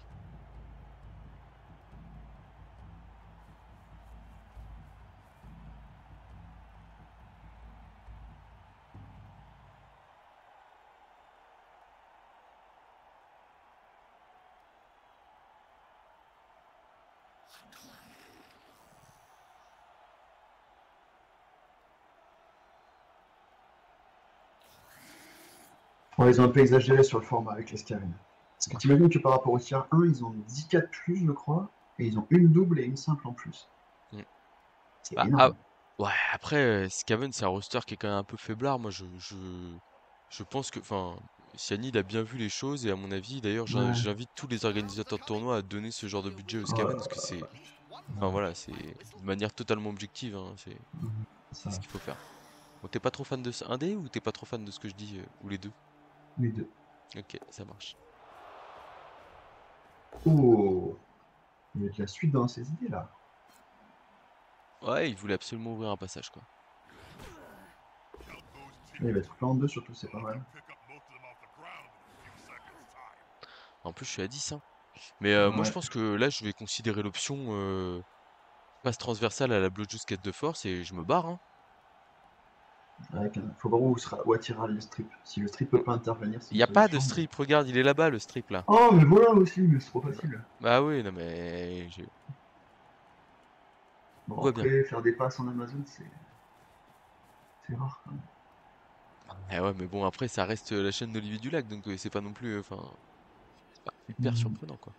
Ouais, ils ont un peu exagéré sur le format avec les Scaven. Parce que t'imagines que par rapport au tier 1, ils ont 10-4 plus, je crois, et ils ont une double et une simple en plus. Mm. C'est Bah, énorme. ouais, après, Skaven, c'est un roster qui est quand même un peu faiblard. Moi, je pense que, enfin, Cyanide a bien vu les choses et à mon avis, d'ailleurs, Ouais. j'invite tous les organisateurs de tournois à donner ce genre de budget aux Skaven parce que c'est, enfin Ouais. voilà, c'est de manière totalement objective, hein, c'est ce Ça, qu'il faut faire. Bon, t'es pas trop fan de ce 1D ou t'es pas trop fan de ce que je dis, ou les deux? les deux. Ok, ça marche. Oh, il y a de la suite dans ces idées là. Ouais, il voulait absolument ouvrir un passage, quoi. Count those Il va tickets. être coupé en deux surtout, c'est pas I mal. can pick up most of them off the ground in a few seconds' time. En plus, je suis à 10, hein. Mais moi, je Ouais. pense que là, je vais considérer l'option passe transversale à la Blowjuice 4 de force et je me barre, hein. Faut voir où attirera le strip. Si le strip peut pas intervenir, c'est Il une n'y a pas de solution. Mais... strip, regarde, il est là-bas le strip là. Oh, mais voilà aussi, mais c'est trop facile. Bah oui, non mais Bon, tout va bien. après, faire des passes en Amazon, c'est rare quand même. Eh ouais, mais bon, après, ça reste la chaîne d'Olivier Dulac, donc c'est pas non plus, enfin, c'est pas hyper Mhm. surprenant quoi.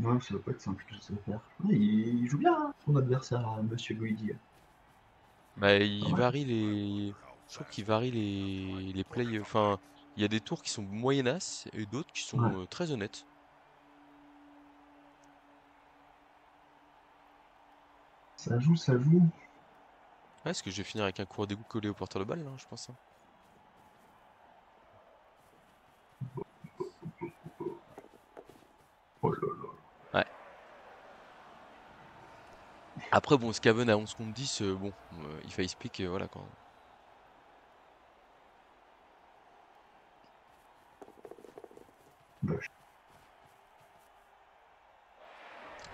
Ouais, ça doit pas être simple de se faire. Ouais, il joue bien, hein, ton adversaire, Monsieur Luigi. Bah, Pas il mal. varie les. Je trouve qu'il varie les plays. Enfin, il y a des tours qui sont moyennas et d'autres qui Ouais, sont très honnêtes. ça joue, ça joue. Ouais, est-ce que je vais finir avec un cours d'égout collé au porteur de balle, là, je pense, hein. Oh là là. Ouais. Après, bon, Scaven à 11 contre 10, bon, il fait speak, voilà quoi. Bah,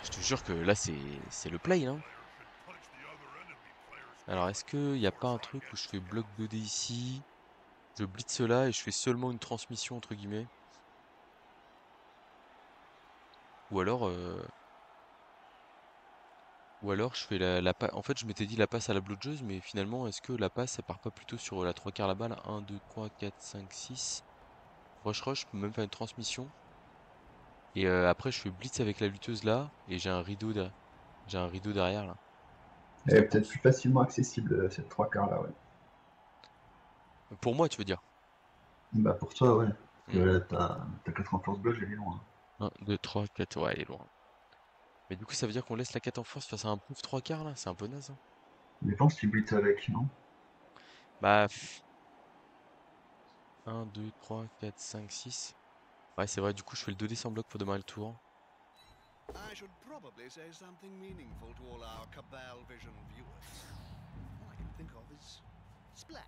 Je te jure que là, c'est le play, hein. Players should punch the other enemy players' Alors, est-ce faces qu'il n'y a pas un before trying truc où je anything fais bloc else. 2D ici, je blitz là et je fais seulement une transmission entre guillemets? Ou alors, Ou alors je fais la passe. En fait, je m'étais dit la passe à la bludgeuse, mais finalement, est-ce que la passe, elle part pas plutôt sur la 3 quarts là-bas, là? 1, 2, 3, 4, 5, 6. Rush, je peux même faire une transmission. Et après, je fais blitz avec la lutteuse là, et j'ai un rideau derrière là. Qu'est-ce Elle que est t'en peut-être plus penses? facilement accessible, cette 3 quarts là, ouais. Pour moi, tu veux dire? Bah pour toi, ouais. Parce que Hmm. là, ta 4 en force bloc, elle est loin. 1, 2, 3, 4, ouais, elle est loin. Mais du coup, ça veut dire qu'on laisse la 4 en force face à un proof 3 quarts là? C'est un peu naze, hein. Mais je pense qu'il blitz avec, non? Bah, 1, 2, 3, 4, 5, 6. Ouais, c'est vrai, du coup, je fais le 2D sans bloc pour démarrer le tour. I should probably say something meaningful to all our Cabal Vision viewers. All I can think of is splat.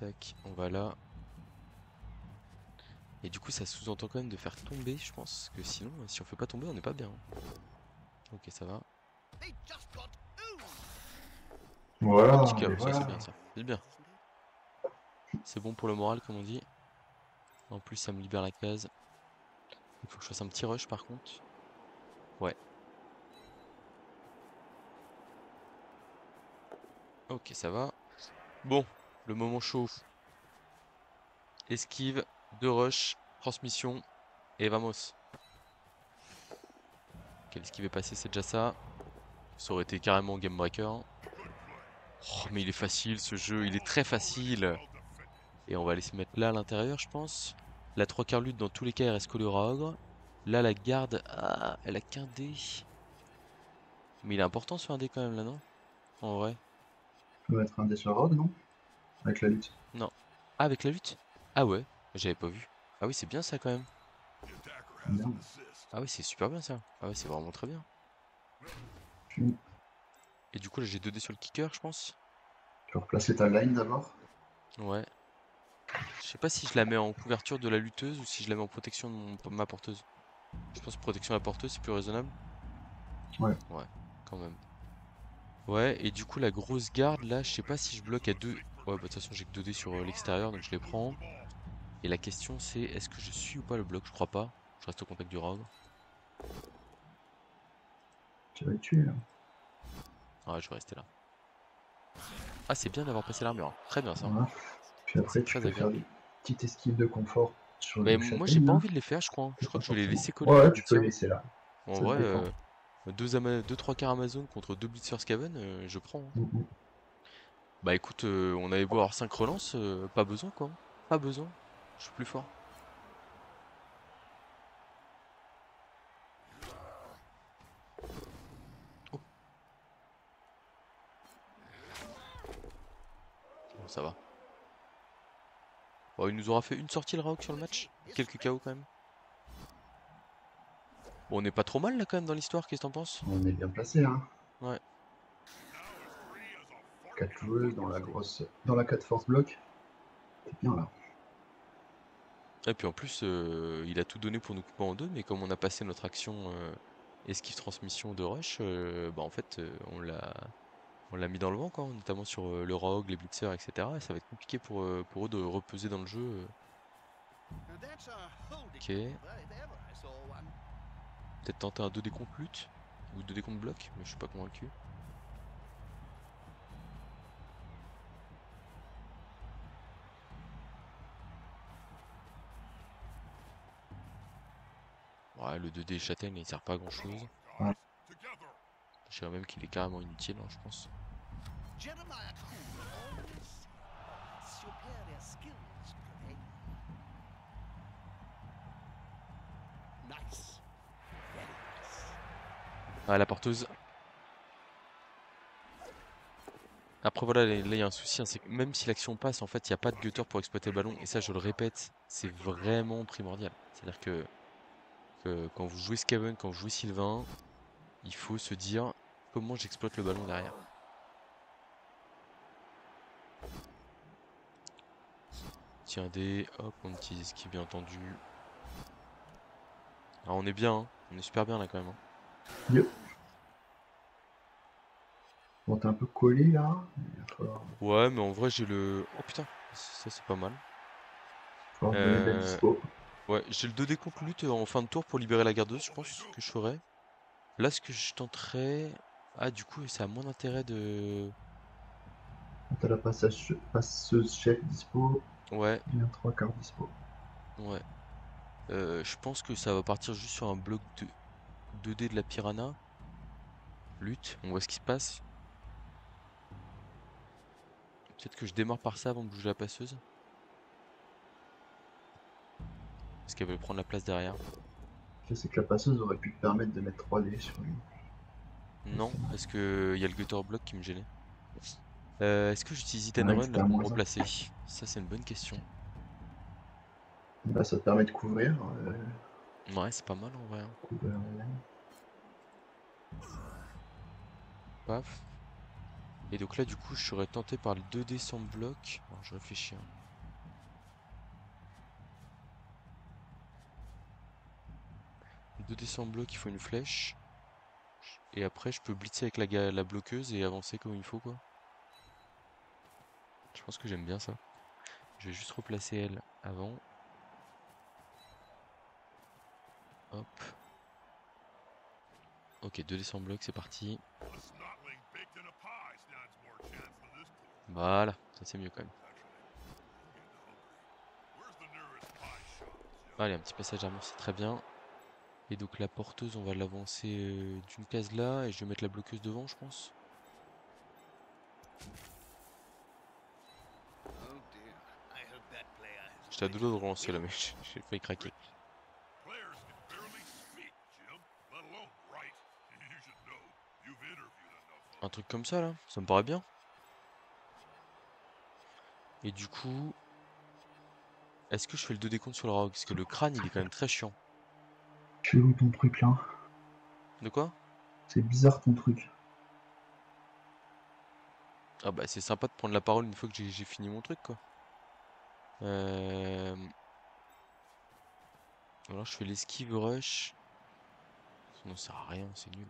Tac, on va là. Et du coup, ça sous-entend quand même de faire tomber, je pense, que sinon, si on fait pas tomber, on n'est pas bien, hein. Ok, ça va. They just got owned. Un petit Voilà, et KO, ça c'est voilà. bien ça. C'est bien. Isn't it? C'est bon pour le moral, comme on dit. En plus, ça me libère la case. Il faut que je fasse un petit rush par contre. Ouais. Ok, ça va. Bon, le moment chaud. Esquive, 2 rush, transmission, et vamos. Ok, l'esquive est passée, c'est déjà ça. Ça aurait été carrément game breaker, hein. Oh, mais il est facile ce jeu, il est très facile. Et on va aller se mettre là à l'intérieur, je pense. La 3 quarts lutte, dans tous les cas, elle reste collée au rat ogre. Là, la garde, ah, elle a qu'un dé. Mais il est important sur un dé quand même, là, non? En vrai. Tu peux mettre un dé sur Rogue, non? Avec la lutte. Non. Ah, avec la lutte? Ah ouais, j'avais pas vu. Ah oui, c'est bien ça quand même. Bien. Ah oui, c'est super bien ça. Ah ouais, c'est vraiment très bien. Tu Et du coup, là, j'ai 2 dés sur le kicker, je pense. peux replacer ta line d'abord. Ouais. Je sais pas si je la mets en couverture de la lutteuse ou si je la mets en protection de ma porteuse. Je pense que protection de la porteuse, c'est plus raisonnable. Ouais. Ouais, quand même. Ouais, et du coup, la grosse garde, là, je sais pas si je bloque à 2. Ouais, bah, de toute façon, j'ai que 2 dés sur l'extérieur, donc je les prends. Et la question, c'est est-ce que je suis ou pas le bloc? Je crois pas. Je reste au contact du rogue. Tu vas le tuer, là. Ouais, je vais rester là. Ah, c'est bien d'avoir passé l'armure, hein. Très bien ça. Voilà. Puis après, C'est tu très peux faire agréable. des petites esquives de confort sur Mais le moi, j'ai châtaigne, pas là. envie de les faire, je crois, hein. Je Mais crois pas que je vais les forcément. laisser coller Ouais, sur ouais, le tu peux blitzer. laisser là. En Ça te vrai, défend. 2 3 quarts Amazon contre 2 blitzers Skaven, je prends, hein. Mm, mm. Bah écoute, on avait beau avoir 5 relances, pas besoin quoi, hein. Pas besoin. Je suis plus fort. Oh, bon, ça va. Bon, il nous aura fait une sortie le Rauk sur le match. Quelques KO quand même. Bon, on n'est pas trop mal là quand même dans l'histoire, qu'est-ce que t'en penses? On est bien placé, hein. Ouais. 4 joueuses dans la grosse. Dans la 4 force bloc. C'est bien là. Et puis en plus, il a tout donné pour nous couper en deux, mais comme on a passé notre action esquive transmission de rush, bah en fait, on l'a mis dans le vent, quoi, notamment sur le rogue, les blitzers, etc. Et ça va être compliqué pour eux de repeser dans le jeu. And that's a holding Ok. maneuver if ever I saw one. Peut-être tenter un 2D contre lutte ou 2D contre bloc, mais je suis pas convaincu. Ouais, le 2D châtaigne, il sert pas à grand chose. Ouais. Je dirais même qu'il est carrément inutile, hein, je pense. Jeremiah Cool always superior skills prevail. Nice. Very nice. Ah, la porteuse. Après voilà, là il y a un souci, hein, c'est que même si l'action passe, en fait, il n'y a pas de gutter pour exploiter le ballon. Et ça, je le répète, c'est vraiment primordial. C'est-à-dire que quand vous jouez Skaven, quand vous jouez Sylvain, il faut se dire comment j'exploite le ballon derrière. Tiens des, hop, on utilise esquive bien entendu. Ah, on est bien, hein, on est super bien là quand même, hein. Yo. Bon, t'es un peu collé là. Il va Ouais, mais en vrai, j'ai le. Oh putain, ça c'est pas mal. falloir donner de la Euh, dispo. Ouais, j'ai le 2D contre lutte en fin de tour pour libérer la gardeuse, je pense que je ferai. Là, ce que je tenterai. Ah, du coup, ça a moins d'intérêt de... T'as la passeuse chef dispo, Ouais, il y a 3 quarts dispo. ouais. Je pense que ça va partir juste sur un bloc de 2D de la piranha. Lutte, on voit ce qui se passe. Peut-être que je démarre par ça avant de bouger la passeuse. Parce qu'elle veut prendre la place derrière. Je sais que la passeuse aurait pu te permettre de mettre 3D sur lui. Non, parce que y a le gutter block qui me gênait. Est-ce que j'utilise hit and Ouais, run c'était là à pour me moins 1. replacer? Ça, c'est une bonne question. Bah, ça te permet de couvrir. Ouais, c'est pas mal en vrai, hein. Couvrir la lane. Paf. Et donc là, du coup, je serais tenté par le 2D sans bloc. Alors, je réfléchis, hein. 2D sans bloc, il faut une flèche. Et après, je peux blitzer avec la bloqueuse et avancer comme il faut, quoi. Je pense que j'aime bien ça. Je vais juste replacer elle avant. Hop. Ok, 2D sans bloc, c'est parti. A snotling baked in a pie stands more chance than this tool. Voilà, ça c'est mieux quand même. Actually, I'm getting hungry. Where's the nearest pie shop? Allez, un petit passage d'armure, c'est très bien. Et donc la porteuse, on va l'avancer d'une case là, et je vais mettre la bloqueuse devant, je pense. Oh dear. I hope that player has J'étais à deux doigts de relancer là, mais j'ai failli craquer. Players can barely speak, Jim, let alone write. You should know. You've interviewed enough of Un truc comme ça là, ça me paraît bien. Et du coup, est-ce que je fais le 2 décompte sur le rogue? Parce que le crâne, il est quand même très chiant. Tu es où ton truc là? De quoi? C'est bizarre ton truc. Ah bah c'est sympa de prendre la parole une fois que j'ai fini mon truc quoi. Euh... Alors je fais l'esquive rush. Ça ne sert à rien, c'est nul.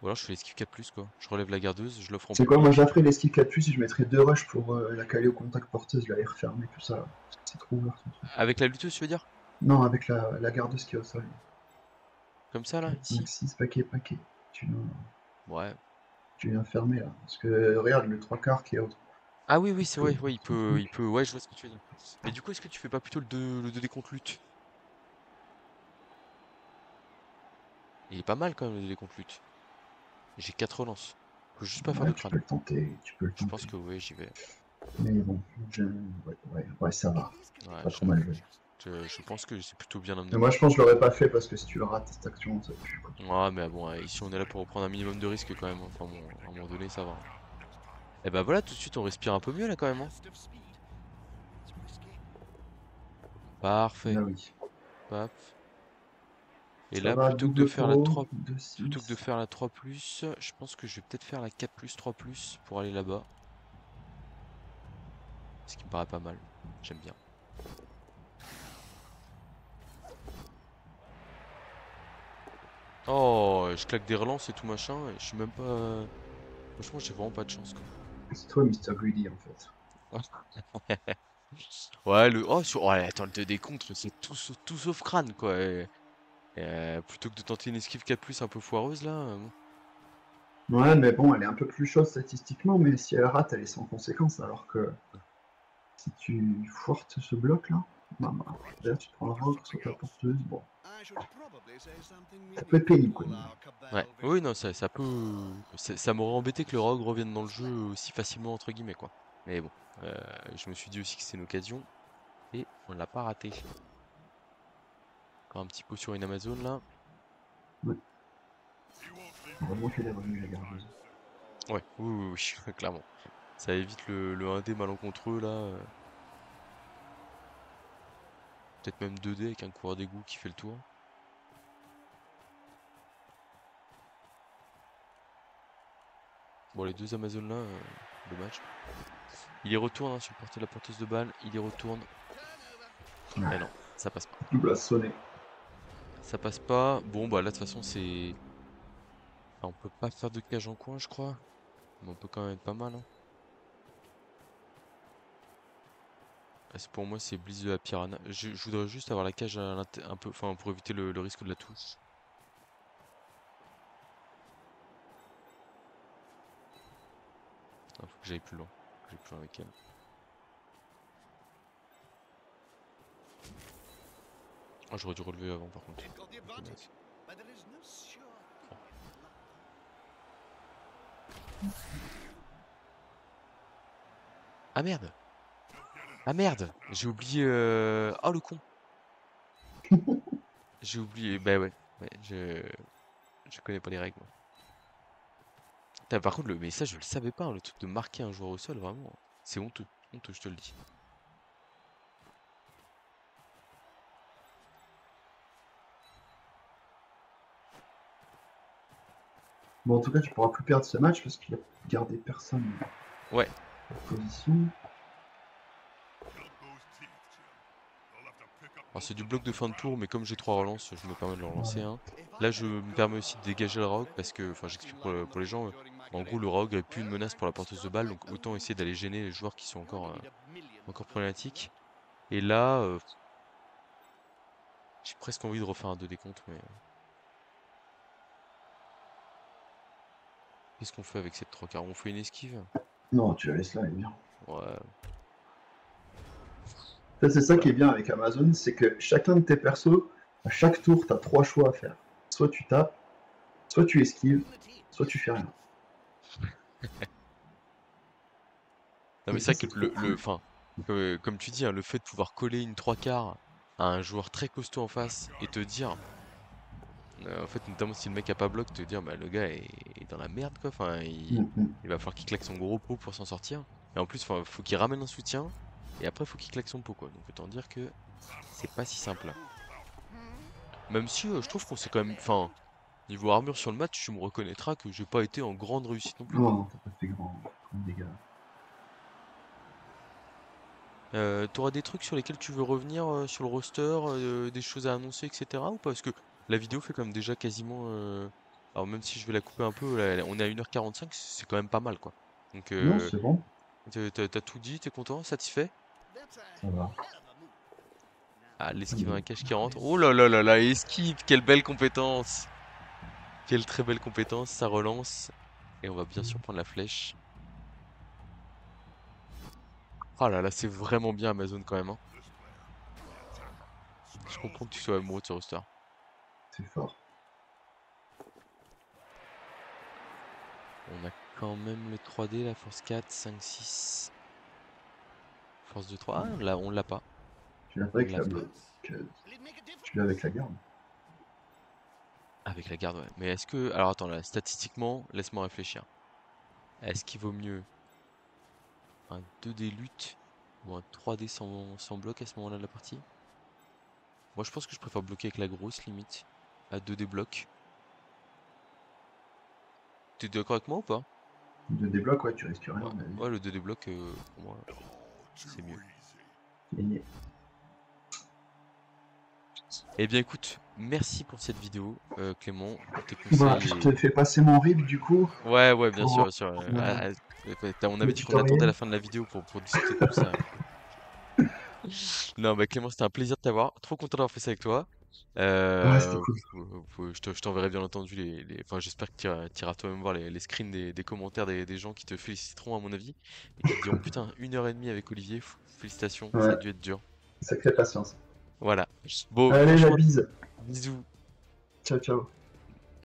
Ou alors je fais l'esquive 4+, quoi. Je relève la gardeuse, je l'offre en C'est quoi, moi public. j'appris les skills 4+, et je mettrais 2 rushs pour la caler au contact porteuse, la refermer, tout ça. Là, parce que c'est trop ouvert ton truc. Avec la lutteuse, tu veux dire? Non, avec la gardeuse qui est au sol. Comme ça là, 4, 5, ici? 6, paquet. Ouais. Tu viens fermer là. Parce que regarde le 3 quarts qui est au Ah oui, oui, c'est vrai, ouais, son truc. ouais, je vois ce que tu veux dire. Mais du coup, est-ce que tu fais pas plutôt le 2 décompte lutte? Il est pas mal quand même le 2 décompte lutte. J'ai 4 relances. Faut juste pas faire Ouais, de tu crâne. peux le tenter, Je pense que ouais, j'y vais. Mais bon, ouais, ça va. Ouais, Pas trop mal joué. je pense que c'est plutôt bien Mais amené. moi je pense que je l'aurais pas fait parce que si tu le rates cette action, ça pue quoi. Ouais, mais bon, ici on est là pour reprendre un minimum de risque quand même, hein. Enfin bon, à un moment donné, ça va. Et bah voilà, tout de suite on respire un peu mieux là quand même, hein. burst of speed. It's risky. Parfait. Là oui. Paf. Et Ça là, va, plutôt que de double faire la combo, 3, 2, plutôt que de 6. faire la 3+, je pense que je vais peut-être faire la 4+, 3+ pour aller là-bas. Ce qui me paraît pas mal. J'aime bien. Oh, je claque des relances et tout machin, et je suis même pas... Franchement, j'ai vraiment pas de chance, quoi. C'est toi Mr. Greedy en fait. Ouais, ouais, attends, le 2 décompte, c'est tout sauf crâne, quoi. Plutôt que de tenter une esquive 4+, un peu foireuse, là... bon. Ouais, mais bon, elle est un peu plus chaude statistiquement, mais si elle rate, elle est sans conséquence. Alors que si tu foirtes ce bloc là, d'ailleurs tu prends un rogue sur ta porteuse, bon, I should probably say something ça peut être meaningful pénible to quoi. all our Ouais, Cabal oui, vision non, ça peut... Ça m'aurait embêté que le rogue revienne dans le jeu aussi facilement, entre guillemets, quoi. Mais bon, je me suis dit aussi que c'est une occasion, et on l'a pas raté. Encore un petit pot sur une Amazon, là. Ouais. You won't leave Heureusement qu'elle est your revenue la anytime gardeuse. soon. Ouais, oui, oui, clairement. Ça évite le 1D malencontreux, là. Peut-être même 2D avec un coureur d'égout qui fait le tour. Bon, les deux Amazones là, dommage. Il y retourne hein, sur le porté de la porteuse de balle. Il y retourne. turnover. Mais non, ça passe pas. Double à sonner. Ça passe pas. Bon, bah là, de toute façon, c'est. Enfin, on peut pas faire de cage en coin, je crois. Mais on peut quand même être pas mal. Hein. Pour moi, c'est Blitz de la Piranha. Je voudrais juste avoir la cage un peu. Enfin, pour éviter le risque de la touche. Ah, faut que j'aille plus loin. Faut que j'aille plus loin avec elle. Ah, j'aurais dû relever avant par contre. They've got the advantage, but there is no sure. Ah merde! Ah merde! J'ai oublié. Oh le con! J'ai oublié. Bah ouais. Ouais, je connais pas les règles, moi. Putain, par contre, mais ça, je le savais pas, hein, le truc de marquer un joueur au sol, vraiment. C'est honteux. Honteux, je te le dis. Bon, en tout cas, tu pourras plus perdre ce match parce qu'il a gardé personne Ouais. en position. Alors, c'est du bloc de fin de tour, mais comme j'ai 3 relances, je me permets de le relancer un. Là, je me permets aussi de dégager le rogue parce que, enfin, j'explique pour les gens. En gros, le rogue est plus une menace pour la porteuse de balle, donc autant essayer d'aller gêner les joueurs qui sont encore problématiques. Et là, j'ai presque envie de refaire un 2 décompte, mais. Qu'est-ce qu'on fait avec cette 3 quarts? On fait une esquive? Non, tu la laisses là, elle est bien. Ouais. Ça, c'est ça qui est bien avec Amazon, c'est que chacun de tes persos, à chaque tour, tu as 3 choix à faire. Soit tu tapes, soit tu esquives, soit tu fais rien. Non, mais Et c'est ça, vrai c'est que trop cool. enfin, comme tu dis, hein, le fait de pouvoir coller une 3 quarts à un joueur très costaud en face et te dire, en fait, notamment si le mec a pas bloc, te dire, bah le gars est dans la merde quoi, enfin, Mm. il va falloir qu'il claque son gros pot pour s'en sortir. Et en plus, enfin, faut qu'il ramène un soutien et après, faut qu'il claque son pot quoi. Donc, autant dire que c'est pas si simple. Même si je trouve qu'on s'est quand même, enfin, niveau armure sur le match, tu me reconnaîtras que j'ai pas été en grande réussite non plus quoi. Non, t'as pas fait grand dégâts. T'auras des trucs sur lesquels tu veux revenir sur le roster, des choses à annoncer, etc. ou pas? Parce que la vidéo fait quand même déjà quasiment. Alors même si je vais la couper un peu, là, on est à 1h45, c'est quand même pas mal quoi. Donc Non, c'est bon, t'as tout dit, t'es content, satisfait? ça va. Ah, l'esquive Allez, dans la cage qui rentre. Oh là là là là, esquive, quelle belle compétence! Quelle très belle compétence, ça relance. Et on va bien sûr prendre la flèche. Oh là là, c'est vraiment bien Amazon quand même, hein. Je comprends que tu sois amoureux de ce roster. c'est fort. On a quand même le 3D, la force 4, 5, 6. Force de 3. Ah, là, on l'a pas. Tu l'as On avec l'a la pas. Tu l'as avec la garde. Avec la garde, ouais. Mais est-ce que. Alors attends, là, statistiquement, laisse-moi réfléchir. Est-ce qu'il vaut mieux un 2D lutte ou un 3D sans bloc à ce moment-là de la partie? Moi, je pense que je préfère bloquer avec la grosse limite. À 2D bloc. T'es d'accord avec moi ou pas? De débloc, ouais, tu risques rien, Ouais, à mon avis. ouais, le 2D bloc, pour moi, c'est mieux. Gagné. Eh bien, écoute, merci pour cette vidéo, Clément, pour tes Bah, conseils je et. te fais passer mon RIB du coup. Ouais, ouais, bien sûr, Pour bien sûr. On le avait dit qu'on attendait tutoriel. la fin de la vidéo pour discuter de tout ça. Non, bah Clément, c'était un plaisir de t'avoir. Trop content d'avoir fait ça avec toi. Ouais, c'était cool. Je t'enverrai bien entendu Enfin, j'espère que tu iras toi-même voir les screens des commentaires des gens qui te féliciteront à mon avis et qui te diront putain 1h30 avec Olivier. Félicitations, ça a Ouais, dû être dur. sacrée patience. Voilà. Bon, Allez, la franchement, bise. bisous. Ciao, ciao.